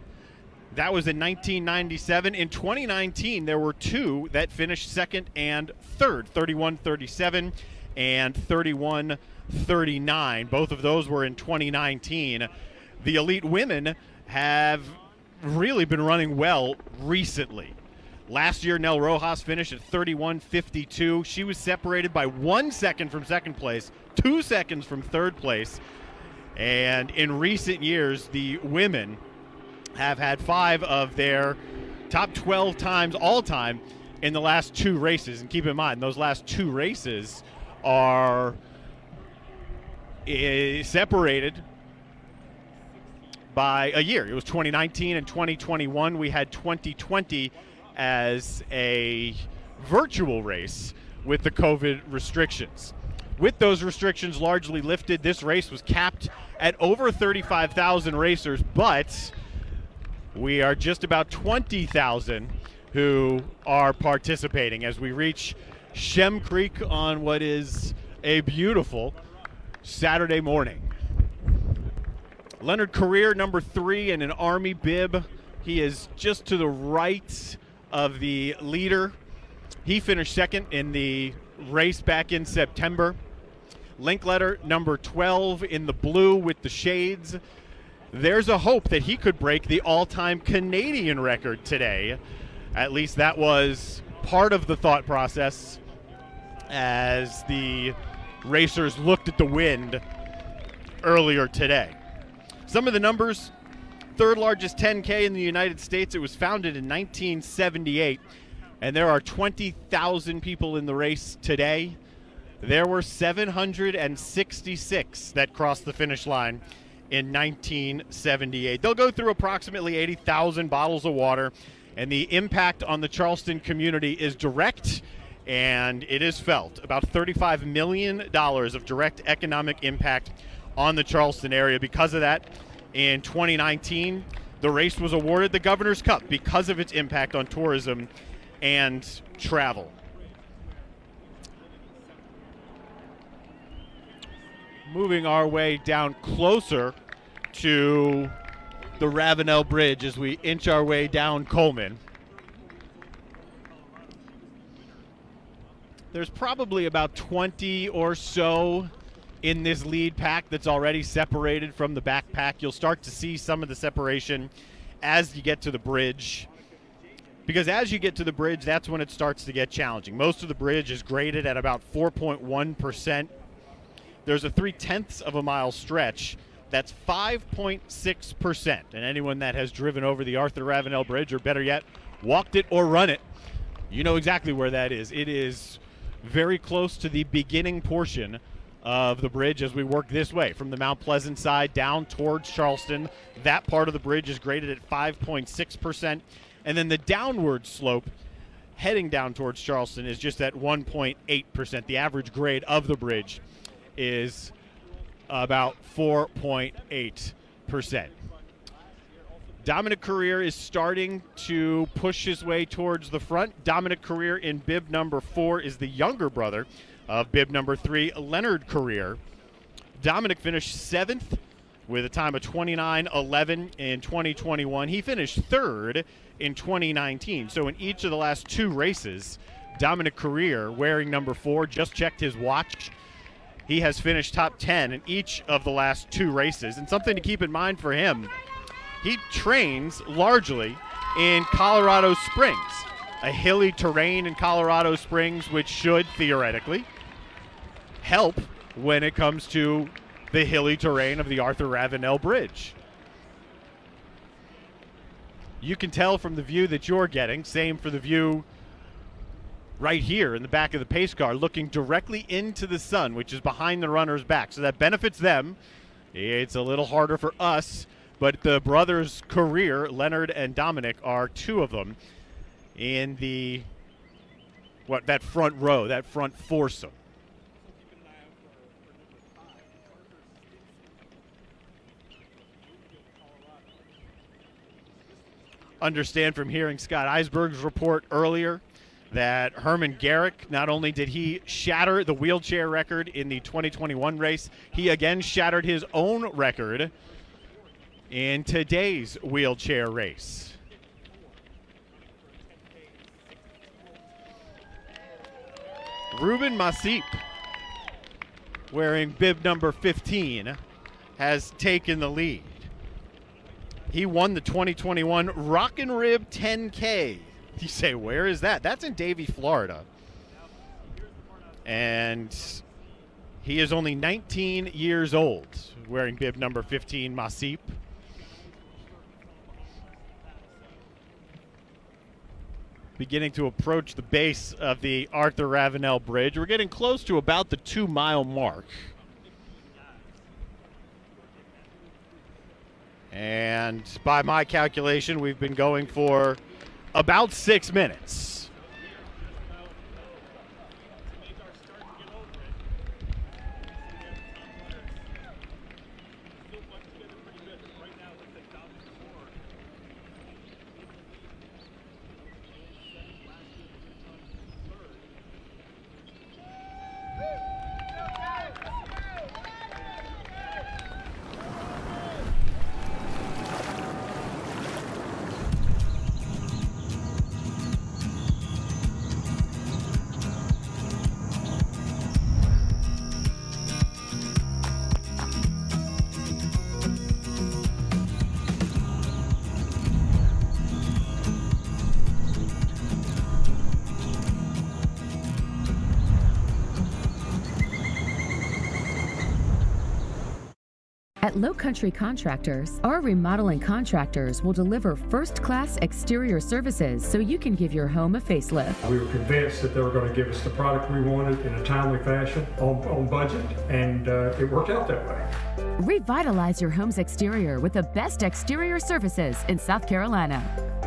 That was in 1997. In 2019, there were 2 that finished second and third, 31:37 and 31:39. Both of those were in 2019. The elite women have really been running well recently. Last year, Nell Rojas finished at 31:52. She was separated by 1 second from second place, 2 seconds from third place. And in recent years, the women have had 5 of their top 12 times all time in the last 2 races. And keep in mind, those last 2 races are separated by a year. It was 2019 and 2021. We had 2020 as a virtual race with the COVID restrictions. With those restrictions largely lifted, this race was capped at over 35,000 racers, but we are just about 20,000 who are participating as we reach Shem Creek on what is a beautiful Saturday morning. Leonard Career, number 3 in an Army bib. He is just to the right of the leader. He finished second in the race back in September. Linkletter, number 12 in the blue with the shades. There's a hope that he could break the all-time Canadian record today. At least that was part of the thought process as the racers looked at the wind earlier today. Some of the numbers: third largest 10K in the United States. It was founded in 1978, and there are 20,000 people in the race today. There were 766 that crossed the finish line in 1978. They'll go through approximately 80,000 bottles of water, and the impact on the Charleston community is direct, and it is felt. About $35 million of direct economic impact on the Charleston area. Because of that, in 2019, the race was awarded the Governor's Cup because of its impact on tourism and travel. Moving our way down closer to the Ravenel Bridge as we inch our way down Coleman. There's probably about 20 or so in this lead pack that's already separated from the back pack. You'll start to see some of the separation as you get to the bridge, because as you get to the bridge, that's when it starts to get challenging. Most of the bridge is graded at about 4.1%. There's a 0.3 of a mile stretch that's 5.6%. And anyone that has driven over the Arthur Ravenel Bridge, or better yet, walked it or run it, you know exactly where that is. It is very close to the beginning portion of the bridge as we work this way from the Mount Pleasant side down towards Charleston. That part of the bridge is graded at 5.6%. And then the downward slope heading down towards Charleston is just at 1.8%. The average grade of the bridge is about 4.8%. Dominic Career is starting to push his way towards the front. Dominic Career in bib number 4 is the younger brother of bib number 3, Leonard Career. Dominic finished 7th with a time of 29:11 in 2021. He finished 3rd in 2019. So in each of the last 2 races, Dominic Career, wearing number 4, just checked his watch. He has finished top 10 in each of the last 2 races. And something to keep in mind for him, he trains largely in Colorado Springs, a hilly terrain in Colorado Springs, which should theoretically help when it comes to the hilly terrain of the Arthur Ravenel Bridge. You can tell from the view that you're getting, same for the view right here in the back of the pace car, looking directly into the sun, which is behind the runner's back. So that benefits them. It's a little harder for us, but the brothers' career, Leonard and Dominic, are two of them in that front row, that front foursome. Understand from hearing Scott Eisberg's report earlier that Herman Garrick, not only did he shatter the wheelchair record in the 2021 race, he again shattered his own record in today's wheelchair race. Ruben Masip, wearing bib number 15, has taken the lead. He won the 2021 Rock and Rib 10K. You say, where is that? That's in Davie, Florida. And he is only 19 years old, wearing bib number 15, Masip. Beginning to approach the base of the Arthur Ravenel Bridge. We're getting close to about the 2-mile mark. And by my calculation, we've been going for about 6 minutes. At Low Country Contractors, our remodeling contractors will deliver first-class exterior services so you can give your home a facelift. We were convinced that they were going to give us the product we wanted in a timely fashion, on budget, and it worked out that way. Revitalize your home's exterior with the best exterior services in South Carolina.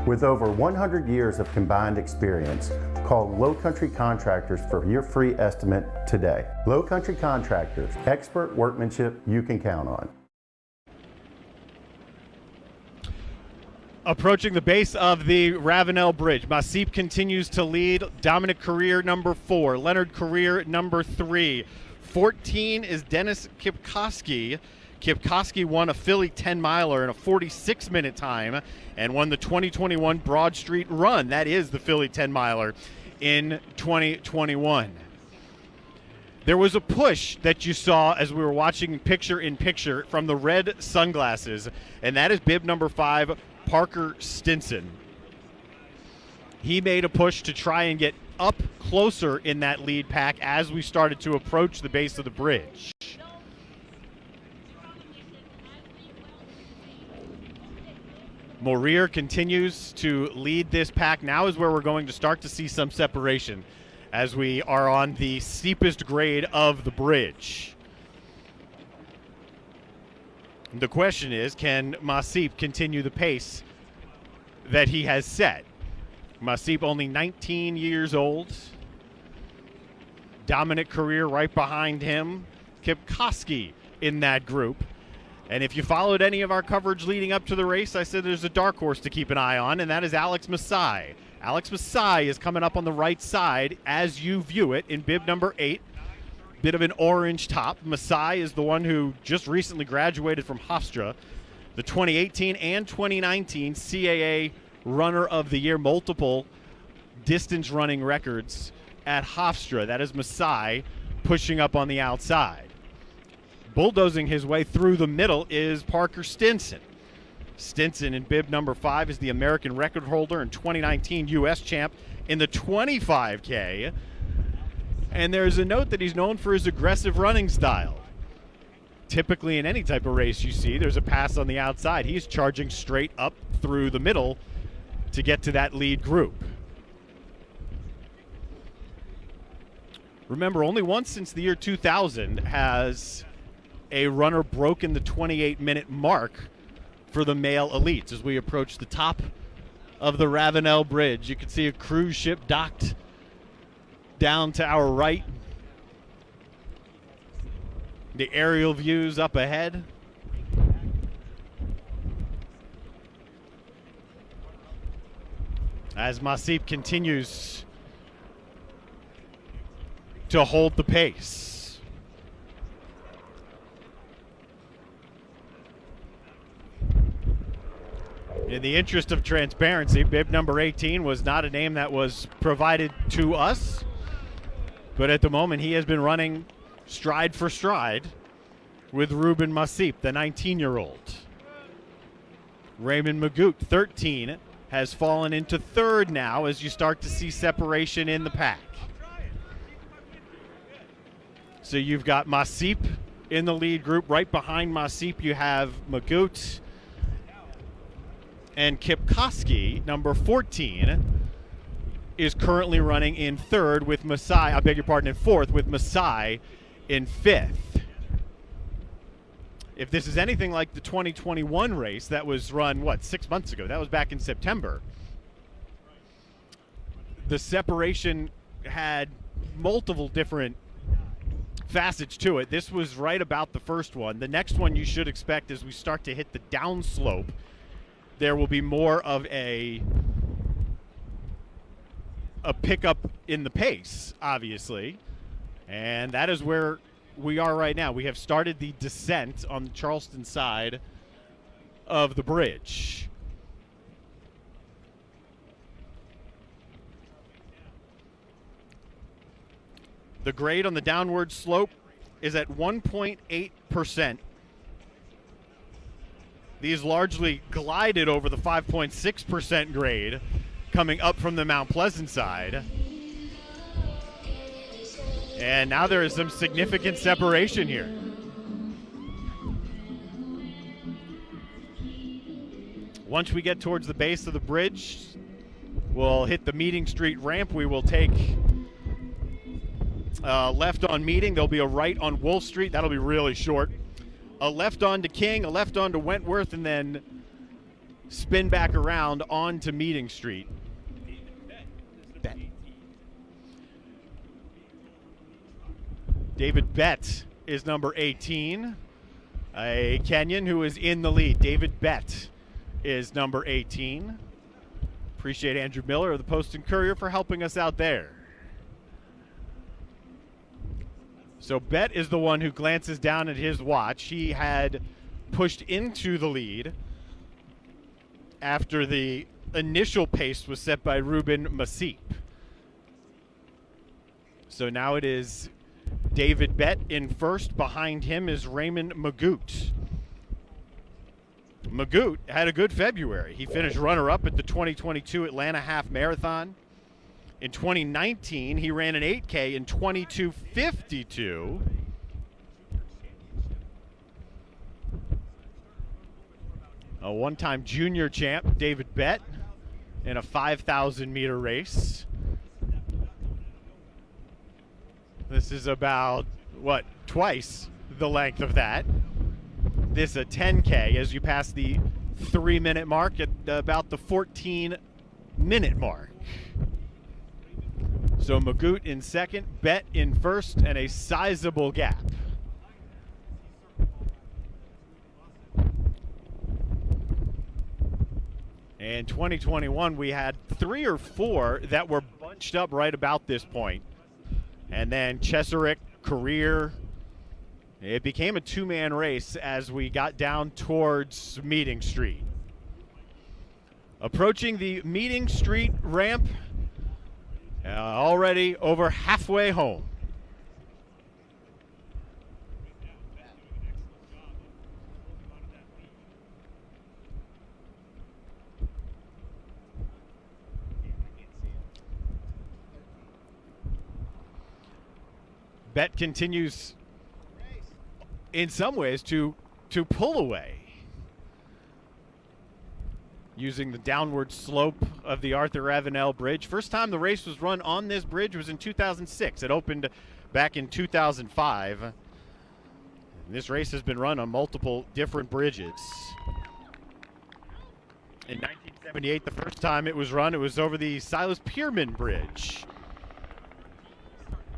With over 100 years of combined experience, call Low Country Contractors for your free estimate today. Low Country Contractors, expert workmanship you can count on. Approaching the base of the Ravenel Bridge, Masip continues to lead. Dominic Career number 4, Leonard Career number 3. 14 is Dennis Kipkoski. Kipkoski won a Philly 10-miler in a 46-minute time and won the 2021 Broad Street Run. That is the Philly 10-miler in 2021. There was a push that you saw as we were watching picture-in-picture from the red sunglasses, and that is bib number 5, Parker Stinson. He made a push to try and get up closer in that lead pack as we started to approach the base of the bridge. Morier continues to lead this pack. Now is where we're going to start to see some separation as we are on the steepest grade of the bridge. The question is, can Masip continue the pace that he has set? Masip only 19 years old. Dominic Career right behind him. Kipkoski in that group. And if you followed any of our coverage leading up to the race, I said there's a dark horse to keep an eye on, and that is Alex Masai. Alex Masai is coming up on the right side as you view it in bib number 8. Bit of an orange top. Masai is the one who just recently graduated from Hofstra, the 2018 and 2019 CAA Runner of the Year, multiple distance running records at Hofstra. That is Masai pushing up on the outside. Bulldozing his way through the middle is Parker Stinson. Stinson in bib number 5 is the American record holder and 2019 U.S. champ in the 25K. And there's a note that he's known for his aggressive running style. Typically in any type of race you see, there's a pass on the outside. He's charging straight up through the middle to get to that lead group. Remember, only once since the year 2000 has a runner broken the 28-minute mark for the male elites. As we approach the top of the Ravenel Bridge, you can see a cruise ship docked down to our right. The aerial views up ahead. As Masip continues to hold the pace. In the interest of transparency, bib number 18 was not a name that was provided to us, but at the moment he has been running stride for stride with Ruben Masip, the 19-year-old. Raymond Magout, 13, has fallen into third now as you start to see separation in the pack. So you've got Masip in the lead group. Right behind Masip, you have Magout and Kipkoski, number 14, is currently running in third with Masai, I beg your pardon, in fourth with Masai in fifth. If this is anything like the 2021 race that was run, 6 months ago? That was back in September. The separation had multiple different facets to it. This was right about the first one. The next one you should expect as we start to hit the downslope, there will be more of a pickup in the pace, obviously. And that is where we are right now. We have started the descent on the Charleston side of the bridge. The grade on the downward slope is at 1.8%. These largely glided over the 5.6% grade coming up from the Mount Pleasant side. And now there is some significant separation here. Once we get towards the base of the bridge, we'll hit the Meeting Street ramp. We will take left on Meeting. There'll be a right on Wolf Street. That'll be really short. A left onto King, a left onto Wentworth, and then spin back around onto Meeting Street. David Bett is number 18, a Kenyan who is in the lead. David Bett is number 18. Appreciate Andrew Miller of the Post and Courier for helping us out there. So Bett is the one who glances down at his watch. He had pushed into the lead after the initial pace was set by Ruben Masip. So now it is David Bett in first. Behind him is Raymond Magout. Magout had a good February. He finished runner-up at the 2022 Atlanta Half Marathon. In 2019, he ran an 8K in 22:52. A one-time junior champ, David Bett, in a 5,000-meter race. This is about, twice the length of that. This a 10K as you pass the 3-minute mark at about the 14-minute mark. So Magout in second, Bett in first, and a sizable gap. In 2021, we had 3 or 4 that were bunched up right about this point. And then Cheserek, Career, it became a 2-man race as we got down towards Meeting Street. Approaching the Meeting Street ramp, already over halfway home. Bett continues in some ways to pull away, using the downward slope of the Arthur Ravenel Bridge. First time the race was run on this bridge was in 2006. It opened back in 2005. This race has been run on multiple different bridges. In 1978, the first time it was run, it was over the Silas Pierman Bridge.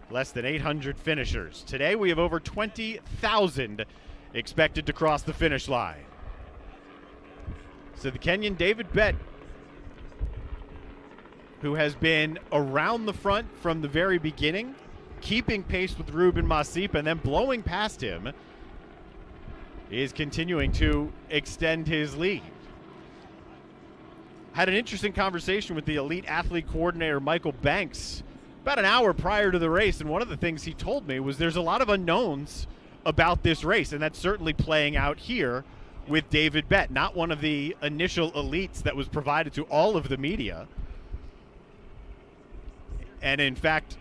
Less than 800 finishers. Today, we have over 20,000 expected to cross the finish line. So the Kenyan David Bett, who has been around the front from the very beginning, keeping pace with Ruben Masip and then blowing past him, is continuing to extend his lead. Had an interesting conversation with the elite athlete coordinator, Michael Banks, about an hour prior to the race, and one of the things he told me was there's a lot of unknowns about this race, and that's certainly playing out here with David Bett, not one of the initial elites that was provided to all of the media. And in fact,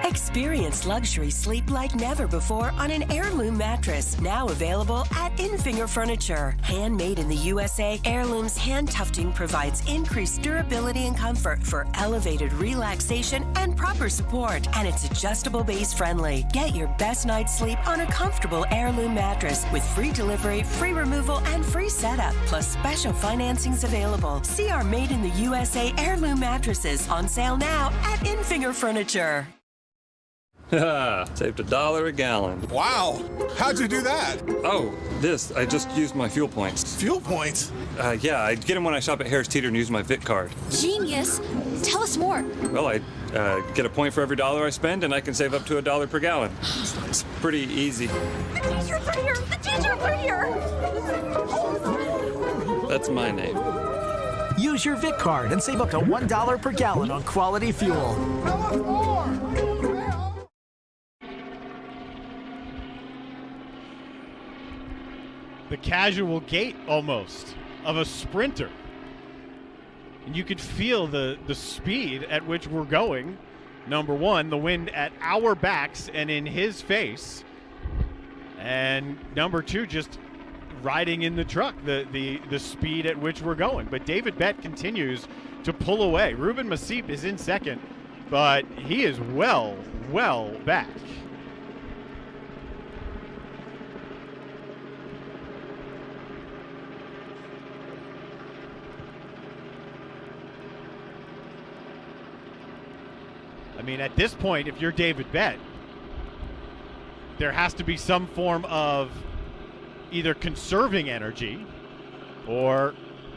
experience luxury sleep like never before on an Heirloom mattress. Now available at Infinger Furniture. Handmade in the USA, Heirloom's hand tufting provides increased durability and comfort for elevated relaxation and proper support. And it's adjustable base friendly. Get your best night's sleep on a comfortable Heirloom mattress with free delivery, free removal, and free setup. Plus special financings available. See our made in the USA Heirloom mattresses on sale now at Infinger Furniture. Saved $1 a gallon. Wow. How'd you do that? Oh, I just used my fuel points. Fuel points? Yeah, I get them when I shop at Harris Teeter and use my VIC card. Genius. Tell us more. Well, I get a point for every $1 I spend, and I can save up to $1 per gallon. It's pretty easy. The t-shirts are here. The t-shirts are here. That's my name. Use your VIC card and save up to $1 per gallon on quality fuel. Tell us more. The casual gait almost of a sprinter. And you could feel the speed at which we're going. Number one, the wind at our backs and in his face. And number two, just riding in the truck, the speed at which we're going. But David Bett continues to pull away. Ruben Masip is in second, but he is well back. I mean, at this point, if you're David Bett, there has to be some form of either conserving energy or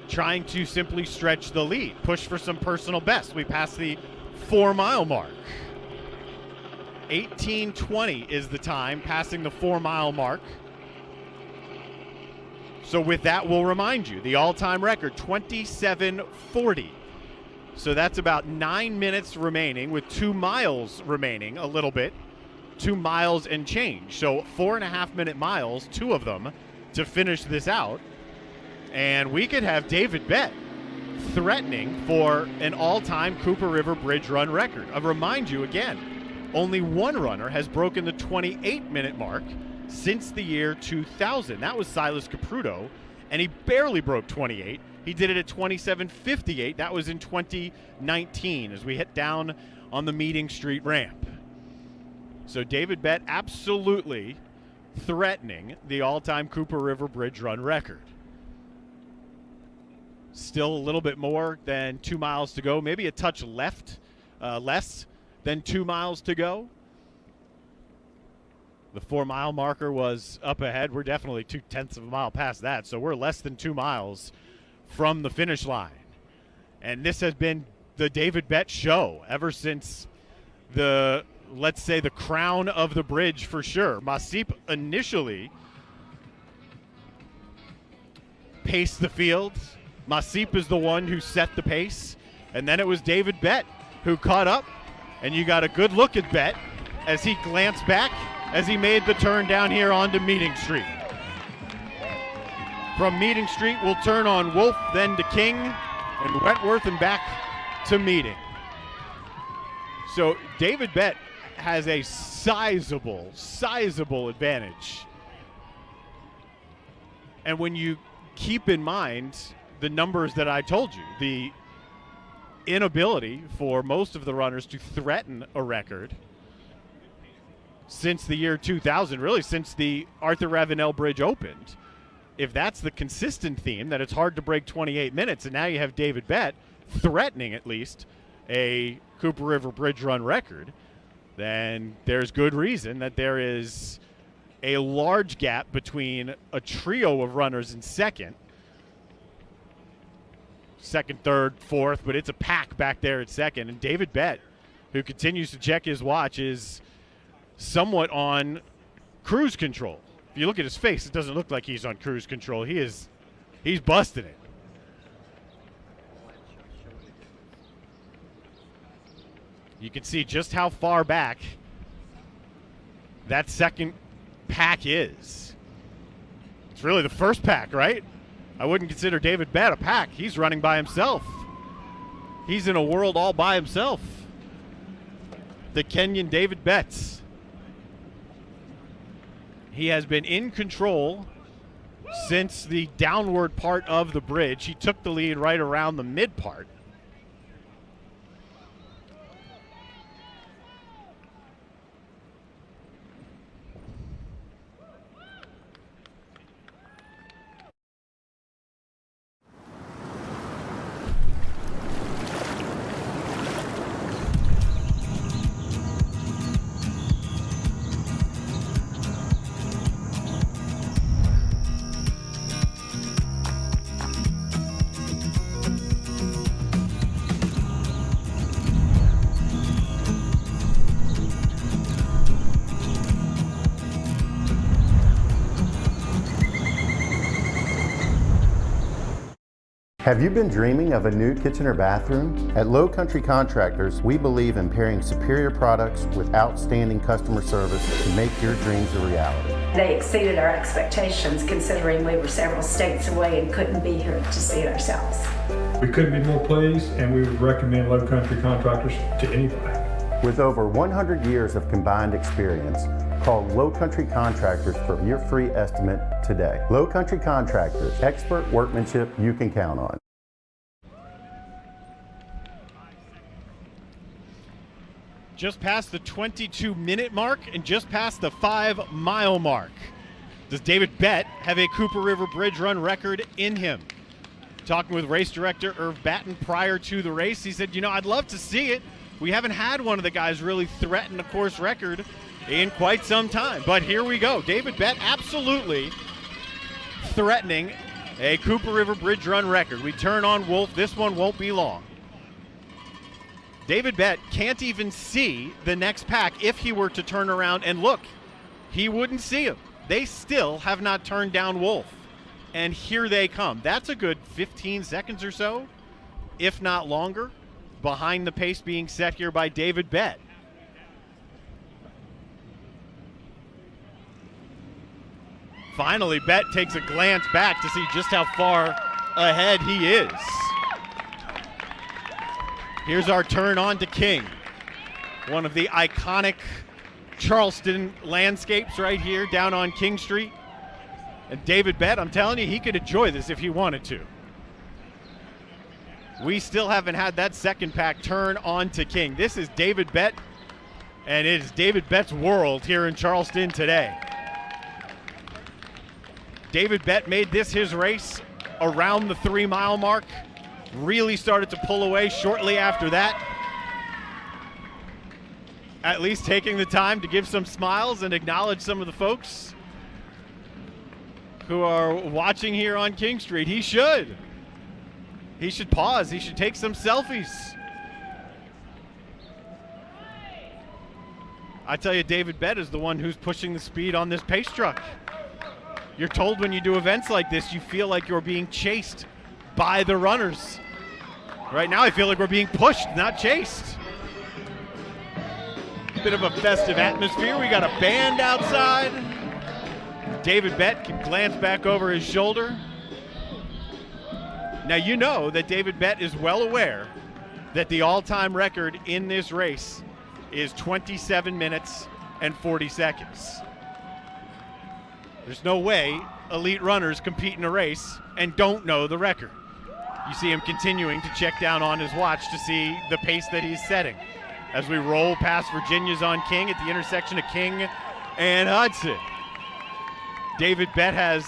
trying to simply stretch the lead, push for some personal best. We passed the 4-mile mark. 18:20 is the time, passing the 4-mile mark. So with that, we'll remind you, the all-time record, 27:40. So that's about 9 minutes remaining with 2 miles remaining, a little bit. 2 miles and change. So 4.5-minute miles, 2 of them, to finish this out. And we could have David Bett threatening for an all-time Cooper River Bridge Run record. I'll remind you again, only one runner has broken the 28-minute mark since the year 2000. That was Silas Caputo, and he barely broke 28. He did it at 27:58. That was in 2019 as we hit down on the Meeting Street ramp. So David Bett absolutely threatening the all-time Cooper River Bridge Run record. Still a little bit more than 2 miles to go, maybe a touch less than 2 miles to go. The 4-mile marker was up ahead. We're definitely 0.2 of a mile past that, so we're less than 2 miles from the finish line. And this has been the David Bett show ever since the, let's say, the crown of the bridge for sure. Masip initially paced the field. Masip is the one who set the pace. And then it was David Bett who caught up. And you got a good look at Bett as he glanced back as he made the turn down here onto Meeting Street. From Meeting Street, we'll turn on Wolf, then to King, and Wentworth, and back to Meeting. So David Bett has a sizable advantage. And when you keep in mind the numbers that I told you, the inability for most of the runners to threaten a record since the year 2000, really since the Arthur Ravenel Bridge opened. If that's the consistent theme, that it's hard to break 28 minutes, and now you have David Bett threatening at least a Cooper River Bridge Run record, then there's good reason that there is a large gap between a trio of runners in second, third, fourth, but it's a pack back there at second. And David Bett, who continues to check his watch, is somewhat on cruise control. If you look at his face, it doesn't look like he's on cruise control. He's busting it. You can see just how far back that second pack is. It's really the first pack, right? I wouldn't consider David Bett a pack. He's running by himself. He's in a world all by himself. The Kenyan David Betts. He has been in control since the downward part of the bridge. He took the lead right around the mid part. Have you been dreaming of a new kitchen or bathroom? At Low Country Contractors, we believe in pairing superior products with outstanding customer service to make your dreams a reality. They exceeded our expectations considering we were several states away and couldn't be here to see it ourselves. We couldn't be more pleased, and we would recommend Low Country Contractors to anybody. With over 100 years of combined experience, call Low Country Contractors for your free estimate today. Low Country Contractors, expert workmanship you can count on. Just past the 22-minute mark and just past the 5-mile mark. Does David Bett have a Cooper River Bridge Run record in him? Talking with race director Irv Batten prior to the race, he said, I'd love to see it. We haven't had one of the guys really threaten a course record in quite some time. But here we go. David Bett absolutely threatening a Cooper River Bridge Run record. We turn on Wolf. This one won't be long. David Bett can't even see the next pack. If he were to turn around and look, he wouldn't see him. They still have not turned down Wolf. And here they come. That's a good 15 seconds or so, if not longer, behind the pace being set here by David Bett. Finally, Bett takes a glance back to see just how far ahead he is. Here's our turn on to King, one of the iconic Charleston landscapes right here down on King Street. And David Bett, I'm telling you, he could enjoy this if he wanted to. We still haven't had that second pack turn on to King. This is David Bett, and it is David Bett's world here in Charleston today. David Bett made this his race around the 3-mile mark. Really started to pull away shortly after that. At least taking the time to give some smiles and acknowledge some of the folks who are watching here on King Street. He should. He should pause. He should take some selfies. I tell you, David Bett is the one who's pushing the speed on this pace truck. You're told when you do events like this, you feel like you're being chased by the runners. Right now, I feel like we're being pushed, not chased. Bit of a festive atmosphere. We got a band outside. David Bett can glance back over his shoulder. Now, you know that David Bett is well aware that the all-time record in this race is 27 minutes and 40 seconds. There's no way elite runners compete in a race and don't know the record. You see him continuing to check down on his watch to see the pace that he's setting. As we roll past Virginia's on King at the intersection of King and Hudson. David Bett has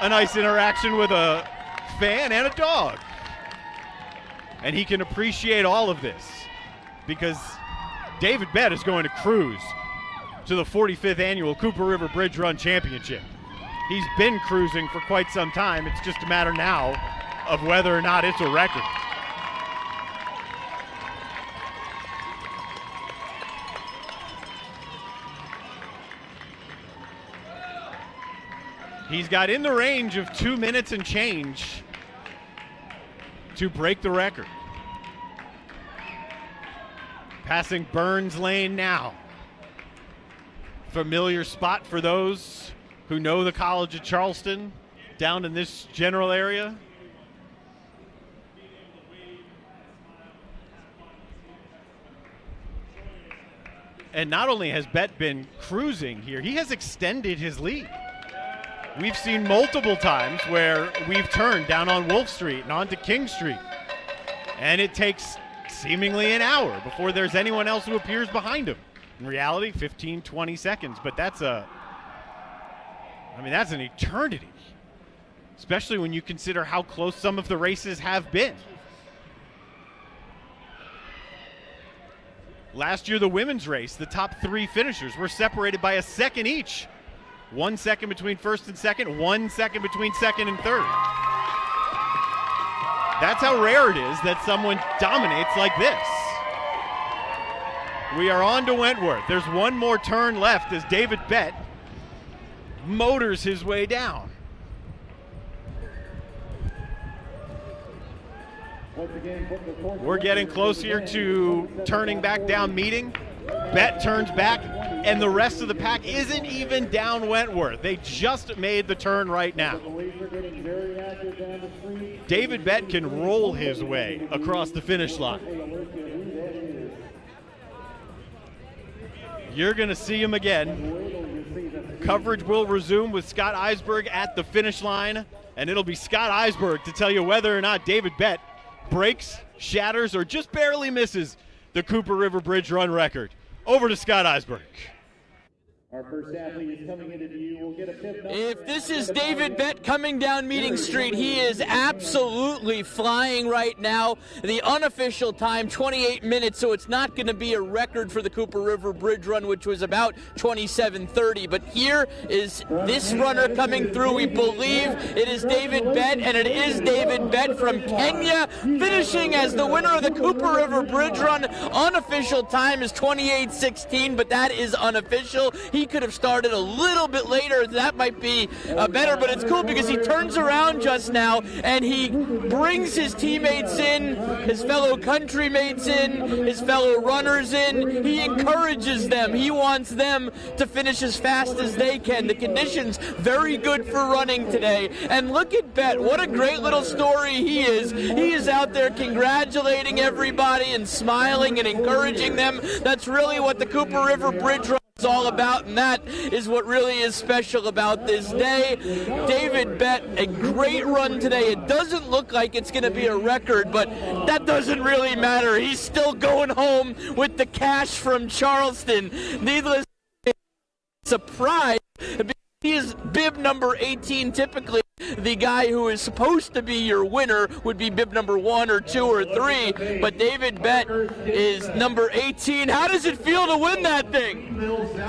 a nice interaction with a fan and a dog. And he can appreciate all of this because David Bett is going to cruise to the 45th annual Cooper River Bridge Run Championship. He's been cruising for quite some time. It's just a matter now of whether or not it's a record. He's got in the range of 2 minutes and change to break the record. Passing Burns Lane now. Familiar spot for those who know the College of Charleston down in this general area. And not only has Bett been cruising here, he has extended his lead. We've seen multiple times where we've turned down on Wolf Street and onto King Street, and it takes seemingly an hour before there's anyone else who appears behind him. In reality, 15, 20 seconds, but that's an eternity, especially when you consider how close some of the races have been. Last year, the women's race, the top 3 finishers were separated by a second each. 1 second between first and second, 1 second between second and third. That's how rare it is that someone dominates like this. We are on to Wentworth. There's one more turn left as David Bett motors his way down. We're getting close here to turning back down Meeting. Bett turns back, and the rest of the pack isn't even down Wentworth. They just made the turn right now. David Bett can roll his way across the finish line. You're going to see him again. Coverage will resume with Scott Eisberg at the finish line, and it'll be Scott Eisberg to tell you whether or not David Bett breaks, shatters, or just barely misses the Cooper River Bridge Run record. Over to Scott Eisberg. Our first athlete is coming into view. We'll get a fifth number. If this is David Bett coming down Meeting Street, he is absolutely flying right now. The unofficial time, 28 minutes, so it's not going to be a record for the Cooper River Bridge Run, which was about 27:30. But here is this runner coming through. We believe it is David Bett, and it is David Bett from Kenya, finishing as the winner of the Cooper River Bridge Run. Unofficial time is 28:16, but that is unofficial. He could have started a little bit later. That might be better, but it's cool because he turns around just now and he brings his teammates in, his fellow countrymates in, his fellow runners in. He encourages them. He wants them to finish as fast as they can. The conditions very good for running today. And look at Bett. What a great little story he is. He is out there congratulating everybody and smiling and encouraging them. That's really what the Cooper River Bridge Run is all about, and that is what really is special about this day. David Bett, a great run today. It doesn't look like it's going to be a record, but that doesn't really matter. He's still going home with the cash from Charleston. Needless to say, surprise. He is bib number 18. Typically, the guy who is supposed to be your winner would be bib number 1 or 2 or 3, but David Bett is number 18. How does it feel to win that thing?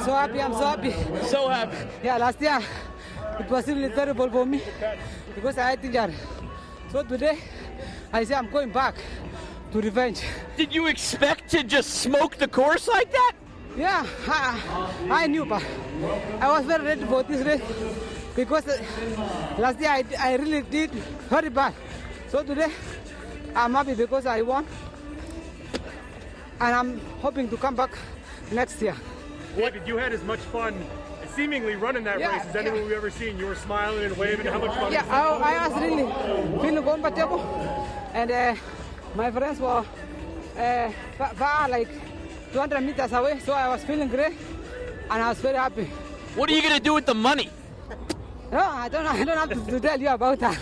So happy, I'm so happy. So happy. Yeah, last year it was really terrible for me because I had injured. So today I say I'm going back to revenge. Did you expect to just smoke the course like that? Yeah, I knew, but I was very ready for this race because last year I really did very bad. So today I'm happy because I won, and I'm hoping to come back next year. David, you had as much fun seemingly running that race as anyone we've ever seen. You were smiling and waving. How much fun? Yeah, I was really feeling comfortable, and my friends were far like 200 meters away, so I was feeling great, and I was very happy. What are you going to do with the money? No, I don't have to tell you about that.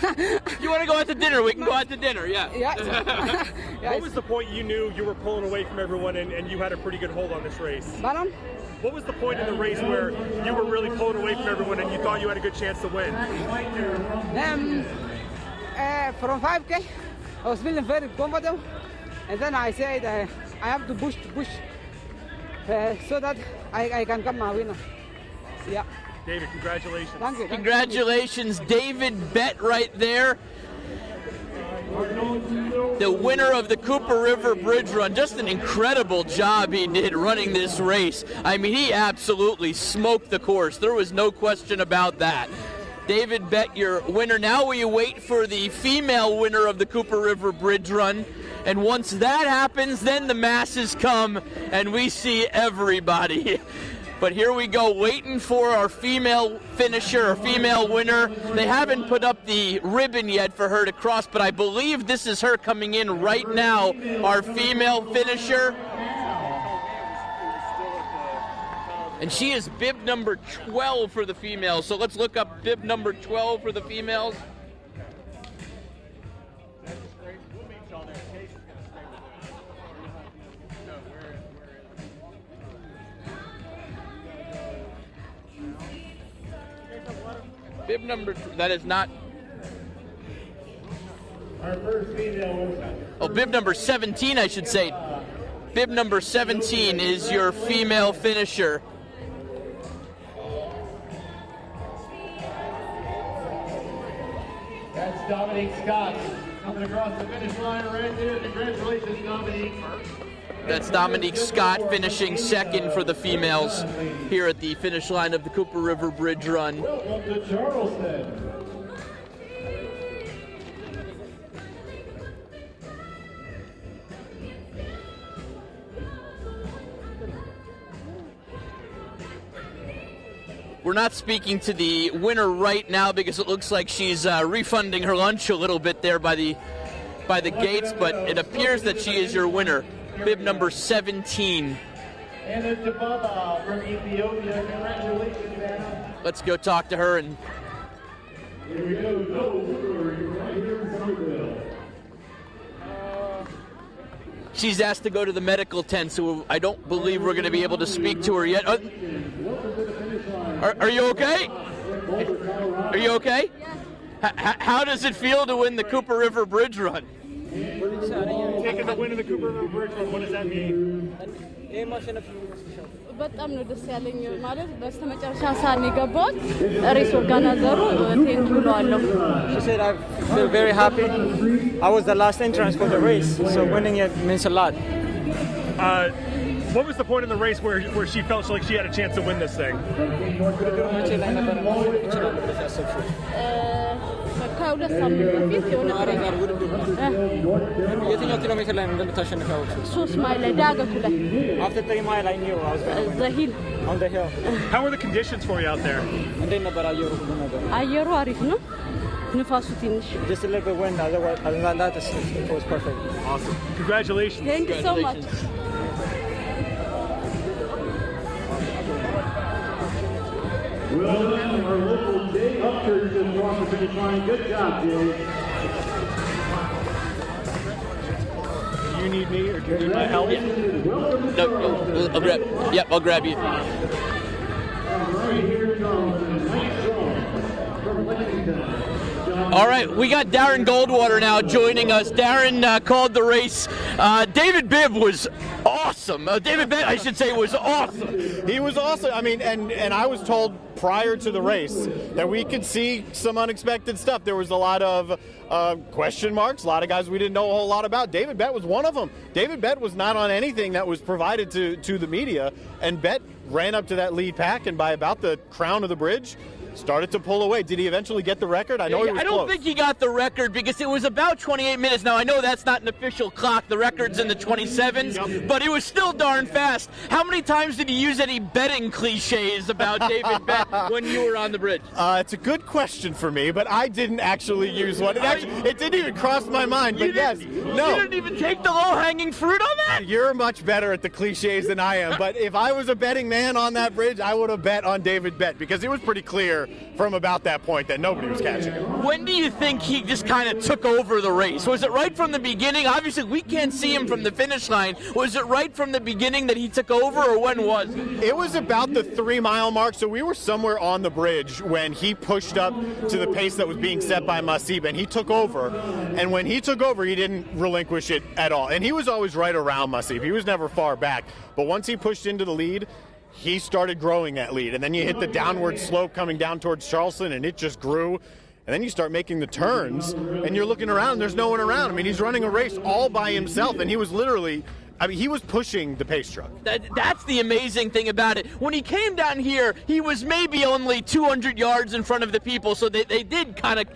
You want to go out to dinner? We can go out to dinner, yeah. Yeah. What was the point you knew you were pulling away from everyone and you had a pretty good hold on this race? Pardon? What was the point in the race where you were really pulling away from everyone and you thought you had a good chance to win? From 5K, I was feeling very comfortable, and then I said I have to push so that I can come my winner. Yeah. David, congratulations. Thank you. Congratulations, David Bett right there. The winner of the Cooper River Bridge Run. Just an incredible job he did running this race. I mean, he absolutely smoked the course. There was no question about that. David Bett, your winner. Now we wait for the female winner of the Cooper River Bridge Run. And once that happens, then the masses come and we see everybody. But here we go, waiting for our female finisher, our female winner. They haven't put up the ribbon yet for her to cross, but I believe this is her coming in right now, our female finisher. And she is bib number 12 for the females. So let's look up bib number 12 for the females. Bib number, that is not. Our first female. Oh, bib number 17, I should say. Bib number 17 is your female finisher. That's Dominique Scott coming across the finish line right there. Congratulations, Dominique. That's Dominique Scott finishing second for the females here at the finish line of the Cooper River Bridge Run. Welcome to Charleston. We're not speaking to the winner right now because it looks like she's refunding her lunch a little bit there by the gates, but it appears that she is your winner. Bib number 17. And it's Tababa from Ethiopia. Congratulations, man. Let's go talk to her. And here we go. Right here in Somerville. She's asked to go to the medical tent, so I don't believe we're going to be able to speak to her yet. Are you okay? Are you okay? How does it feel to win the Cooper River Bridge Run? Taking the win in the Cooper River Bridge Run, what does that mean? በጣም ነው ደስ ያለኝ ማለት በስተመጨረሻ ሳን የገባሁት ሬስ ኦርጋናይዘሩ ቴንክ ብለዋለሁ። She said I feel very happy. I was the last entrance for the race, so winning it means a lot. What was the point in the race where she felt like she had a chance to win this thing? ከሁለት ሳምንት በፊት የሆነ የትኛው ኪሎ ሜትር ላይ እንደምታሸንፍ ያወቅሽው? 3 ማይል ላይ ዳገቱ ላይ After 3 miles I knew I was going to win. The hill. On the hill. How were the conditions for you out there? እንዴት ነበር አየሩ? አየሩ አሪፍ ነው። ንፋሱ ትንሽ Just a little bit wind, otherwise other than that it was perfect. Awesome. Congratulations. Thank you so much. Well done, our local Jay Upchurch is across the finish line. Good job, Jay. Do you need me or do you need my help? No, I'll grab. Yep, I'll grab you. Right here in Charleston, Mike Strong from Lexington. All right, we got Darren Goldwater now joining us. Darren called the race. David Bibb was awesome. David Bibb, I should say, was awesome. He was awesome. I mean, and I was told prior to the race that we could see some unexpected stuff. There was a lot of question marks, a lot of guys we didn't know a whole lot about. David Bett was one of them. David Bett was not on anything that was provided to the media, and Bett ran up to that lead pack, and by about the crown of the bridge, started to pull away. Did he eventually get the record? I know he was I don't close. think he got the record because it was about 28 minutes. Now, I know that's not an official clock. The record's in the 27s, but it was still darn fast. How many times did he use any betting cliches about David Bett when you were on the bridge? It's a good question for me, but I didn't actually use one. It didn't even cross my mind, but yes. No. You didn't even take the low-hanging fruit on that? You're much better at the cliches than I am, but if I was a betting man, man on that bridge, I would have bet on David Bett, because it was pretty clear from about that point that nobody was catching him. When do you think he just kind of took over the race? Was it right from the beginning? Obviously, we can't see him from the finish line. Was it right from the beginning that he took over, or when was it? It was about the 3-mile mark, so we were somewhere on the bridge when he pushed up to the pace that was being set by Masib, and he took over. And when he took over, he didn't relinquish it at all. And he was always right around Masib. He was never far back. But once he pushed into the lead, he started growing that lead. And then you hit the downward slope coming down towards Charleston, and it just grew. And then you start making the turns, and you're looking around, and there's no one around. I mean, he's running a race all by himself, and he was literally... I mean, he was pushing the pace truck. That's the amazing thing about it. When he came down here, he was maybe only 200 yards in front of the people, so they did kind of,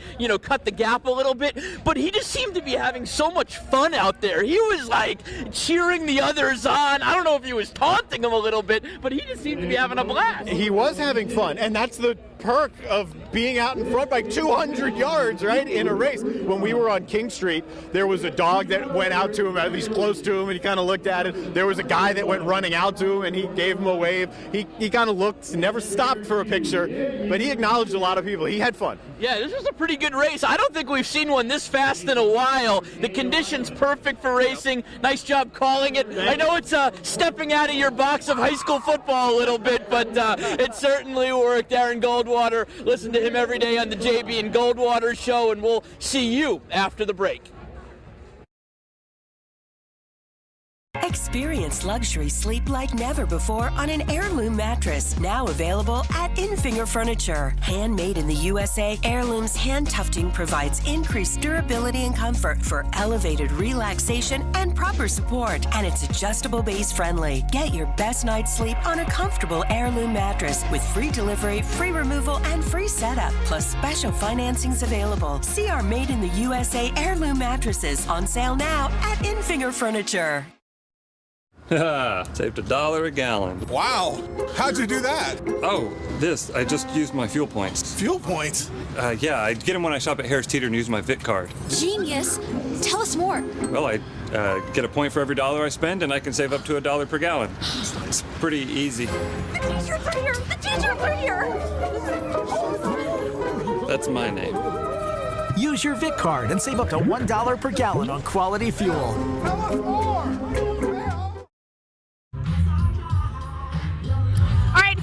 cut the gap a little bit. But he just seemed to be having so much fun out there. He was, like, cheering the others on. I don't know if he was taunting them a little bit, but he just seemed to be having a blast. He was having fun, and that's the perk of being out in front by 200 yards, right, in a race. When we were on King Street, there was a dog that went out to him, at least close to him, and he kind of looked at it. There was a guy that went running out to him, and he gave him a wave. He kind of looked, never stopped for a picture, but he acknowledged a lot of people. He had fun. Yeah, this was a pretty good race. I don't think we've seen one this fast in a while. The conditions perfect for racing. Nice job calling it. I know it's stepping out of your box of high school football a little bit, but it certainly worked. Aaron Goldwater, listen to him every day on the JB and Goldwater show, and we'll see you after the break. Experience luxury sleep like never before on an Heirloom mattress. Now available at Infinger Furniture. Handmade in the USA, Heirloom's hand tufting provides increased durability and comfort for elevated relaxation and proper support. And it's adjustable base friendly. Get your best night's sleep on a comfortable Heirloom mattress with free delivery, free removal, and free setup. Plus special financings available. See our Made in the USA Heirloom mattresses on sale now at Infinger Furniture. Saved $1 a gallon. Wow. How'd you do that? Oh, I just used my fuel points. Fuel points? Yeah, I get them when I shop at Harris Teeter and use my VIC card. Genius. Tell us more. Well, I get a point for every $1 I spend, and I can save up to $1 per gallon. It's pretty easy. The teachers are here. The teachers are here. That's my name. Use your VIC card and save up to $1 per gallon on quality fuel. Tell us more.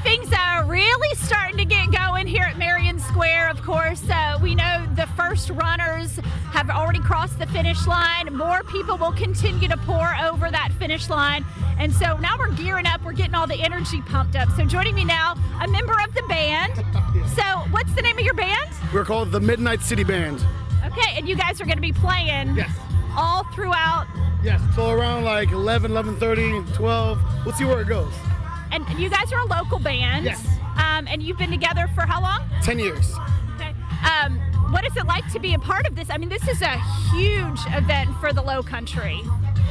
Things are really starting to get going here at Marion Square. Of course, we know the first runners have already crossed the finish line. More people will continue to pour over that finish line. And so now we're gearing up. We're getting all the energy pumped up. So joining me now, a member of the band. So what's the name of your band? We're called the Midnight City Band. Okay, and you guys are going to be playing all throughout? Yes, so around like 11, 11:30, 12. We'll see where it goes. And you guys are a local band. Yes. And you've been together for how long? 10 years. Okay. What is it like to be a part of this? I mean, this is a huge event for the Low Country.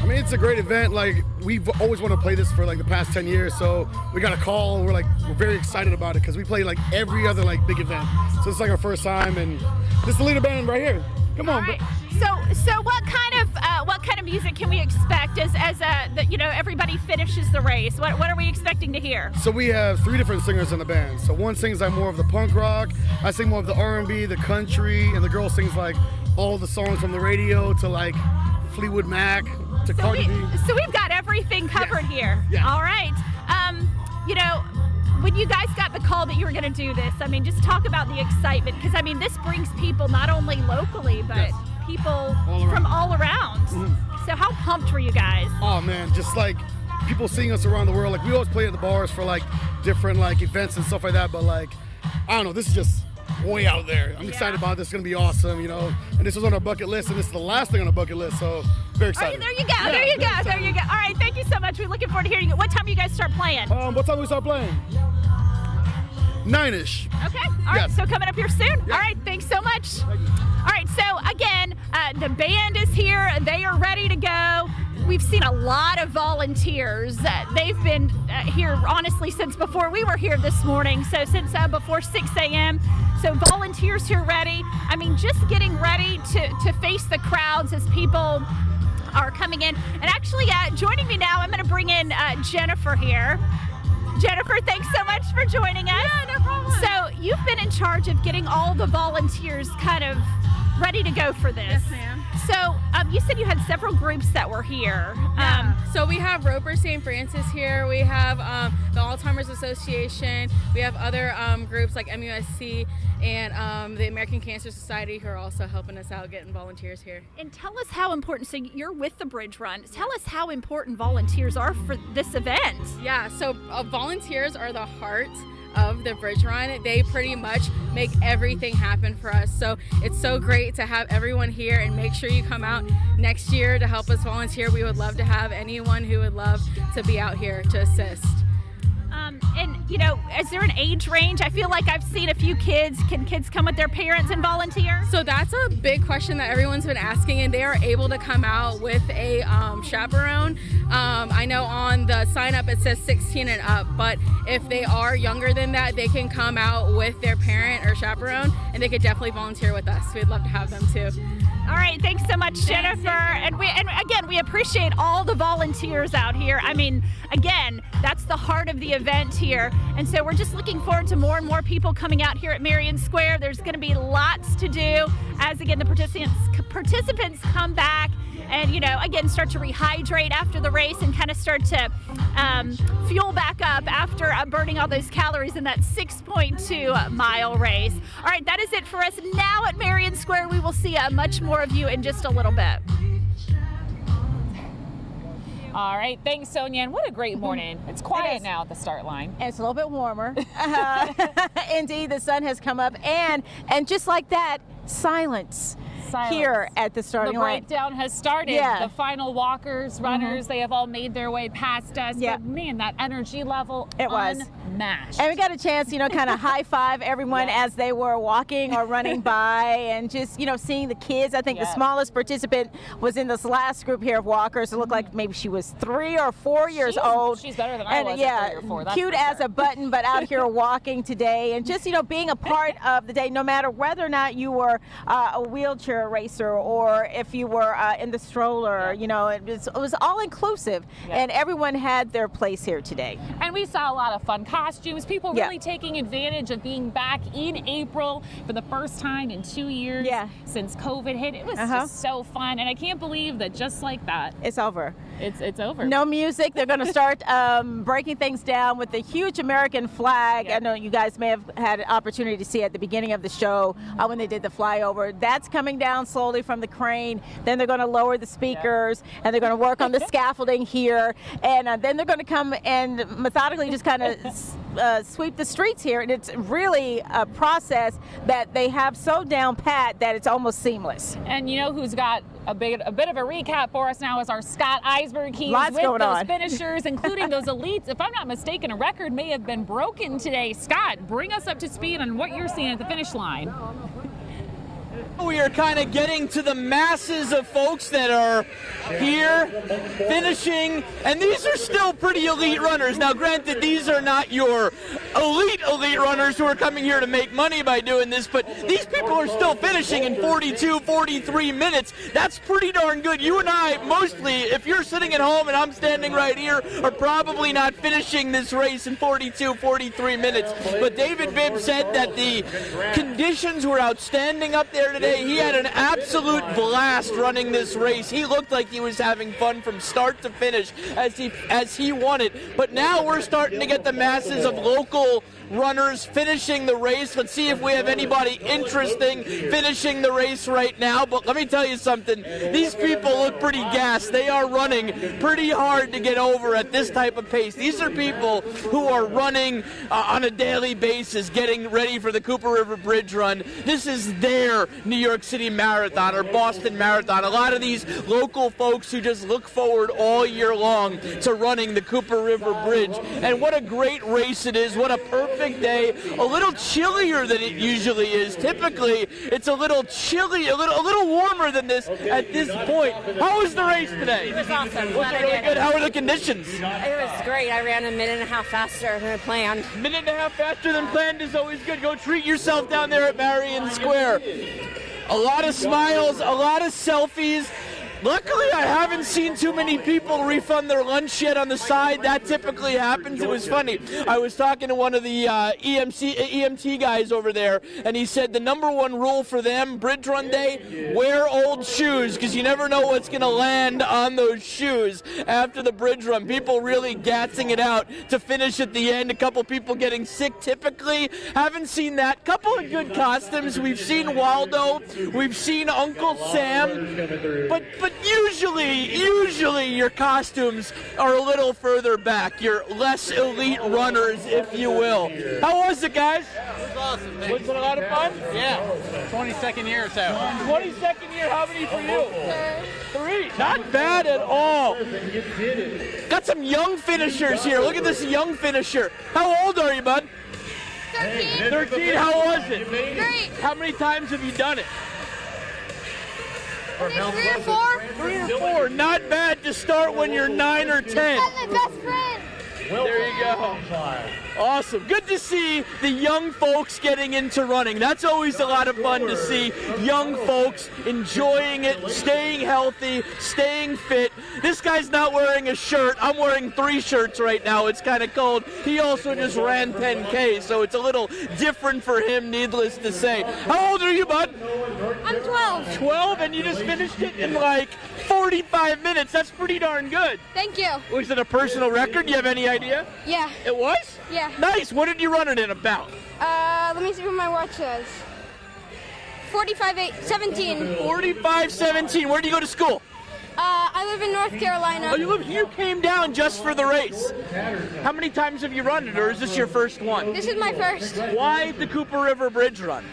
I mean, it's a great event. Like, we've always wanted to play this for like the past 10 years. So we got a call and we're very excited about it because we play like every other like big event. So it's like our first time, and this is the leader band right here. Come on. Right. So what kind of music can we expect as everybody finishes the race? What are we expecting to hear? So we have 3 different singers in the band. So one sings like more of the punk rock, I sing more of the R&B, the country, and the girl sings like all the songs from the radio to like Fleetwood Mac to Cardi B. So we've got everything covered here. Yeah. All right. When you guys got the call that you were going to do this, I mean, just talk about the excitement, because I mean, this brings people not only locally, but people from all around. Mm-hmm. So how pumped were you guys? Oh man, just like people seeing us around the world. Like, we always play at the bars for like different like events and stuff like that, but like, I don't know, this is just way out there. I'm excited about this. It's going to be awesome, and this was on our bucket list, and this is the last thing on our bucket list, so very excited. There you go. Yeah, there you go. All right, thank you so much. We're looking forward to hearing it. What time do you guys start playing? What time do we start playing? 9-ish. Okay. All right. So coming up here soon. All right. Thanks so much. All right. So again, the band is here. They are ready to go. We've seen a lot of volunteers. They've been here, honestly, since before we were here this morning. So since before 6 a.m. So volunteers here ready. I mean, just getting ready to face the crowds as people are coming in. And actually, joining me now, I'm going to bring in Jennifer here. Jennifer, thanks so much for joining us. Yeah, no problem. So you've been in charge of getting all the volunteers kind of ready to go for this. Yes, ma'am. So you said you had several groups that were here. So we have Roper St. Francis here. We have the Alzheimer's Association. We have other groups like MUSC and the American Cancer Society who are also helping us out getting volunteers here. And tell us how important, so you're with the Bridge Run, tell us how important volunteers are for this event. Yeah, so volunteers are the heart of the Bridge Run. They pretty much make everything happen for us. So it's so great to have everyone here, and make sure you come out next year to help us volunteer. We would love to have anyone who would love to be out here to assist. And, you know, is there an age range? I feel like I've seen a few kids. Can kids come with their parents and volunteer? So that's a big question that everyone's been asking, and they are able to come out with a chaperone. I know on the sign up it says 16 and up, but if they are younger than that, they can come out with their parent or chaperone, and they could definitely volunteer with us. We'd love to have them too. All right, thanks so much, Jennifer. And again, we appreciate all the volunteers out here. I mean, again, that's the heart of the event here. And so we're just looking forward to more and more people coming out here at Marion Square. There's going to be lots to do as, again, the participants come back and, you know, again, start to rehydrate after the race and kind of start to fuel back up after burning all those calories in that 6.2 mile race. All right, that is it for us now at Marion Square. We will see much more of you in just a little bit. All right, thanks, Sonia. And what a great morning. It's quiet now at the start line. And it's a little bit warmer. Indeed, the sun has come up, and just like that, silence here at the starting line. The breakdown has started. Yeah. The final walkers, runners, they have all made their way past us. Yeah. But man, that energy level, it was unmatched. And we got a chance, you know, kind of high five everyone as they were walking or running by, and just, you know, seeing the kids. I think the smallest participant was in this last group here of walkers. It looked like maybe she was 3 or 4 years old. She's better than I was at 3 or 4. That's cute as a button, but out here walking today, and just, you know, being a part of the day, no matter whether or not you were a wheelchair racer or if you were in the stroller. You know, it was all inclusive, and everyone had their place here today. And we saw a lot of fun costumes, people really taking advantage of being back in April for the first time in 2 years since COVID hit. It was just so fun, and I can't believe that just like that, it's over. It's over. No music. They're going to start breaking things down with the huge American flag. I know you guys may have had an opportunity to see at the beginning of the show when they did the flyover. That's coming down slowly from the crane. Then they're going to lower the speakers, and they're going to work on the scaffolding here, and then they're going to come and methodically just kind of sweep the streets here. And it's really a process that they have so down pat that it's almost seamless. And you know who's got a bit of a recap for us now is our Scott Eisberg. He's with those finishers, including those elites. If I'm not mistaken, a record may have been broken today. Scott, bring us up to speed on what you're seeing at the finish line. We are kind of getting to the masses of folks that are here finishing, and these are still pretty elite runners. Now, granted, these are not your elite runners who are coming here to make money by doing this, but these people are still finishing in 42, 43 minutes. That's pretty darn good. You and I, mostly, if you're sitting at home and I'm standing right here, are probably not finishing this race in 42, 43 minutes. But David Bibb said that the conditions were outstanding up there today. He had an absolute blast running this race. He looked like he was having fun from start to finish as he wanted. But now we're starting to get the masses of local runners finishing the race. Let's see if we have anybody interesting finishing the race right now. But let me tell you something. These people look pretty gassed. They are running pretty hard to get over at this type of pace. These are people who are running on a daily basis, getting ready for the Cooper River Bridge Run. This is their New York City Marathon or Boston Marathon. A lot of these local folks who just look forward all year long to running the Cooper River Bridge. And what a great race it is. What a perfect day. A little chillier than it usually is. Typically, it's a little chilly, a little warmer than this at this point. How was the race today? It was awesome. Was it really good? How were the conditions? It was great. I ran a minute and a half faster than I planned. Minute and a half faster than planned is always good. Go treat yourself down there at Marion Square. A lot of smiles, a lot of selfies. Luckily, I haven't seen too many people refund their lunch yet on the side. That typically happens. It was funny. I was talking to one of the EMT guys over there, and he said the number one rule for them, Bridge Run Day, wear old shoes, because you never know what's going to land on those shoes after the bridge run. People really gassing it out to finish at the end. A couple people getting sick typically. Haven't seen that. Couple of good costumes. We've seen Waldo. We've seen Uncle Sam. But usually your costumes are a little further back. You're less elite runners, if you will. How was it, guys? It was awesome. Thanks. Was it a lot of fun? Yeah. 22nd year or so. 22nd year. How many for you? 3. Not bad at all. Got some young finishers here. Look at this young finisher. How old are you, bud? 13. 13. How was it? Great. How many times have you done it? 3 or 4. 3 or 4. Not bad to start when you're 9 or 10. I'm my best friend. There you go. Awesome. Good to see the young folks getting into running. That's always a lot of fun to see young folks enjoying it, staying healthy, staying fit. This guy's not wearing a shirt. I'm wearing 3 shirts right now. It's kind of cold. He also just ran 10K, so it's a little different for him, needless to say. How old are you, bud? I'm 12. 12, and you just finished it in like 45 minutes. That's pretty darn good. Thank you. Was it a personal record? Do you have any idea? Yeah. It was? Yeah. Nice. What did you run it in about? Let me see what my watch says. 45:17. 45:17. Where do you go to school? I live in North Carolina. Oh, you came down just for the race. How many times have you run it, or is this your first one? This is my first. Why the Cooper River Bridge Run?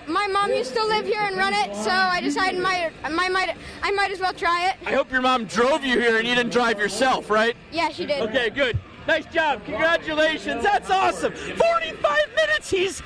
My mom used to live here and run it, so I decided I might as well try it. I hope your mom drove you here and you didn't drive yourself, right? Yeah, she did. Okay, good. Nice job. Congratulations. That's awesome. 45 minutes. He's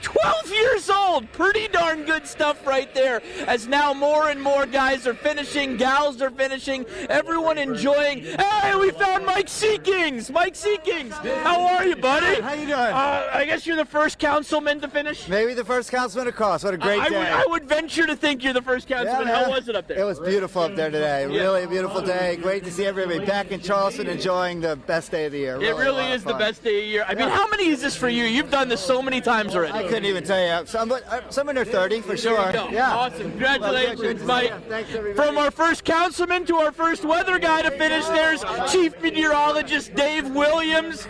12 years old. Pretty darn good stuff right there. As now more and more guys are finishing, gals are finishing, everyone enjoying. Hey, we found Mike Seekings. Mike Seekings. How are you, buddy? How you doing? I guess you're the first councilman to finish? Maybe the first councilman across. What a great day. I would venture to think you're the first councilman. Yeah, how was it up there? It was beautiful up there today. Yeah. Really a beautiful day. Great to see everybody back in Charleston enjoying the best day of the year. It really is the best day of the year. I mean, how many is this for you? You've done this so many times already. I couldn't even tell you. Some in their 30 for sure. Yeah. Awesome. Congratulations, Mike. Thanks, everybody. From our first councilman to our first weather guy to finish, there's Chief Meteorologist Dave Williams.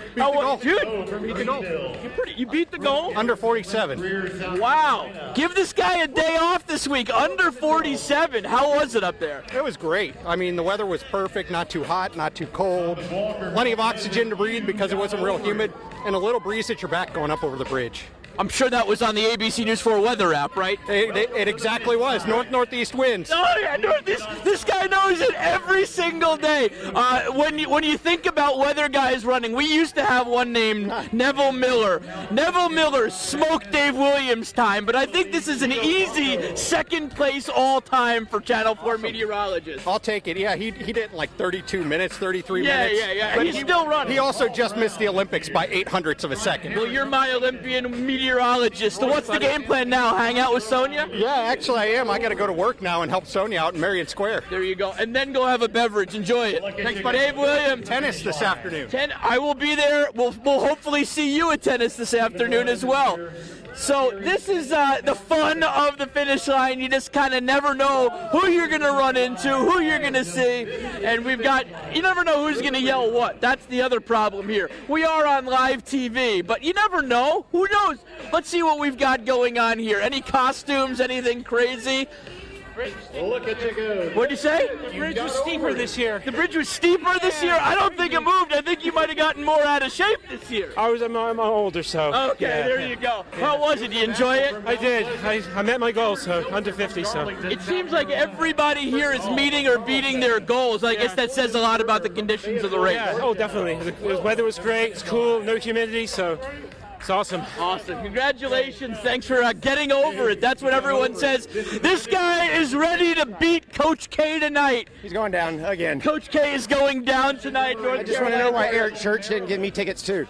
You beat the goal? Under 47. Wow. Give this guy a day off this week. Under 47. How was it up there? It was great. I mean, the weather was perfect, not too hot, not too cold. Plenty of oxygen to breathe because it wasn't real humid, and a little breeze at your back going up over the bridge. I'm sure that was on the ABC News 4 weather app, right? It exactly was. Northeast winds. Oh, yeah, this guy knows it every single day. When you think about weather guys running, we used to have one named Neville Miller. Neville Miller smoked Dave Williams time, but I think this is an easy second place all time for Channel 4 meteorologist. I'll take it. Yeah, he did it in like 32 minutes, 33 minutes. Yeah. But He's still running. He also just missed the Olympics by 0.08 of a second. Well, you're my Olympian meteorologist. So what's the game plan now? Hang out with Sonia? Yeah, actually I am. I got to go to work now and help Sonia out in Marion Square. There you go. And then go have a beverage. Enjoy it. Thanks, buddy. Dave Williams. Tennis this afternoon. I will be there. We'll hopefully see you at tennis this afternoon as well. So this is the fun of the finish line. You just kind of never know who you're going to run into, who you're going to see. And you never know who's going to yell what. That's the other problem here. We are on live TV, but you never know. Who knows? Let's see what we've got going on here. Any costumes, anything crazy? Look at you go. What'd you say? The bridge was steeper this year. The bridge was steeper this year? I don't think it moved. I think you might have gotten more out of shape this year. I'm older, so. Okay, there you go. How was it? Did you enjoy it? I did. I met my goals, so under 50, so. It seems like everybody here is meeting or beating their goals. I guess that says a lot about the conditions of the race. Yeah, oh, definitely. The weather was great. It's cool, no humidity, so. It's awesome. Awesome. Congratulations. Thanks for getting over it. That's what everyone says. This guy is ready to beat Coach K tonight. He's going down again. Coach K is going down tonight. I just want to know why Eric Church didn't give me tickets too.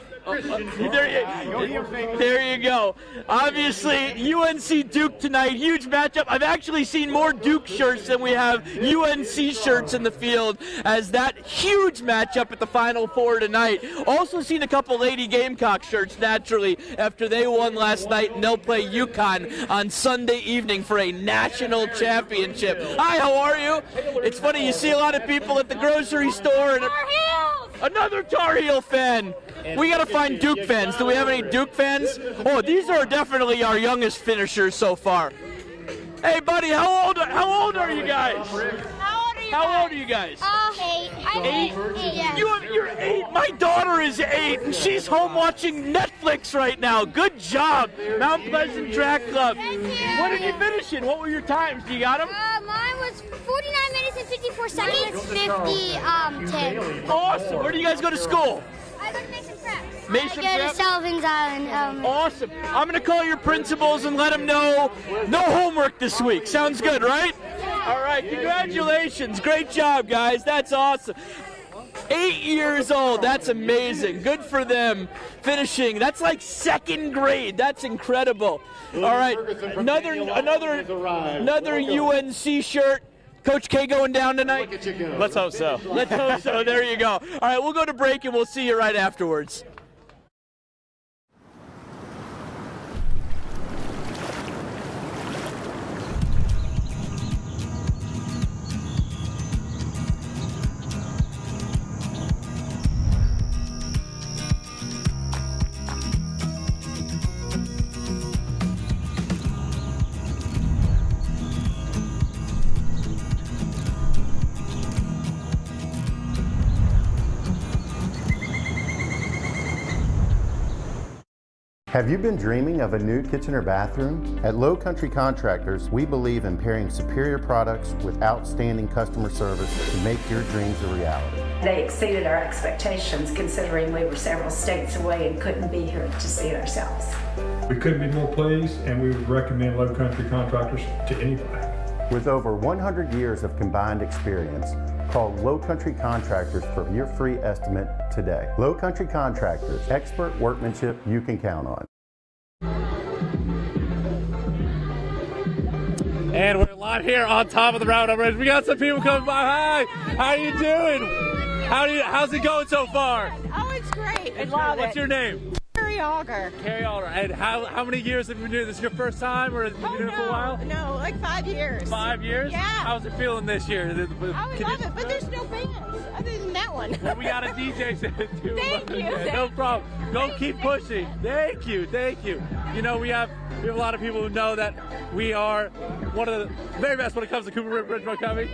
There you go. Obviously, UNC Duke tonight, huge matchup. I've actually seen more Duke shirts than we have UNC shirts in the field, as that huge matchup at the Final Four tonight. Also seen a couple Lady Gamecock shirts, naturally, after they won last night, and they'll play UConn on Sunday evening for a national championship. Hi, how are you? It's funny, you see a lot of people at the grocery store, and another Tar Heel fan. We got to find Duke fans. Do we have any Duke fans? Oh, these are definitely our youngest finishers so far. Hey, buddy, how old are you guys? How old are you guys? 8. Eight? Yeah. You're 8. My daughter is 8, and she's home watching Netflix right now. Good job, Mount Pleasant Track Club. Thank you. What did you finish in? What were your times? Do you got them? Mine was 49 minutes and 54 seconds. 10. Awesome. Where do you guys go to school? I go to Mason Prep. Mason I go Prep? to Sullivan's Island. Awesome. I'm going to call your principals and let them know no homework this week. Sounds good, right? All right, congratulations. Great job, guys. That's awesome. 8 years old. That's amazing. Good for them. Finishing. That's like second grade. That's incredible. All right, another UNC shirt. Coach K going down tonight? Let's hope so. Let's hope so. There you go. All right, we'll go to break and we'll see you right afterwards. Have you been dreaming of a new kitchen or bathroom? At Low Country Contractors, we believe in pairing superior products with outstanding customer service to make your dreams a reality. They exceeded our expectations, considering we were several states away and couldn't be here to see it ourselves. We couldn't be more pleased, and we would recommend Low Country Contractors to anybody. With over 100 years of combined experience, call Low Country Contractors for your free estimate today. Low Country Contractors, expert workmanship you can count on. And we're live here on top of the Roundup Bridge. We got some people coming by. Hi, how you doing? How's it going so far? Oh, it's great. I love it. What's your name? Carrie Auger. Carrie Auger. And how many years have you been doing this? Your first time, or have you been doing it for a while? No, like 5 years. 5 years? Yeah. How's it feeling this year? I would love it, but there's no bands other than that one. Well, we got a DJ set too. Thank you. No problem. Go keep pushing. Thank you. You know, we have a lot of people who know that we are one of the very best when it comes to Cooper River Bridge Montgomery.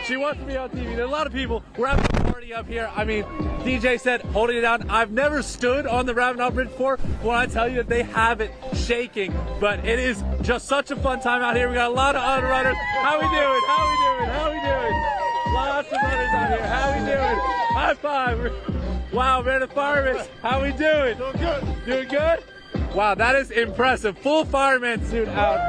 She wants to be on TV. There's a lot of people. We're having a party up here. I mean, DJ said holding it down. I've never stood on the Roundup Bridge before. When I tell you that they have it shaking, but it is just such a fun time out here. We got a lot of other runners. How we doing? Lots of runners out here. How we doing? High five. Wow, man, the firemen. How we doing? Doing good? Wow, that is impressive. Full fireman suit out.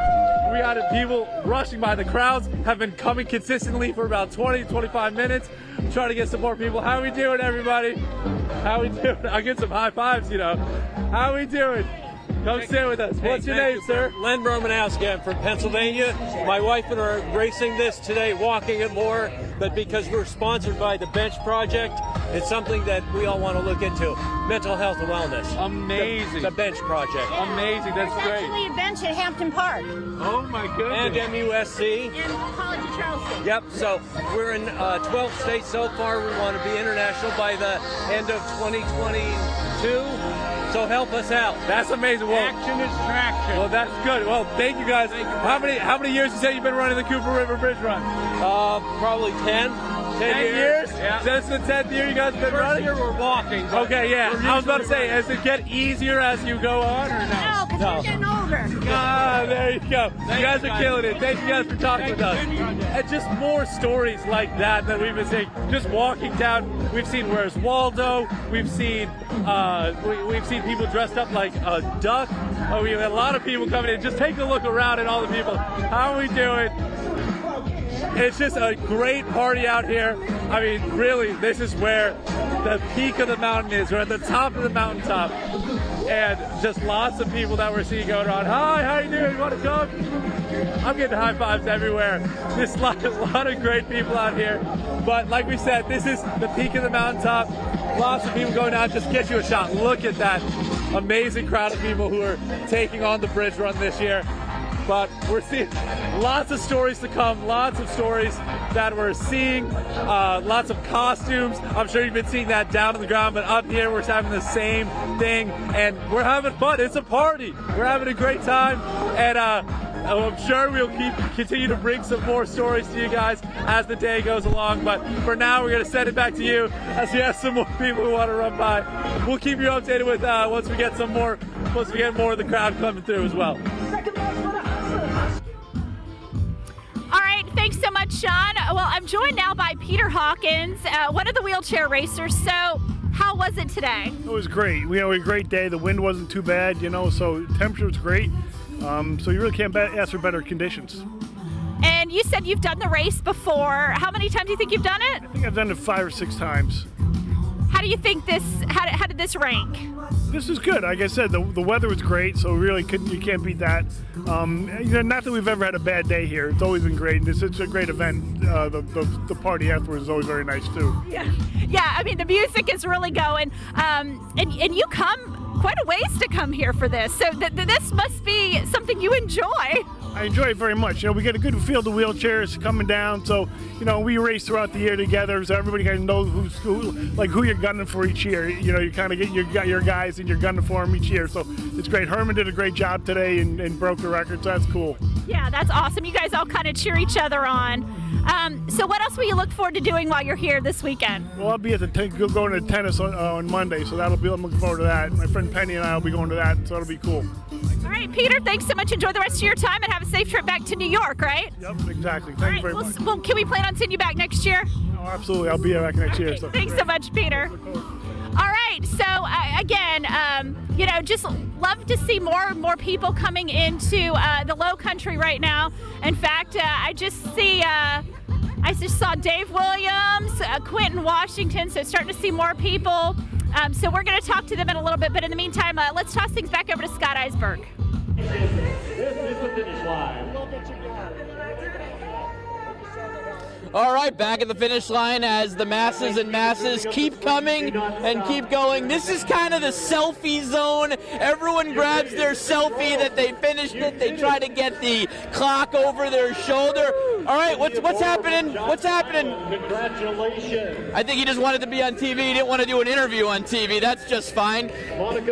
We got people rushing by. The crowds have been coming consistently for about 20, 25 minutes. Trying to get some more people. How we doing, everybody? How we doing? I'll get some high fives, you know. How we doing? Come sit with us. What's your name, sir? Len Romanowski. I'm from Pennsylvania. My wife and I are racing this today, walking it more, but because we're sponsored by the Bench Project, it's something that we all want to look into. Mental health and wellness. Amazing. The Bench Project. Amazing. That's great. Actually a bench at Hampton Park. Oh my goodness. And MUSC. And College of Charleston. Yep. So we're in 12 states so far. We want to be international by the end of 2022. So help us out. That's amazing. Well, action is traction. Well, that's good. Well, thank you guys. How many years you say you've been running the Cooper River Bridge Run? Probably 10. 10 years? Yeah. Since the 10th year you guys have been running? First year we're walking. Okay, yeah. I was about to say, does it get easier as you go on or no? No, because we're getting older. Ah, there you go. You guys are killing it. Thank you guys for talking with us. And just more stories like that we've been seeing. Just walking down, we've seen Where's Waldo. We've seen people dressed up like a duck. We have a lot of people coming in. Just take a look around at all the people. How are we doing? It's just a great party out here. I mean, really, this is where the peak of the mountain is. We're at the top of the mountaintop, and just lots of people that we're seeing going around. Hi, how you doing? You want to come? I'm getting high fives everywhere. There's a lot of great people out here. But like we said, this is the peak of the mountaintop. Lots of people going out. Just get you a shot. Look at that amazing crowd of people who are taking on the bridge run this year. But we're seeing lots of stories to come, lots of stories that we're seeing, lots of costumes. I'm sure you've been seeing that down on the ground, but up here we're having the same thing, and we're having fun. It's a party. We're having a great time, and I'm sure we'll continue to bring some more stories to you guys as the day goes along. But for now, we're going to send it back to you as we have some more people who want to run by. We'll keep you updated with once we get more of the crowd coming through as well. All right, thanks so much, Sean. Well, I'm joined now by Peter Hawkins, one of the wheelchair racers. So, how was it today? It was great. We had a great day. The wind wasn't too bad, so temperature was great. So you really can't ask for better conditions. And you said you've done the race before. How many times do you think you've done it? I think I've done it 5 or 6 times. How do you think how did this rank? This is good. Like I said, the weather was great, so really you can't beat that. Not that we've ever had a bad day here. It's always been great. It's a great event. The party afterwards is always very nice too. Yeah. I mean, the music is really going, and you come quite a ways to come here for this. So this must be something you enjoy. I enjoy it very much. We get a good field of wheelchairs coming down, so we race throughout the year together, so everybody kind of knows who you're gunning for each year. You kind of get your guys and you're gunning for them each year. So it's great. Herman did a great job today and broke the record, so that's cool. Yeah, that's awesome. You guys all kind of cheer each other on. So what else will you look forward to doing while you're here this weekend? Well, I'll be at going to tennis on Monday, so I'm looking forward to that. My friend Penny and I will be going to that, so it'll be cool. All right, Peter, thanks so much. Enjoy the rest of your time and have a safe trip back to New York, right? Yep, exactly. Thank you very much. Well, can we plan on seeing you back next year? Oh, absolutely. I'll be back next year. So. Thanks so much, Peter. All right, so again, just love to see more and more people coming into the Low Country right now. In fact, I just saw Dave Williams, Quentin Washington, so starting to see more people. So we're going to talk to them in a little bit, but in the meantime, let's toss things back over to Scott Eisberg. This is the finish line. All right, back at the finish line as the masses and masses keep coming and keep going. This is kind of the selfie zone. Everyone grabs their selfie that they finished it. They try to get the clock over their shoulder. All right, what's happening? What's happening? Congratulations. I think he just wanted to be on TV. He didn't want to do an interview on TV. That's just fine.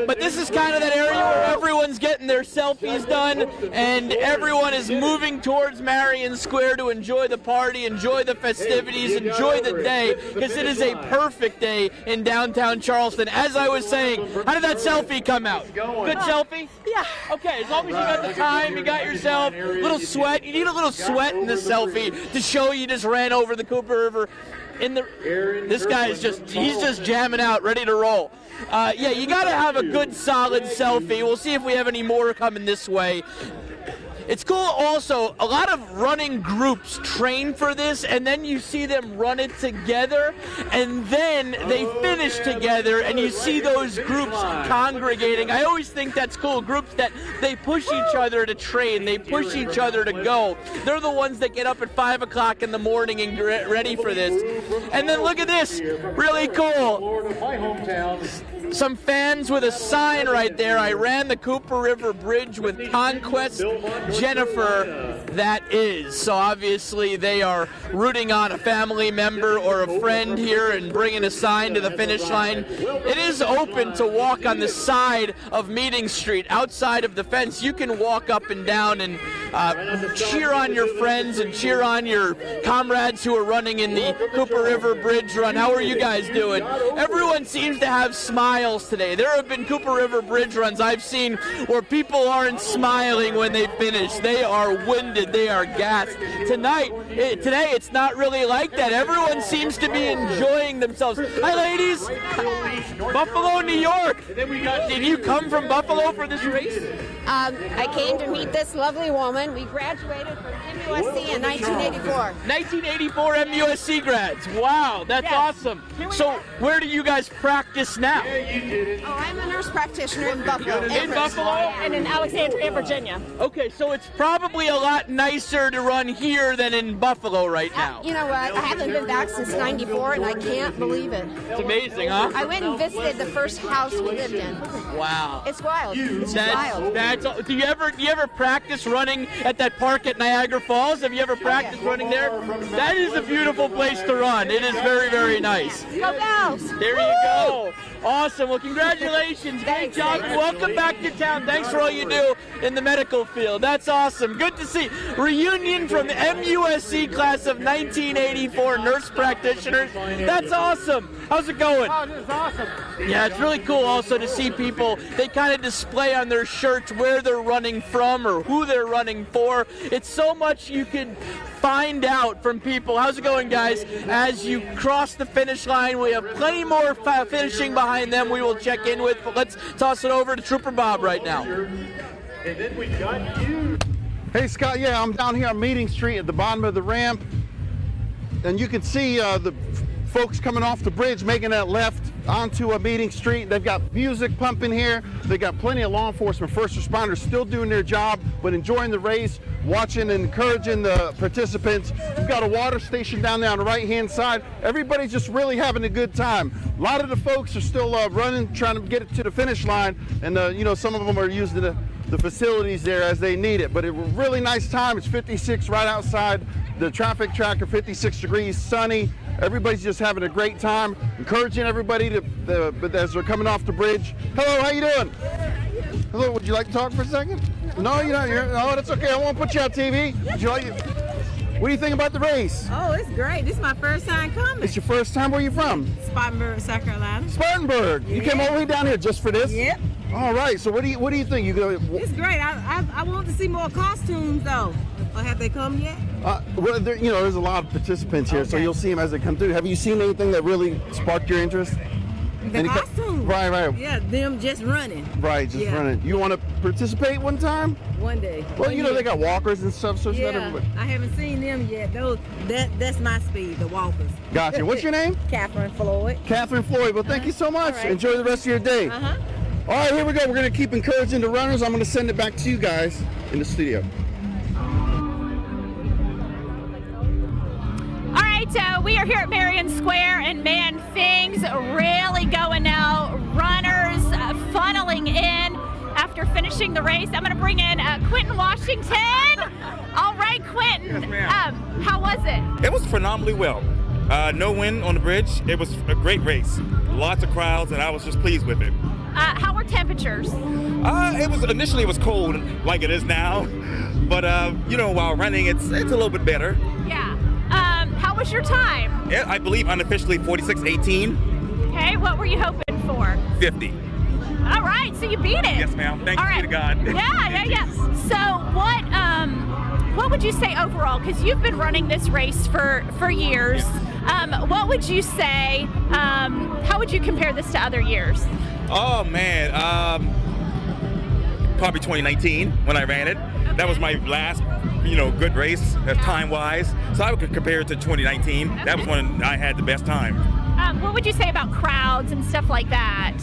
But this is kind of that area where everyone's getting their selfies done and everyone is moving towards Marion Square to enjoy the party, enjoy the festivities, enjoy the day, because it is a perfect day in downtown Charleston. As I was saying, how did that selfie come out? Good selfie? Yeah. Okay, as long as you got the time, you got yourself a little sweat. You need a little sweat in this selfie to show you just ran over the Cooper River. This guy is he's just jamming out, ready to roll. Yeah, you got to have a good, solid selfie. We'll see if we have any more coming this way. It's cool also, a lot of running groups train for this, and then you see them run it together, and then they finish together, and you see those groups congregating. I always think that's cool, groups that they push each other to train, they push each other to go. They're the ones that get up at 5 o'clock in the morning and get ready for this. And then look at this, really cool. Some fans with a sign right there. I ran the Cooper River Bridge with Conquest Jennifer, that is. So obviously they are rooting on a family member or a friend here and bringing a sign to the finish line. It is open to walk on the side of Meeting Street, outside of the fence. You can walk up and down and cheer on your friends and cheer on your comrades who are running in the Cooper River Bridge Run. How are you guys doing? Everyone seems to have smiles today. There have been Cooper River Bridge Runs I've seen where people aren't smiling when they finish. They are winded. They are gassed. Today it's not really like that. Everyone seems to be enjoying themselves. Hi, ladies. Buffalo, New York. Did you come from Buffalo for this race? I came to meet this lovely woman Maryland. We graduated from USC in 1984. 1984 MUSC grads. Wow, that's awesome. So where do you guys practice now? Oh, I'm a nurse practitioner in Buffalo. In Buffalo? And in Alexandria, Virginia. Okay, so it's probably a lot nicer to run here than in Buffalo right now. You know what? I haven't been back since 94, and I can't believe it. It's amazing, huh? I went and visited the first house we lived in. Wow. It's wild. It's wild. Do you ever practice running at that park at Niagara Falls? Have you ever practiced running there? That is a beautiful place to run. It is very, very nice. Go Bells! There you go. Awesome. Well, congratulations. Great job. Welcome back to town. Thanks for all you do in the medical field. That's awesome. Good to see. Reunion from the MUSC class of 1984 nurse practitioners. That's awesome. How's it going? Oh, this is awesome. Yeah, it's really cool also to see people. They kind of display on their shirts where they're running from or who they're running for. It's so much you can find out from people. How's it going, guys? As you cross the finish line, we have plenty more finishing behind them we will check in with, but let's toss it over to Trooper Bob right now. And then we got you. Hey, Scott, yeah, I'm down here on Meeting Street at the bottom of the ramp, and you can see the folks coming off the bridge making that left onto a Meeting Street. They've got music pumping here. They got plenty of law enforcement, first responders still doing their job, but enjoying the race, watching and encouraging the participants. We've got a water station down there on the right-hand side. Everybody's just really having a good time. A lot of the folks are still running, trying to get it to the finish line, and you know, some of them are using the facilities there as they need it. But it was a really nice time. It's 56 right outside the traffic tracker, 56 degrees, sunny. Everybody's just having a great time, encouraging everybody as they're coming off the bridge. Hello, how you doing? Hello, would you like to talk for a second? No, you're not here. No, that's okay. I won't put you on TV. What do you think about the race? Oh, it's great. This is my first time coming. It's your first time? Where are you from? Spartanburg, South Carolina. Spartanburg. Yeah. You came all the way down here just for this? Yep. All right. So what do you think? You go? It's great. I want to see more costumes though. Or have they come yet? Well, there's a lot of participants here, so you'll see them as they come through. Have you seen anything that really sparked your interest? The costumes. Right. Yeah, them just running. Right, just running. You want to participate one time? One day. Well, they got walkers and stuff, so it's not yeah, everybody. I haven't seen them yet. That's my speed, the walkers. Gotcha. What's your name? Catherine Floyd. Catherine Floyd. Well, thank you so much. Right. Enjoy the rest of your day. All right, here we go. We're going to keep encouraging the runners. I'm going to send it back to you guys in the studio. We are here at Marion Square, and man, things really going now. Runners funneling in after finishing the race. I'm going to bring in Quentin Washington. All right, Quentin. Yes, how was it? It was phenomenally well. No wind on the bridge. It was a great race. Lots of crowds, and I was just pleased with it. How were temperatures? Initially it was cold, like it is now, but while running, it's a little bit better. Yeah. How was your time? Yeah, I believe unofficially 46:18. Okay, what were you hoping for? 50. All right, so you beat it. Yes, ma'am. Thank you to God. Yeah. So what would you say overall? Because you've been running this race for years. Yeah. What would you say? How would you compare this to other years? Oh man, probably 2019 when I ran it. Okay. That was my last, good race time-wise. So I would compare it to 2019. Okay. That was when I had the best time. What would you say about crowds and stuff like that?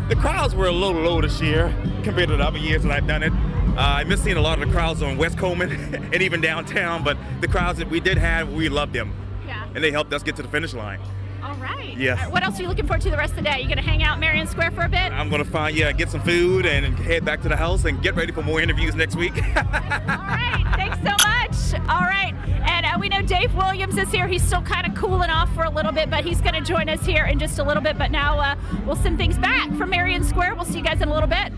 The crowds were a little low this year compared to the other years that I've done it. I missed seeing a lot of the crowds on West Coleman and even downtown, but the crowds that we did have, we loved them. Yeah. And they helped us get to the finish line. All right. Yes. What else are you looking forward to the rest of the day? You going to hang out in Marion Square for a bit? I'm going to get some food and head back to the house and get ready for more interviews next week. All right. Thanks so much. All right. And we know Dave Williams is here. He's still kind of cooling off for a little bit, but he's going to join us here in just a little bit. But now we'll send things back from Marion Square. We'll see you guys in a little bit.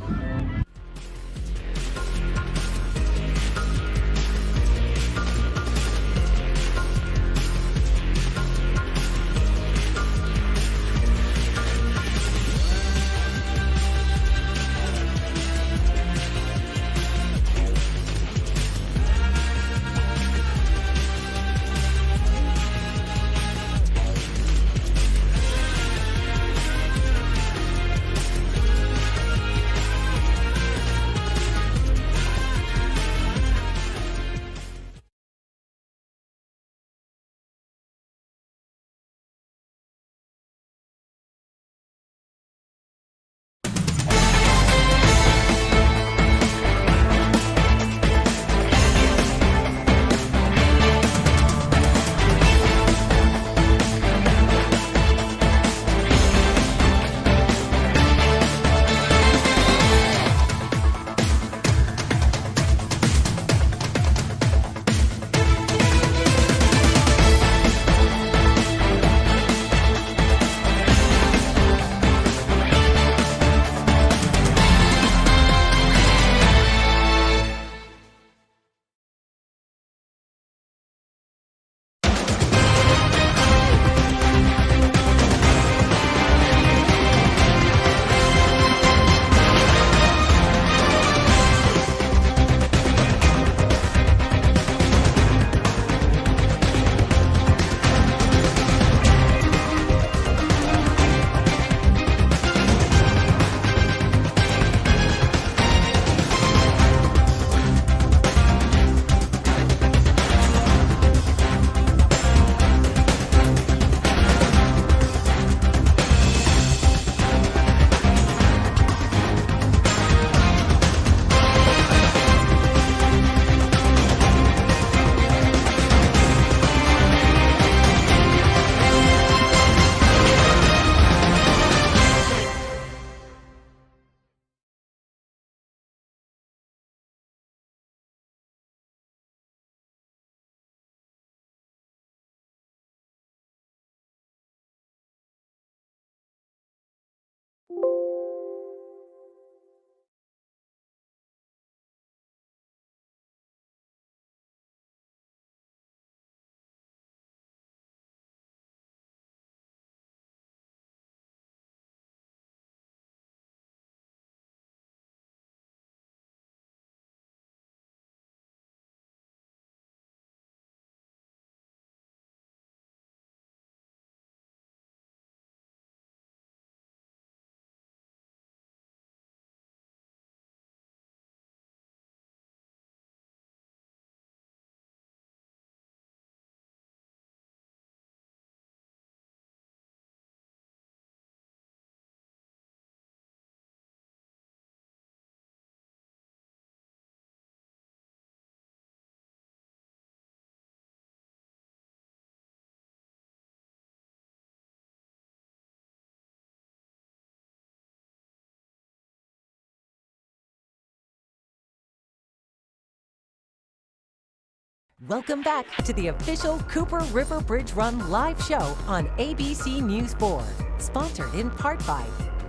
Welcome back to the official Cooper River Bridge Run live show on ABC News 4. Sponsored in part by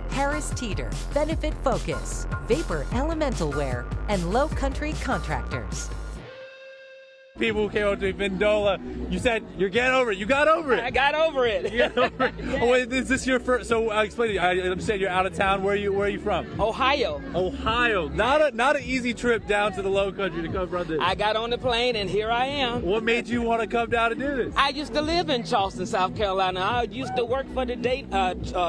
Harris Teeter, Benefit Focus, Vapor Elemental Wear, and Low Country Contractors. People who came up to me, Vindola, you said you're getting over it. You got over it. I got over it. You got over it. Yes. Oh, wait, is this your first? So I'll explain to you. I'm saying you're out of town. Where are you from? Ohio. Ohio. Not an easy trip down to the Low Country to come run this. I got on the plane and here I am. What made you want to come down and do this? I used to live in Charleston, South Carolina. I used to work for the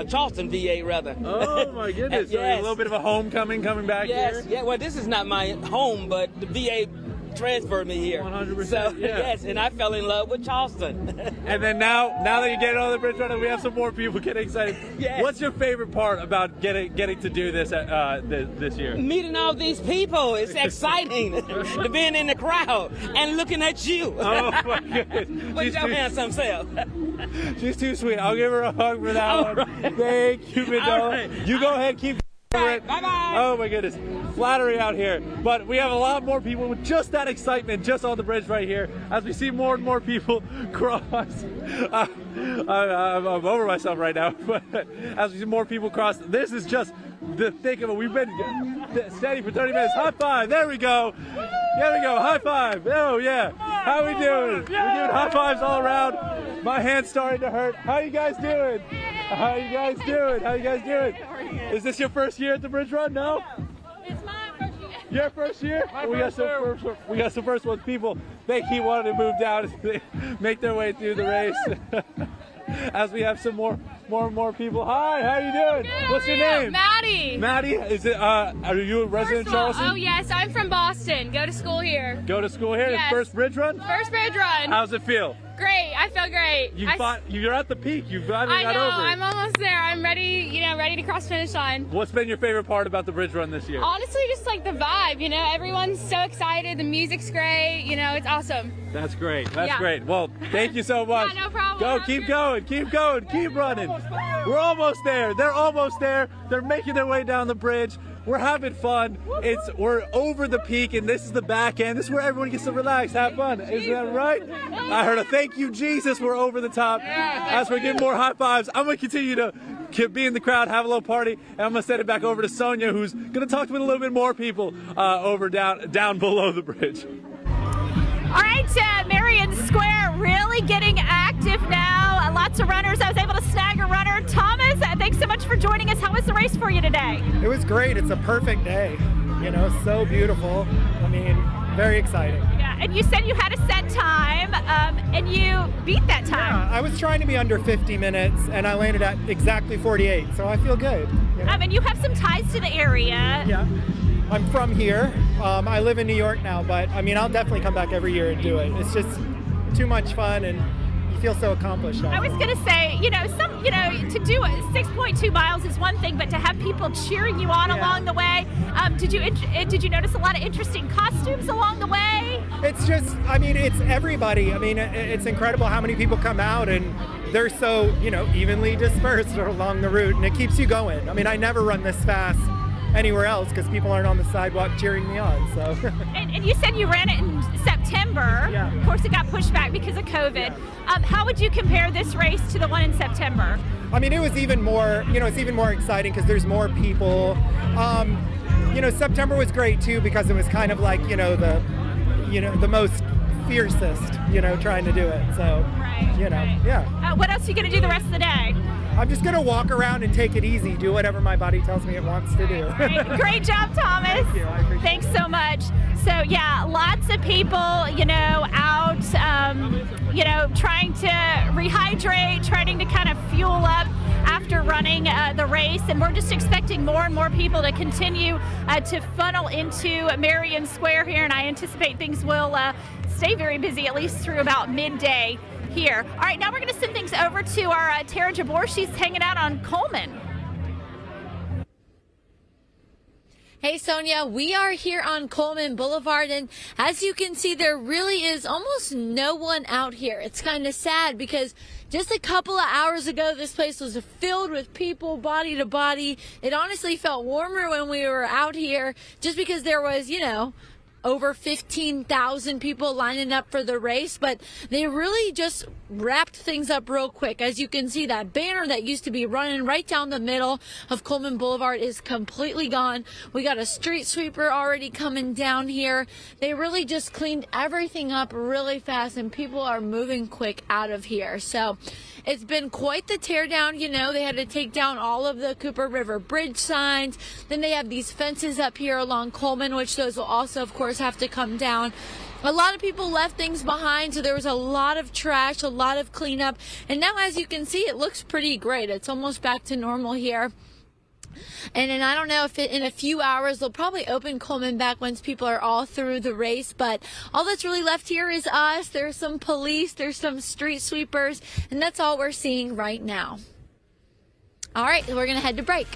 Charleston VA, rather. Oh my goodness! So Yes. a little bit of a homecoming coming back here. Yes. Yeah. Well, this is not my home, but the VA transferred me here. 100%. So, yeah. yes, and I fell in love with Charleston. And then now that you're getting on the bridge runner, we have some more people getting excited. Yes. What's your favorite part about getting to do this this year? Meeting all these people. It's exciting. To being in the crowd and looking at you. Oh my goodness. With your handsome self. She's too sweet. I'll give her a hug for that one. Right. Thank you, Vindola. Right. You go ahead, keep it. Bye-bye. Oh my goodness. Flattery out here. But we have a lot more people with just that excitement just on the bridge right here as we see more and more people cross. I'm over myself right now. But as we see more people cross, this is just the thick of it. We've been steady for 30 minutes. High five. There we go. There we go. High five. Oh, yeah. How we doing? We're doing high fives all around. My hand's starting to hurt. How you guys doing? How you guys doing? How you guys doing? Is this your first year at the Bridge Run? No? It's my first year. Your first year? We got some first ones. People, they keep wanting to move down and make their way through the race. As we have some more and more people. Hi, how you doing? Good, What's your how are you? name? Maddie. Maddie, is it? Are you a resident of Charleston? Oh yes, I'm from Boston. Go to school here. Go to school here. Yes. First Bridge Run? First Bridge Run. How's it feel? Great. I feel great. You're at the peak. You finally I got know. over it. I'm almost there. I'm ready. Ready to cross finish line. What's been your favorite part about the Bridge Run this year? Honestly, just like the vibe. Everyone's so excited. The music's great. It's awesome. That's great. That's Yeah. great. Well, thank you so much. Yeah, no problem. Go, keep going, keep running. We're almost there. They're almost there. They're making their way down the bridge. We're having fun. We're over the peak, and this is the back end. This is where everyone gets to relax, have fun. Isn't that right? I heard a thank you, Jesus. We're over the top. As we're getting more high fives, I'm going to continue to be in the crowd, have a little party, and I'm going to send it back over to Sonia, who's going to talk to a little bit more people down below the bridge. All right, Marion Square really getting active now. Lots of runners. I was able to snag a runner. Thomas, thanks so much for joining us. How was the race for you today? It was great. It's a perfect day. So beautiful. Very exciting. Yeah, and you said you had a set time, and you beat that time. Yeah, I was trying to be under 50 minutes, and I landed at exactly 48, so I feel good. And you have some ties to the area. Yeah. I'm from here. I live in New York now, but I'll definitely come back every year and do it. It's just too much fun, and you feel so accomplished. I was going to say, to do it, 6.2 miles is one thing, but to have people cheering you on along the way, did you notice a lot of interesting costumes along the way? It's just, it's everybody. It's incredible how many people come out, and they're so, evenly dispersed along the route, and it keeps you going. I never run this fast anywhere else because people aren't on the sidewalk cheering me on. So. And you said you ran it in September. Yeah. Of course, it got pushed back because of COVID. Yeah. How would you compare this race to the one in September? It was even more, it's even more exciting because there's more people. September was great too because it was kind of like, the most fiercest, trying to do it. So, yeah. What else are you going to do the rest of the day? I'm just going to walk around and take it easy, do whatever my body tells me it wants to do. Great job, Thomas. Thank you. I appreciate Thanks so much. So, yeah, lots of people, out, trying to rehydrate, trying to kind of fuel up after running the race. And we're just expecting more and more people to continue to funnel into Marion Square here. And I anticipate things will stay very busy, at least through about midday here. All right, now we're going to send things over to our Tara Jabor. She's hanging out on Coleman. Hey, Sonia, we are here on Coleman Boulevard, and as you can see, there really is almost no one out here. It's kind of sad because just a couple of hours ago, this place was filled with people, body to body. It honestly felt warmer when we were out here just because there was, over 15,000 people lining up for the race, but they really just wrapped things up real quick. As you can see, that banner that used to be running right down the middle of Coleman Boulevard is completely gone. We got a street sweeper already coming down here. They really just cleaned everything up really fast, and people are moving quick out of here. So it's been quite the teardown. You know, they had to take down all of the Cooper River Bridge signs. Then they have these fences up here along Coleman, which those will also, of course, have to come down. A lot of people left things behind, so there was a lot of trash, a lot of cleanup. And now, as you can see, it looks pretty great. It's almost back to normal here. And then I don't know if in a few hours they'll probably open Coleman back once people are all through the race. But all that's really left here is us. There's some police, there's some street sweepers, and that's all we're seeing right now. All right, we're going to head to break.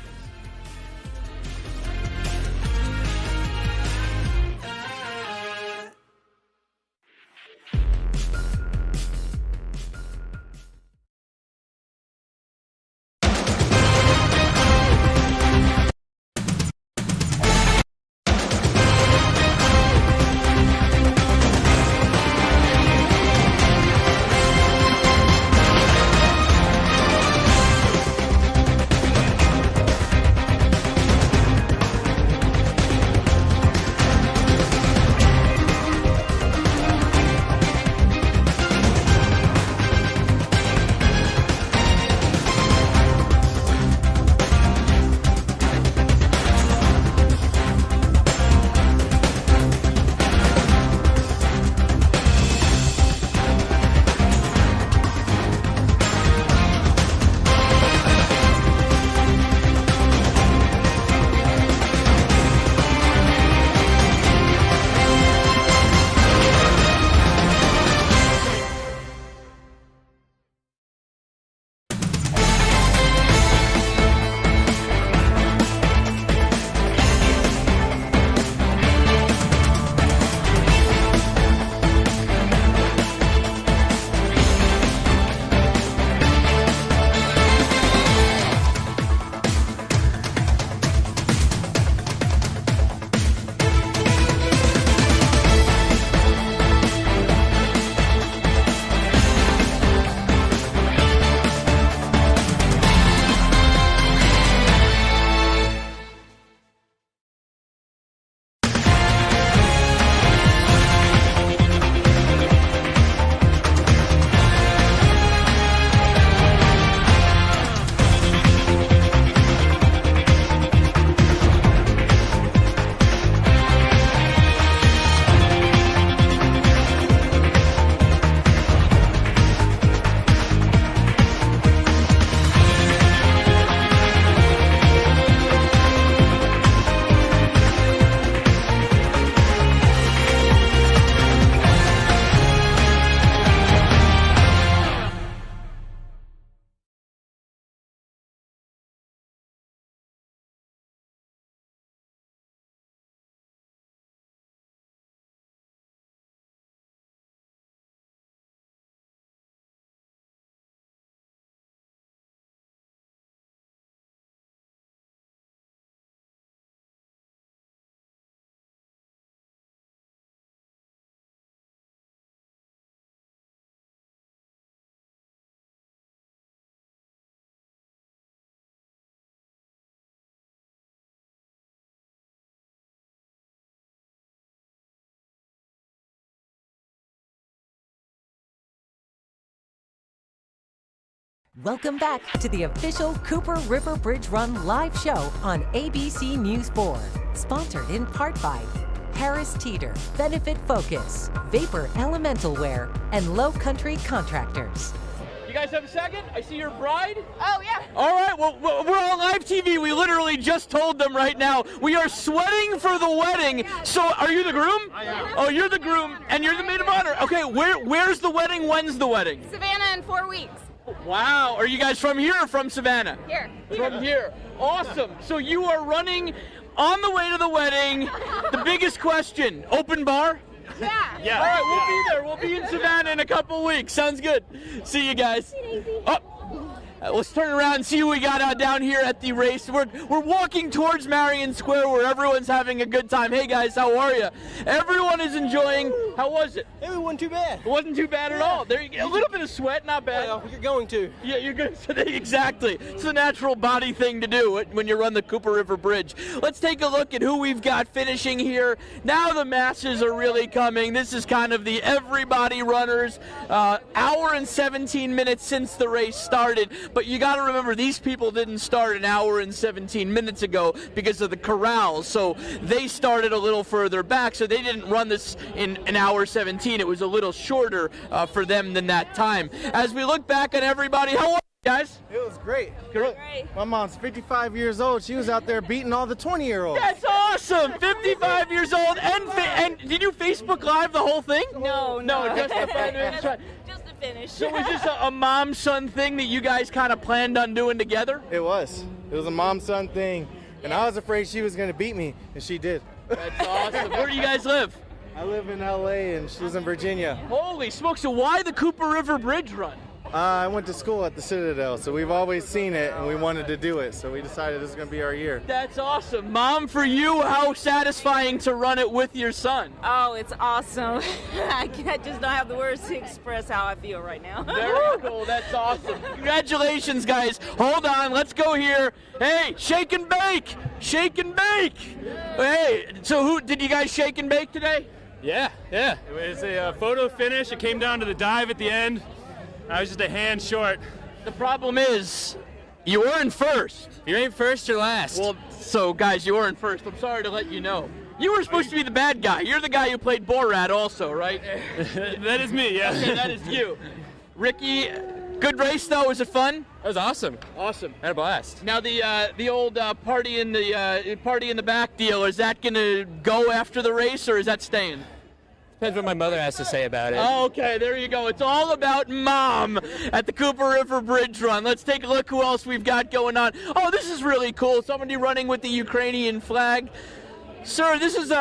Welcome back to the official Cooper River Bridge Run live show on ABC News 4. Sponsored in part by Harris Teeter, Benefit Focus, Vapor Elemental Wear, and Low Country Contractors. You guys have a second? I see your bride. Oh, yeah. All right, well, we're on live TV. We literally just told them right now. We are sweating for the wedding. So are you the groom? I am. Oh, you're the groom, and you're the maid of honor. Okay, where's the wedding? When's the wedding? Savannah in 4 weeks. Wow, are you guys from here or from Savannah? Here. From here. Awesome. So you are running on the way to the wedding. The biggest question, open bar? Yeah. Yeah. All right, we'll be there. We'll be in Savannah in a couple weeks. Sounds good. See you guys. Oh, Let's turn around and see who we got down here at the race. We're walking towards Marion Square where everyone's having a good time. Hey guys, how are you? Everyone is enjoying. How was it? It wasn't too bad. It wasn't too bad at all. There you go. A little bit of sweat, not bad. Well, you're going to. Yeah, you're good. Exactly. It's a natural body thing to do when you run the Cooper River Bridge. Let's take a look at who we've got finishing here. Now the masses are really coming. This is kind of the everybody runners. Hour and 17 minutes since the race started. But you got to remember, these people didn't start an hour and 17 minutes ago because of the corrals. So they started a little further back. So they didn't run this in an hour 17. It was a little shorter for them than that time. As we look back on everybody, how are you guys? It was great. My mom's 55 years old. She was out there beating all the 20-year-olds. That's awesome. 55 years old. And did you Facebook Live the whole thing? No, just the 5 minutes. Just to finish. So was this a mom-son thing that you guys kind of planned on doing together? It was. It was a mom-son thing. And I was afraid she was going to beat me, and she did. That's awesome. Where do you guys live? I live in L.A., and she's in Virginia. Holy smokes. So why the Cooper River Bridge run? I went to school at the Citadel, so we've always seen it, and we wanted to do it, so we decided this is going to be our year. That's awesome. Mom, for you, how satisfying to run it with your son? Oh, it's awesome. I just don't have the words to express how I feel right now. Very cool. That's awesome. Congratulations, guys. Hold on. Let's go here. Hey, shake and bake. Shake and bake. Hey, so who did you guys shake and bake today? Yeah. It was a photo finish. It came down to the dive at the end. I was just a hand short. The problem is, you weren't first. You ain't first, you're last. Well, so guys, you weren't first. I'm sorry to let you know. You were supposed to be the bad guy. You're the guy who played Borat also, right? That is me, yeah. Okay, that is you. Ricky, good race though. Was it fun? That was awesome. Awesome. Had a blast. Now the old party in the back deal, is that gonna go after the race or is that staying? Depends what my mother has to say about it. Oh, okay, there you go. It's all about Mom at the Cooper River Bridge Run. Let's take a look who else we've got going on. Oh, this is really cool. Somebody running with the Ukrainian flag. Sir, this is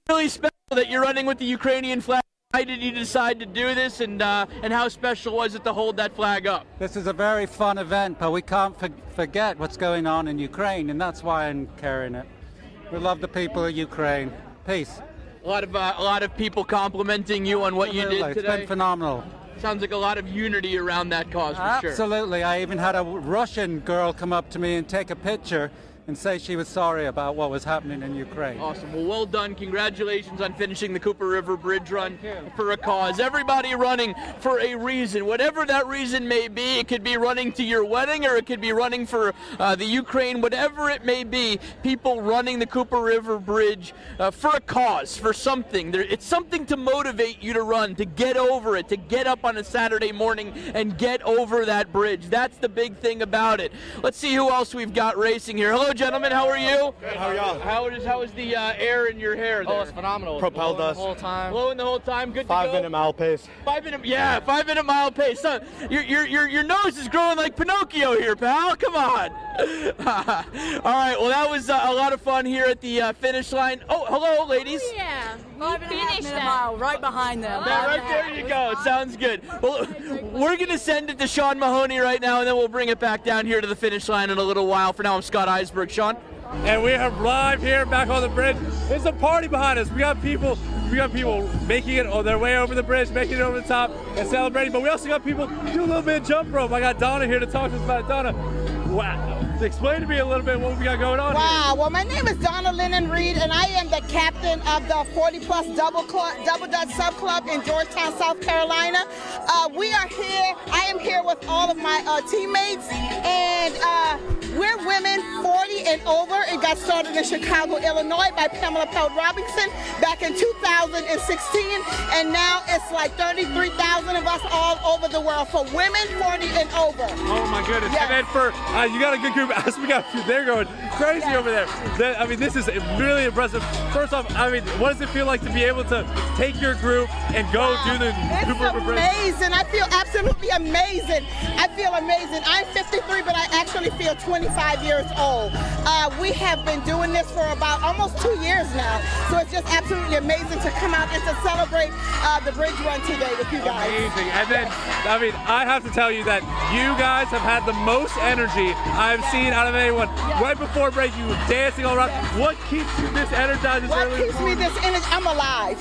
really special that you're running with the Ukrainian flag. Why did you decide to do this, and how special was it to hold that flag up? This is a very fun event, but we can't forget what's going on in Ukraine, and that's why I'm carrying it. We love the people of Ukraine. Peace. A lot of people complimenting you on what you did today. It's been phenomenal. Sounds like a lot of unity around that cause, for sure. Absolutely. I even had a Russian girl come up to me and take a picture and say she was sorry about what was happening in Ukraine. Awesome. Well done. Congratulations on finishing the Cooper River Bridge Run for a cause. Everybody running for a reason. Whatever that reason may be, it could be running to your wedding or it could be running for the Ukraine. Whatever it may be, people running the Cooper River Bridge for a cause, for something. It's something to motivate you to run, to get over it, to get up on a Saturday morning and get over that bridge. That's the big thing about it. Let's see who else we've got racing here. Hello, gentlemen. How are you? Good. How are y'all? How is the air in your hair there? Oh, it's phenomenal. Propelled us. The whole time. Blowing the whole time. Good to go. 5-minute mile pace. 5-minute mile pace. So, your nose is growing like Pinocchio here, pal. Come on. All right. Well, that was a lot of fun here at the finish line. Oh, hello, ladies. Oh, yeah. 5.5 mile right behind them. Right there you go. Sounds good. Well, we're going to send it to Sean Mahoney right now, and then we'll bring it back down here to the finish line in a little while. For now, I'm Scott Eisberg. Sean? And we are live here back on the bridge. There's a party behind us. We got people making it on their way over the bridge, making it over the top and celebrating. But we also got people doing a little bit of jump rope. I got Donna here to talk to us about it. Donna, wow. Explain to me a little bit what we got going on here. Well, my name is Donna Lennon Reed, and I am the captain of the 40-plus Double Dutch Sub Club in Georgetown, South Carolina. We are here. I am here with all of my teammates, and we're women 40 and over. It got started in Chicago, Illinois by Pamela Pelt Robinson back in 2016, and now it's like 33,000 of us all over the world for women 40 and over. Oh my goodness. Yes. And then for, you got a good group. They're going crazy over there. I mean, this is really impressive. First off, I mean, what does it feel like to be able to take your group and go do the Cooper River Bridge? It's amazing. I feel absolutely amazing. I feel amazing. I'm 53, but I actually feel 25 years old. We have been doing this for about almost 2 years now. So it's just absolutely amazing to come out and to celebrate the Bridge Run today with you guys. Amazing. And then, I mean, I have to tell you that you guys have had the most energy I've seen out of anyone. Right before break, you were dancing all around. What keeps you this energized? What keeps me this energy? I'm alive.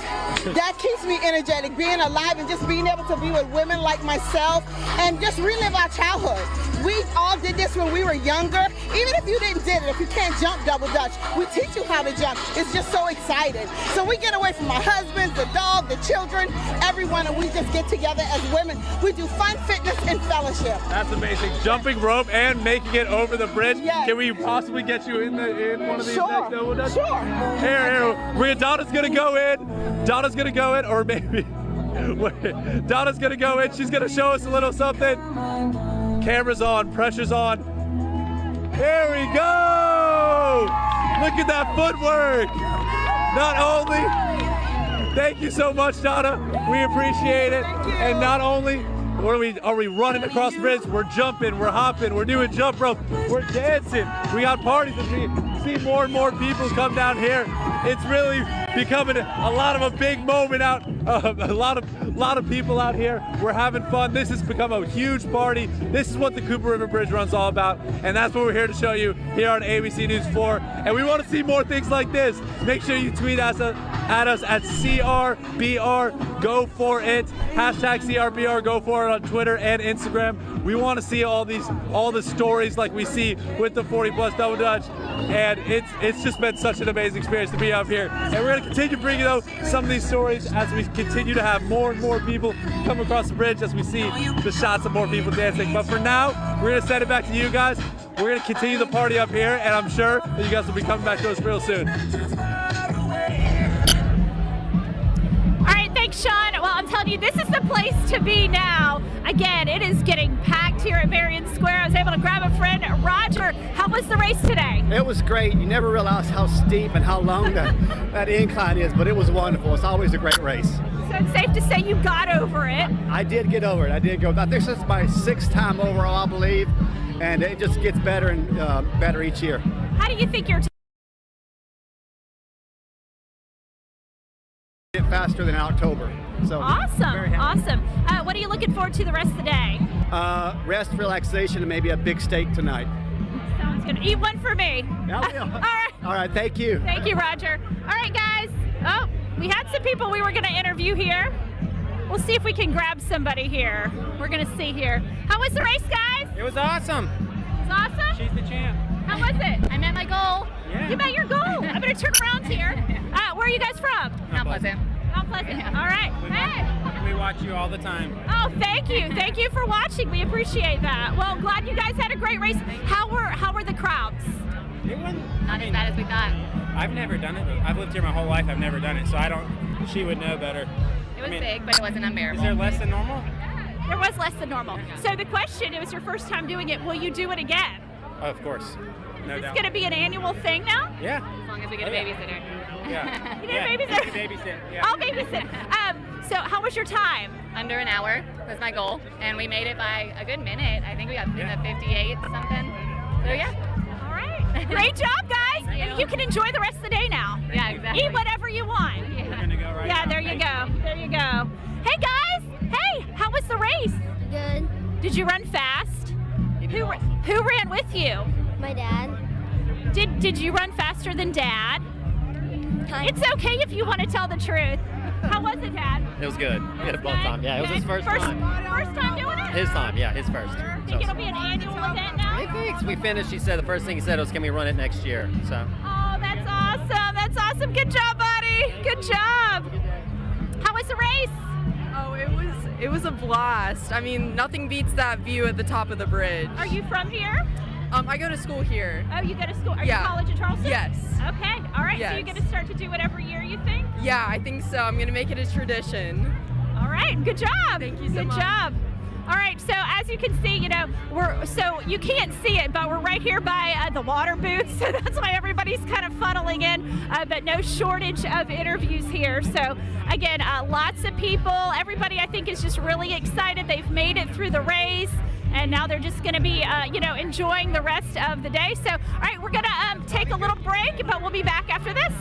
That keeps me energetic, being alive and just being able to be with women like myself and just relive our childhood. We all did this when we were younger. Even if you didn't did it, if you can't jump double dutch, we teach you how to jump. It's just so exciting. So we get away from our husbands, the dog, the children, everyone, and we just get together as women. We do fun, fitness, and fellowship. That's amazing. Jumping rope and making it over the bridge. Yes. Can we possibly get you in one of these Sure. next double dutch? Sure. Here. Donna's gonna go in. Donna's gonna go in, or maybe wait, Donna's gonna go in. She's gonna show us a little something. Camera's on, pressure's on. Here we go! Look at that footwork! Not only, thank you so much, Donna. We appreciate it. And not only are we running across the bridge, we're jumping, we're hopping, we're doing jump rope, we're dancing. We got parties as we see more and more people come down here. It's really becoming a lot of a big moment out. A lot of people out here. We're having fun. This has become a huge party. This is what the Cooper River Bridge Run's all about, and that's what we're here to show you here on ABC News 4. And we want to see more things like this. Make sure you tweet us at CRBR Go For It. Hashtag CRBR Go For It on Twitter and Instagram. We want to see all the stories like we see with the 40+ double dutch, and it's just been such an amazing experience to be up here. And we're going to continue bringing you some of these stories as we continue to have more and more people come across the bridge as we see the shots of more people dancing. But for now, we're going to send it back to you guys. We're going to continue the party up here, and I'm sure that you guys will be coming back to us real soon. All right, thanks, Sean. Well, I'm telling you, this is the place to be now. Again, it is getting packed here at Marion Square. I was able to grab a friend. Roger, how was the race today? It was great. You never realize how steep and how long that incline is, but it was wonderful. It's always a great race. So it's safe to say you got over it. I did get over it. I did go. I think this is my 6th time overall, I believe, and it just gets better and better each year. How do you think your faster than October? So Awesome. What are you looking forward to the rest of the day? Rest, relaxation, and maybe a big steak tonight. Sounds good. Eat one for me. I will. All right. All right. Thank you. Thank you, Roger. All right, guys. Oh, we had some people we were going to interview here. We'll see if we can grab somebody here. We're going to see here. How was the race, guys? It was awesome. It was awesome? She's the champ. How was it? I met my goal. Yeah. You met your goal. I'm going to turn around here. Where are you guys from? Mount Pleasant. Mount Pleasant. All right. Hey. We watch you all the time. Oh, thank you. Thank you for watching. We appreciate that. Well, glad you guys had a great race. How were the crowds? It wasn't Not as bad as we thought. I've never done it. I've lived here my whole life. I've never done it, so she would know better. It was big, but it wasn't unbearable. Is there less than normal? There was less than normal. So the question, it was your first time doing it. Will you do it again? Oh, of course. No Is this doubt. going to be an annual thing now? Yeah. As long as we get a babysitter. Yeah. You need a babysitter? Babysit. Yeah. I'll babysit. So how was your time? Under an hour was my goal, and we made it by a good minute. I think we got in the 58 something. So yeah. All right. Great job, guys. Thank You can enjoy the rest of the day now. Yeah, exactly. Eat whatever you want. We're gonna go right now. There you go. There you go. Hey, guys. Hey, how was the race? Good. Did you run fast? Who ran with you? My dad. Did you run faster than Dad? It's okay if you want to tell the truth. How was it, Dad? It was good. We had a fun time. Yeah, it was his first time. First time doing it? His time, yeah, his first. Think it'll be an annual event now? He thinks we finished. He said the first thing he said was, "Can we run it next year?" So. Oh, that's awesome. That's awesome. Good job, buddy. Good job. How was the race? Oh, it was a blast. I mean, nothing beats that view at the top of the bridge. Are you from here? I go to school here. Oh, you go to school. Are Yeah. you college in Charleston? Yes. Okay. All right. So Yes. you're going to start to do it every year, you think? Yeah, I think so. I'm gonna make it a tradition. All right. Good job. Thank you so Good much. job. All right. So as you can see, so you can't see it, but we're right here by the water booth. So that's why everybody's kind of funneling in, but no shortage of interviews here. So again, lots of people. Everybody, I think, is just really excited. They've made it through the race. and now they're just going to be, enjoying the rest of the day. So, all right, we're going to take a little break, but we'll be back after this.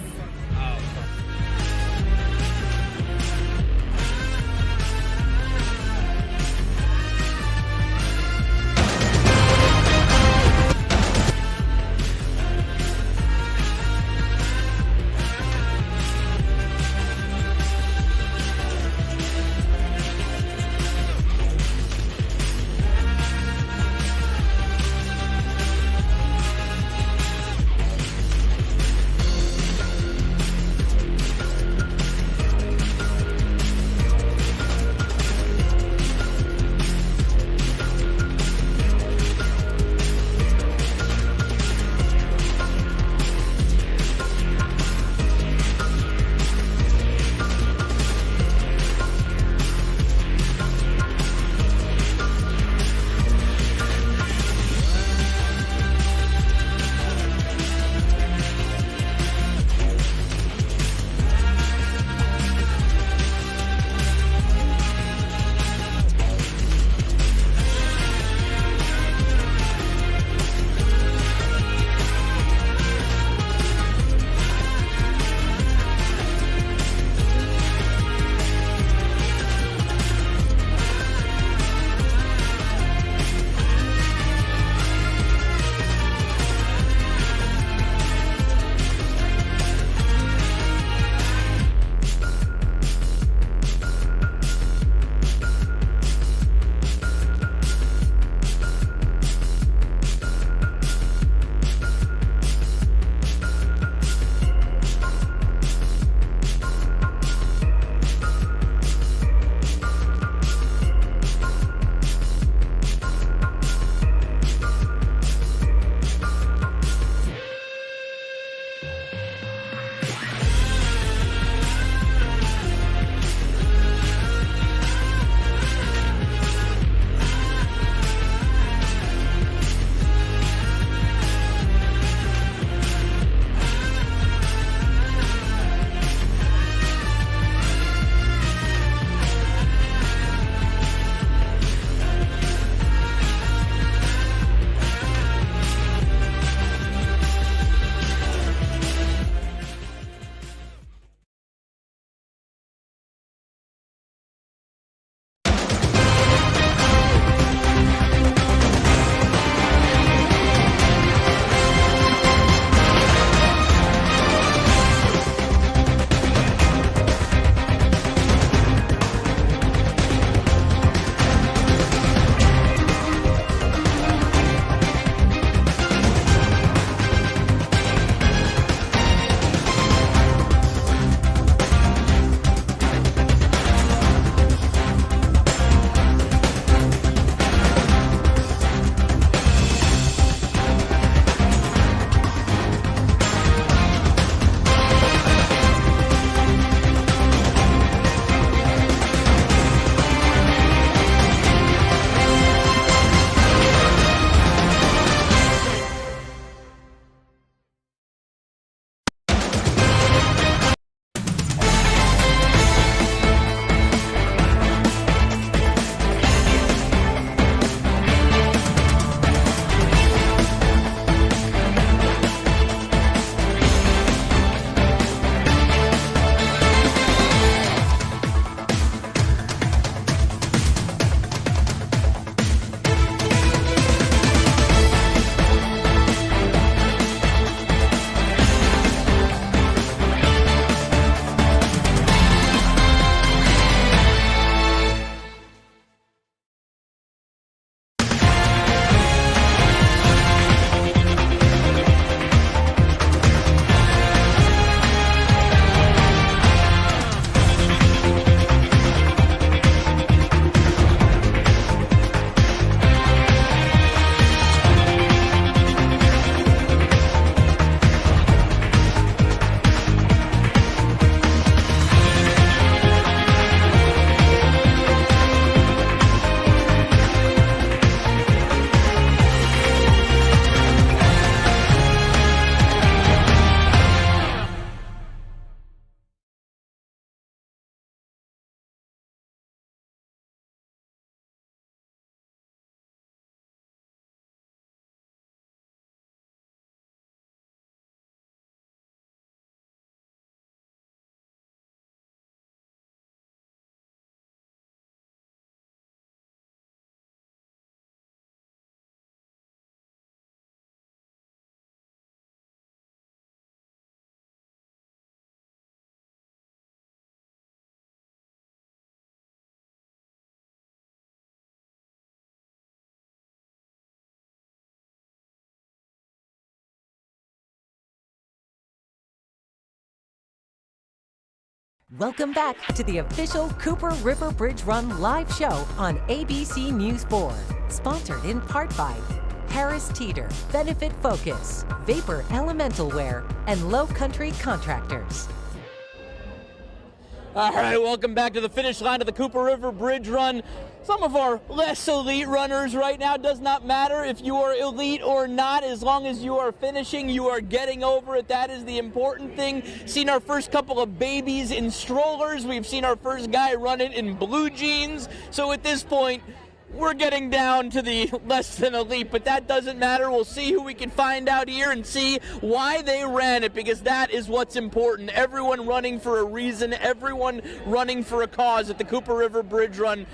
Welcome back to the official Cooper River Bridge Run live show on ABC News 4. Sponsored in part by Harris Teeter, Benefit Focus, Vapor Elemental Wear, and Low Country Contractors. All right, welcome back to the finish line of the Cooper River Bridge Run. Some of our less elite runners right now, does not matter if you are elite or not, as long as you are finishing, you are getting over it. That is the important thing. Seen our first couple of babies in strollers. We've seen our first guy run it in blue jeans. So at this point, we're getting down to the less than elite, but that doesn't matter. We'll see who we can find out here and see why they ran it, because that is what's important. Everyone running for a reason, everyone running for a cause at the Cooper River Bridge Run.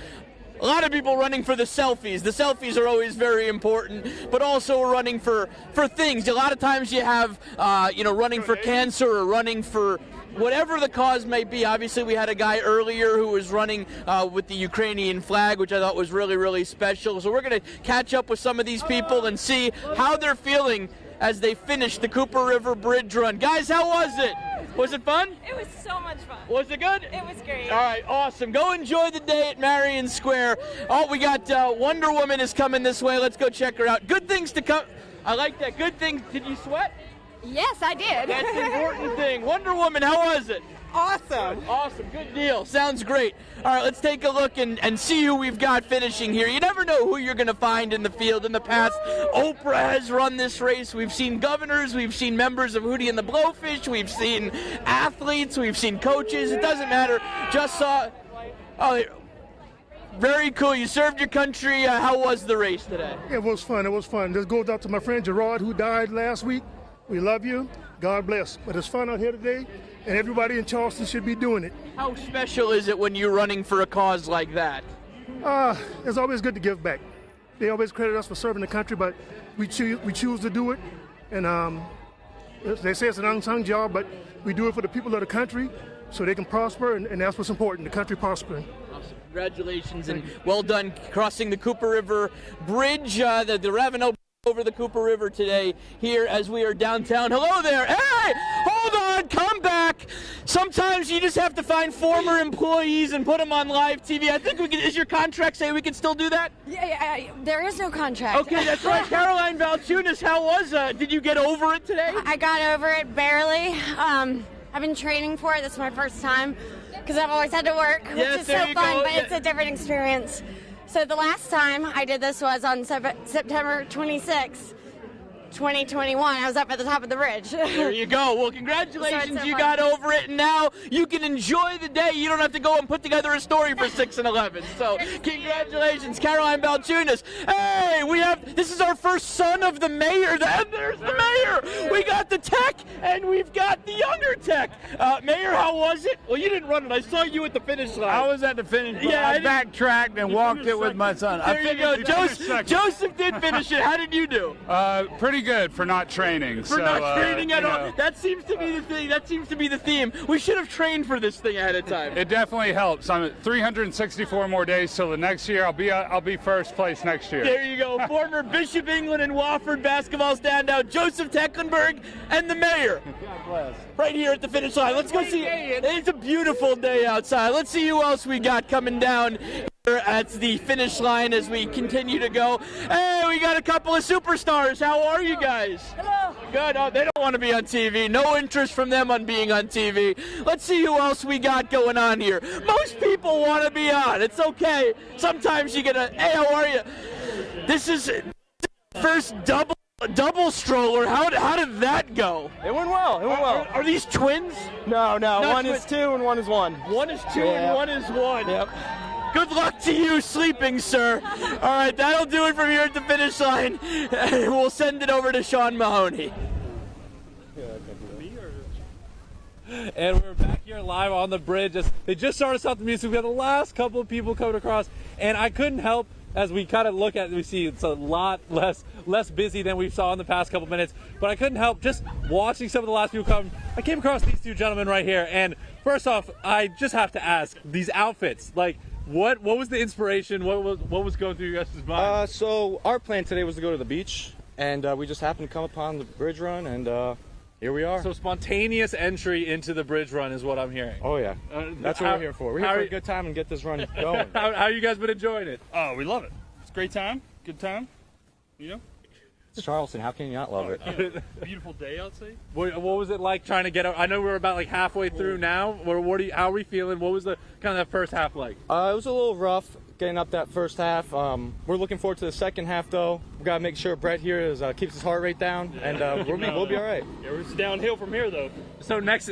A lot of people running for the selfies. The selfies are always very important, but also running for things. A lot of times you have, running for cancer or running for whatever the cause may be. Obviously, we had a guy earlier who was running with the Ukrainian flag, which I thought was really, really special. So we're going to catch up with some of these people and see how they're feeling as they finish the Cooper River Bridge Run. Guys, how was it? Was it fun? It was so much fun. Was it good? It was great. All right, awesome. Go enjoy the day at Marion Square. Oh, we got Wonder Woman is coming this way. Let's go check her out. Good things to come. I like that. Good things. Did you sweat? Yes, I did. That's the important thing. Wonder Woman, how was it? Awesome. Awesome. Good deal. Sounds great. All right, let's take a look and see who we've got finishing here. You never know who you're going to find in the field. In the past, Oprah has run this race. We've seen governors. We've seen members of Hootie and the Blowfish. We've seen athletes. We've seen coaches. It doesn't matter. Just saw... Oh, very cool. You served your country. How was the race today? It was fun. It was fun. This goes out to my friend Gerard, who died last week. We love you. God bless. But it's fun out here today, and everybody in Charleston should be doing it. How special is it when you're running for a cause like that? It's always good to give back. They always credit us for serving the country, but we choose to do it. And they say it's an unsung job, but we do it for the people of the country so they can prosper, and that's what's important, the country prospering. Awesome. Congratulations, and well done crossing the Cooper River Bridge, the Ravenel over the Cooper River today here as we are downtown. Hello there. Hey, hold on, come back. Sometimes you just have to find former employees and put them on live TV. I think we can. Is your contract say we can still do that? Yeah, there is no contract. Okay, that's right. Caroline Valchunas, how was did you get over it today? I got over it barely. I've been training for it. This is my first time because I've always had to work, which is so fun, but it's a different experience. So the last time I did this was on September 26th, 2021. I was up at the top of the bridge. There you go. Well, congratulations. So you got over it, and now you can enjoy the day. You don't have to go and put together a story for 6 and 11. So congratulations, Caroline Valchunas. Hey, this is our first son of the mayor. There's the mayor. We got the tech, and we've got the younger tech. Mayor, how was it? Well, you didn't run it. I saw you at the finish line. I was at the finish line. Yeah, I backtracked and walked it with my son. There you go. Joseph did finish it. How did you do? Pretty good for not training. For not training at all. That seems to be the thing. That seems to be the theme. We should have trained for this thing ahead of time. It definitely helps. I'm at 364 more days till the next year. I'll be first place next year. There you go. Former Bishop England and Wofford basketball standout Joseph Tecklenburg and the mayor. God bless. Right here at the finish line. Let's go see. It's a beautiful day outside. Let's see who else we got coming down here at the finish line as we continue to go. Hey, we got a couple of superstars. How are you guys? Hello. Good. Oh, they don't want to be on TV. No interest from them on being on TV. Let's see who else we got going on here. Most people want to be on. It's okay. Sometimes you get a, hey, how are you? This is first double stroller. How did that go? It went well. It went well. Are these twins? No. One is 2 and one is 1. One is 2 and one is 1. Yep. Good luck to you sleeping, sir. All right, that'll do it from here at the finish line. We'll send it over to Sean Mahoney. And we're back here live on the bridge. They just started us off the music. We had the last couple of people coming across, and I couldn't help, as we kind of look at it, we see it's a lot less busy than we saw in the past couple minutes, but I couldn't help just watching some of the last people come. I came across these two gentlemen right here, and first off, I just have to ask, these outfits, like, what was the inspiration? What was going through your guys' mind? So our plan today was to go to the beach, and we just happened to come upon the bridge run, and Here we are. So spontaneous entry into the bridge run is what I'm hearing. Oh yeah, that's what we're here for. We're here for a good time and get this run going. How you guys been enjoying it? Oh, we love it. It's a great time, good time. You know. It's Charleston. How can you not love it? Beautiful day outside. What was it like trying to get out? I know we're about like halfway through now. How are we feeling? What was the kind of that first half like? It was a little rough getting up that first half. We're looking forward to the second half though. We gotta make sure Brett here keeps his heart rate down, and we'll be all right. Yeah, it's downhill from here though. So next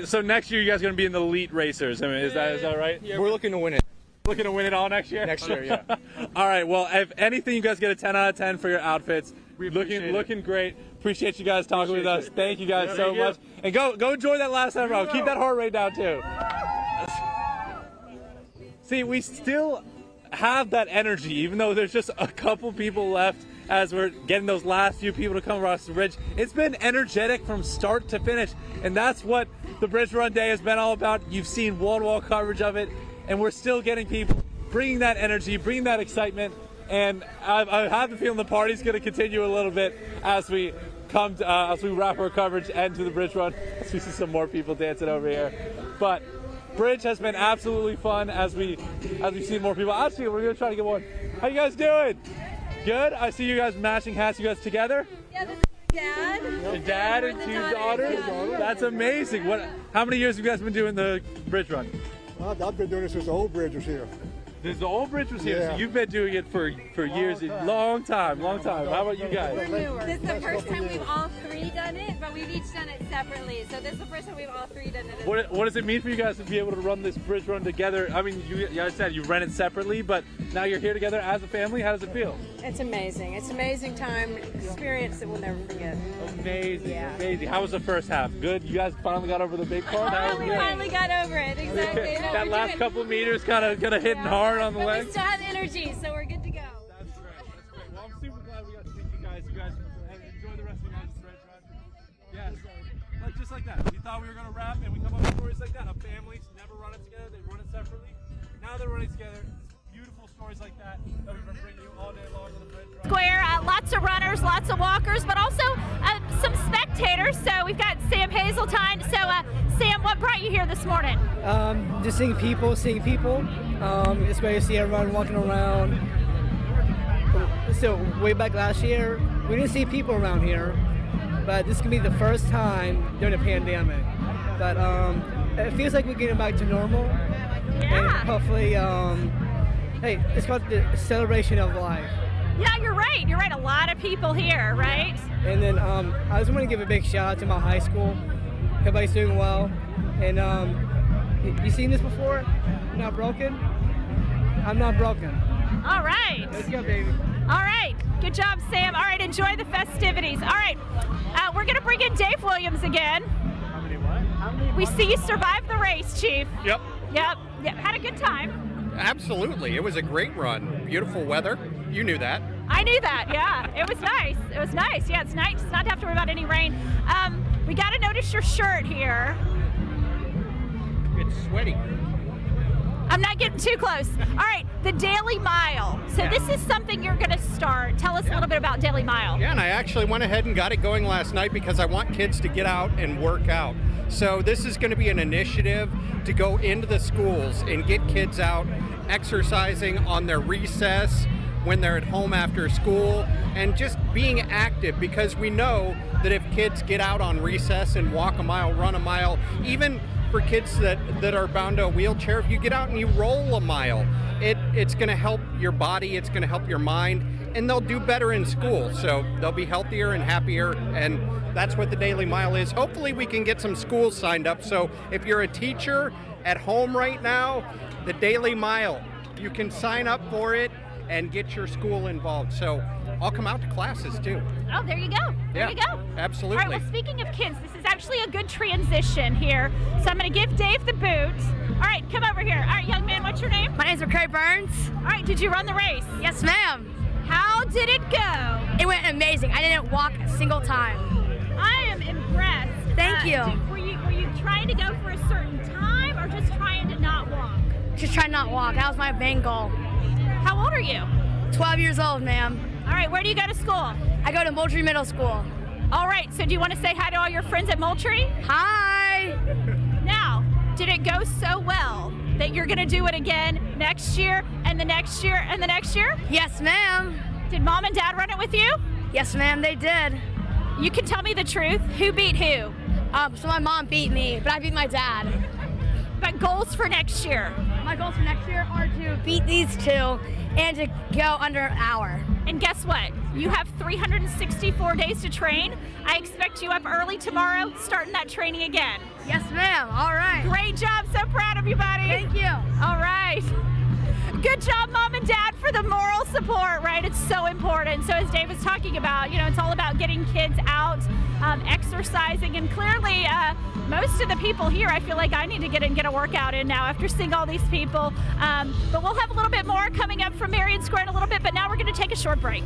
year you guys are gonna be in the elite racers. I mean, is that right? Yeah, we're looking to win it. Looking to win it all next year? Next year, yeah. All right, well, if anything, you guys get a 10 out of 10 for your outfits. Looking great. Appreciate you guys talking with us. Thank you guys so much. And go enjoy that last time round. Keep that heart rate down, too. See, we still have that energy, even though there's just a couple people left as we're getting those last few people to come across the bridge. It's been energetic from start to finish, and that's what the Bridge Run Day has been all about. You've seen wall-to-wall coverage of it. And we're still getting people bringing that energy, bringing that excitement, and I have the feeling the party's going to continue a little bit as we wrap our coverage end to the bridge run. As we see some more people dancing over here, but bridge has been absolutely fun as we see more people. Actually, we're going to try to get one. How you guys doing? Good. I see you guys matching hats. You guys together? Yeah, this is Dad. Your dad and two daughters. That's amazing. How many years have you guys been doing the bridge run? I've been doing this since the old bridge was here. Since the old bridge was here, Yeah. so you've been doing it for years, long time. How about you guys? This is the first time we've all three done it, but we've each done it separately. So this is the first time we've all three done it. What does it mean for you guys to be able to run this bridge run together? I mean, you guys said you ran it separately, but now you're here together as a family. How does it feel? It's amazing. It's an amazing time, experience that we'll never forget. Amazing, Yeah. amazing. How was the first half? Good? You guys finally got over the big part? We finally got over it, exactly. No, That we're last doing- couple meters kind of hitting hard on the But we legs? still have energy, so we're good to go. That's great. Well, I'm super glad we got to meet you guys. You guys enjoy the rest of your guys' bridge run. Yes. Just like that. We thought we were going to wrap, and we come up with stories like that. A family's never run it together. They run it separately. Now they're running together. Beautiful stories like that that we've been bringing you all day long on the bridge run. Square, lots of runners, lots of walkers, but also some spectators. So we've got Sam Hazeltine. So Sam, what brought you here this morning? Just seeing people. It's great to see everyone walking around. So way back last year, we didn't see people around here, but this could be the first time during the pandemic. But it feels like we're getting back to normal. Yeah. And hopefully, hey, it's called the celebration of life. Yeah, you're right. You're right. A lot of people here, right? And then I just want to give a big shout out to my high school. Everybody's doing well. And you seen this before? Not broken? I'm not broken. All right. Let's go, baby. All right. Good job, Sam. All right. Enjoy the festivities. All right. We're going to bring in Dave Williams again. How many what? We see you survived the race, Chief. Yep. Yep. Had a good time. Absolutely. It was a great run. Beautiful weather. You knew that. I knew that, yeah. It was nice. It was nice. Yeah, it's nice not to have to worry about any rain. We got to notice your shirt here. It's sweaty. I'm not getting too close. All right, the Daily Mile. So this is something you're going to start. Tell us a little bit about Daily Mile. Yeah, and I actually went ahead and got it going last night because I want kids to get out and work out. So this is going to be an initiative to go into the schools and get kids out exercising on their recess, when they're at home after school, and just being active, because we know that if kids get out on recess and walk a mile, run a mile, even for kids that are bound to a wheelchair, if you get out and you roll a mile, it's going to help your body, it's going to help your mind, and they'll do better in school. So they'll be healthier and happier, and that's what the Daily Mile is. Hopefully we can get some schools signed up. So if you're a teacher at home right now, the Daily Mile, you can sign up for it and get your school involved. So I'll come out to classes too. Oh, there you go. There you go. Absolutely. All right, well, speaking of kids, this is actually a good transition here. So I'm going to give Dave the boot. All right, come over here. All right, young man, what's your name? My name's McCray Burns. All right, did you run the race? Yes, ma'am. How did it go? It went amazing. I didn't walk a single time. I am impressed. Thank you. Were you trying to go for a certain time or just trying to not walk? Just trying to not walk. That was my main goal. How old are you? 12 years old, ma'am. All right, where do you go to school? I go to Moultrie Middle School. All right, so do you want to say hi to all your friends at Moultrie? Hi! Now, did it go so well that you're going to do it again next year and the next year and the next year? Yes, ma'am. Did Mom and Dad run it with you? Yes, ma'am, they did. You can tell me the truth. Who beat who? So my mom beat me, but I beat my dad. But goals for next year? My goals for next year are to beat these two and to go under an hour. And guess what? You have 364 days to train. I expect you up early tomorrow, starting that training again. Yes, ma'am. All right. Great job. So proud of you, buddy. Thank you. All right. Good job, Mom and Dad, for the moral support, right? It's so important. So as Dave was talking about, it's all about getting kids out, exercising, and clearly most of the people here, I feel like I need to get a workout in now after seeing all these people. But we'll have a little bit more coming up from Marion Square in a little bit, but now we're going to take a short break.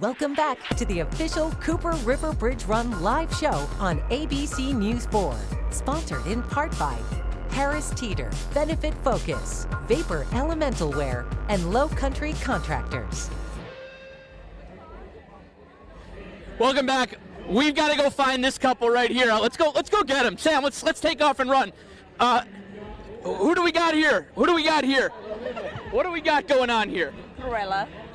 Welcome back to the official Cooper River Bridge Run live show on ABC News 4. Sponsored in part by Harris Teeter, Benefit Focus, Vapor Elemental Wear, and Low Country Contractors. Welcome back. We've got to go find this couple right here. Let's go get them. Sam, let's take off and run. Who do we got here? What do we got going on here?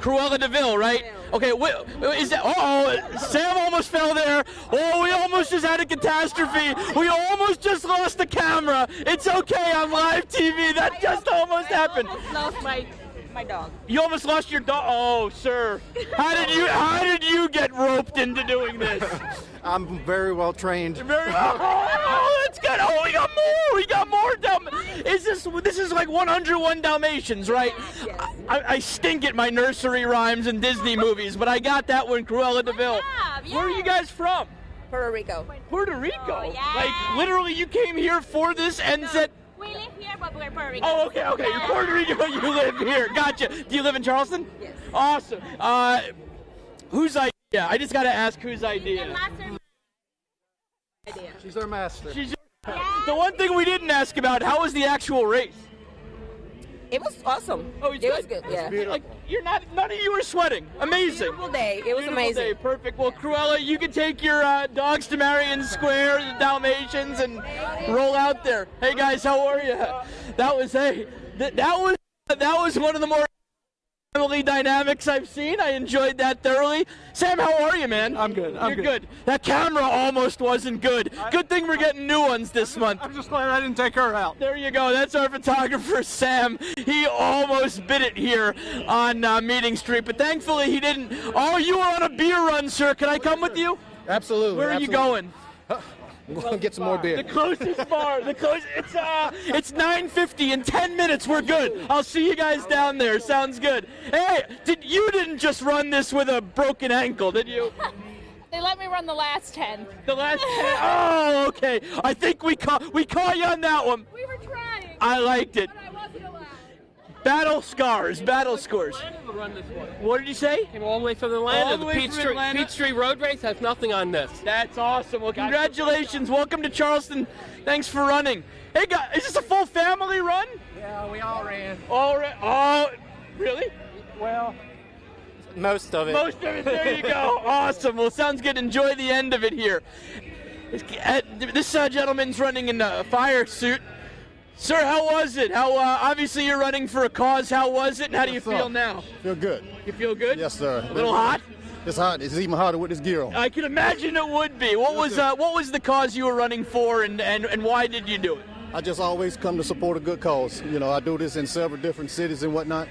Cruella DeVille, right? Okay, is that? Sam almost fell there. Oh, we almost just had a catastrophe. We almost just lost the camera. It's okay on live TV. That just almost happened. I almost lost my dog. You almost lost your dog. Oh, sir. How did you get roped into doing this? I'm very well trained. Oh, that's good. Oh, we got more. This is like 101 Dalmatians, right? Yes. I stink at my nursery rhymes and Disney movies, but I got that one, Cruella DeVille. Yes. Where are you guys from? Puerto Rico. Puerto Rico? Oh, yeah. Like, literally, you came here for this and said... We live here, but we're Puerto Rico. Oh, okay. You're Puerto Rico, but you live here. Gotcha. Do you live in Charleston? Yes. Awesome. Whose idea? I just got to ask whose idea. She's our master. The one thing we didn't ask about, how was the actual race? It was awesome. Oh, it was good. Yeah. Like none of you were sweating. Amazing. Beautiful day. It was amazing. Day. Perfect. Well, Cruella, you can take your dogs to Marion Square, the Dalmatians, and roll out there. Hey guys, how are you? That was one of the more family dynamics I've seen. I enjoyed that thoroughly. Sam, how are you, man? I'm good. You're good. That camera almost wasn't good. Good thing we're getting new ones this month. I'm just glad I didn't take her out. There you go. That's our photographer, Sam. He almost bit it here on Meeting Street, but thankfully he didn't. Oh, you were on a beer run, sir. Can I come with you? Absolutely. Where are you going? I'm going to get some more beer. The closest bar. It's 9:50. In 10 minutes, we're good. I'll see you guys down there. Sounds good. Hey, you didn't just run this with a broken ankle, did you? They let me run the last 10. The last 10? Oh, okay. I think we caught you on that one. We were trying. I liked it. But I wasn't allowed. Battle scores. What did you say? Came all the way from Atlanta. The Peachtree Road Race has nothing on this. That's awesome. Well, congratulations. Welcome to Charleston. Thanks for running. Hey, guys, is this a full family run? Yeah, we all ran. Oh, really? Well, most of it. There you go. Awesome. Well, sounds good. Enjoy the end of it here. This gentleman's running in a fire suit. Sir, how was it? Obviously you're running for a cause. How was it, and how do you feel now? Feel good. You feel good? Yes, sir. A little hot? It's hot. It's even hotter with this gear on. I can imagine it would be. What was the cause you were running for, and why did you do it? I just always come to support a good cause. You know, I do this in several different cities and whatnot.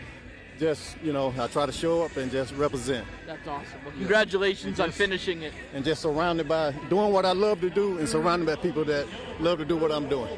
Just, I try to show up and just represent. That's awesome. Well, congratulations on finishing it. And just surrounded by doing what I love to do and surrounded by people that love to do what I'm doing.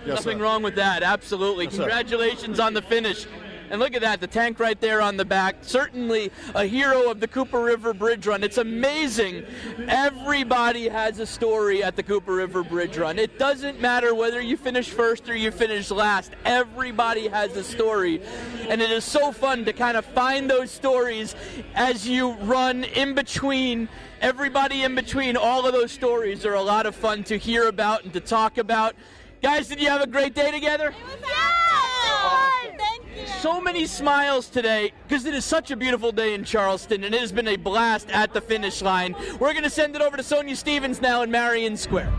Nothing wrong with that, absolutely. Yes, congratulations on the finish. And look at that, the tank right there on the back. Certainly a hero of the Cooper River Bridge Run. It's amazing. Everybody has a story at the Cooper River Bridge Run. It doesn't matter whether you finish first or you finish last. Everybody has a story. And it is so fun to kind of find those stories as you run in between. Everybody in between, all of those stories are a lot of fun to hear about and to talk about. Guys, did you have a great day together? It was awesome. Thank you. So many smiles today because it is such a beautiful day in Charleston, and it has been a blast at the finish line. We're going to send it over to Sonia Stevens now in Marion Square.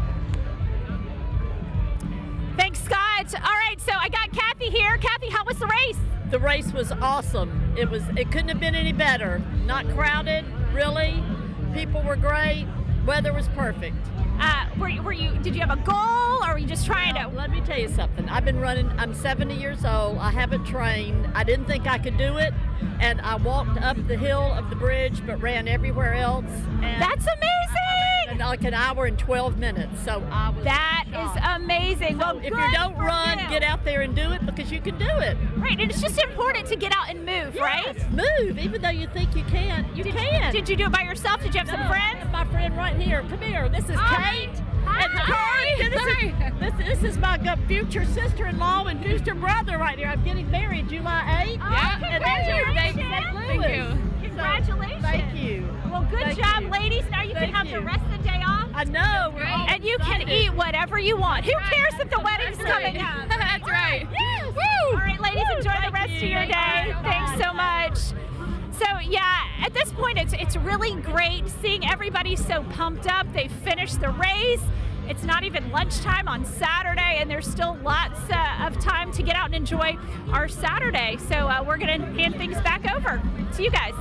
Thanks, Scott. All right, so I got Kathy here. Kathy, how was the race? The race was awesome. It couldn't have been any better. Not crowded, really. People were great. Weather was perfect. Did you have a goal, or were you just trying to? Let me tell you something. I've been running, I'm 70 years old. I haven't trained. I didn't think I could do it, and I walked up the hill of the bridge, but ran everywhere else. And that's amazing! Like an hour and 12 minutes. So that is amazing. So if you don't run, get out there and do it, because you can do it. Right, and it's just important to get out and move, right? Move, even though you think you can't. You can. Did you do it by yourself? Did you have some friends? My friend right here. Come here. This is Kate. Hi. This is my future sister-in-law and future brother right here. I'm getting married July 8th. Yeah. And that's your date in St. Louis. Thank you. Congratulations. Thank you. Well, good job, ladies. Now you can have the rest of the day off. I know. We're all and you can eat whatever you want. Who cares if the wedding's coming up? That's right. Yes. Woo. All right, ladies, enjoy the rest of your day. Thanks so much. So yeah, at this point, it's really great seeing everybody so pumped up. They finished the race. It's not even lunchtime on Saturday, and there's still lots of time to get out and enjoy our Saturday. So we're going to hand things back over to you guys.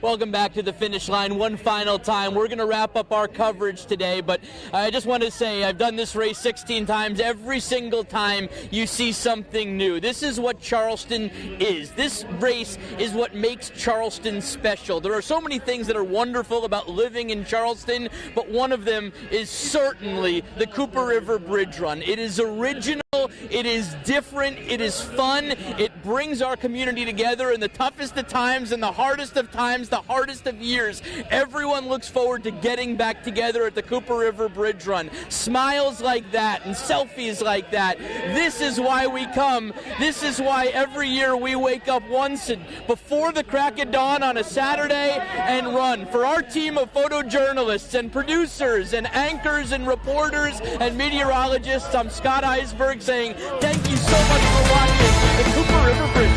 Welcome back to the finish line one final time. We're going to wrap up our coverage today, but I just want to say I've done this race 16 times. Every single time you see something new. This is what Charleston is. This race is what makes Charleston special. There are so many things that are wonderful about living in Charleston, but one of them is certainly the Cooper River Bridge Run. It is original, it is different, it is fun, it brings our community together in the toughest of times and the hardest of times, the hardest of years. Everyone looks forward to getting back together at the Cooper River Bridge Run. Smiles like that and selfies like that. This is why we come. This is why every year we wake up once before the crack of dawn on a Saturday and run. For our team of photojournalists and producers and anchors and reporters and meteorologists, I'm Scott Eisberg saying thank you so much for watching the Cooper River Bridge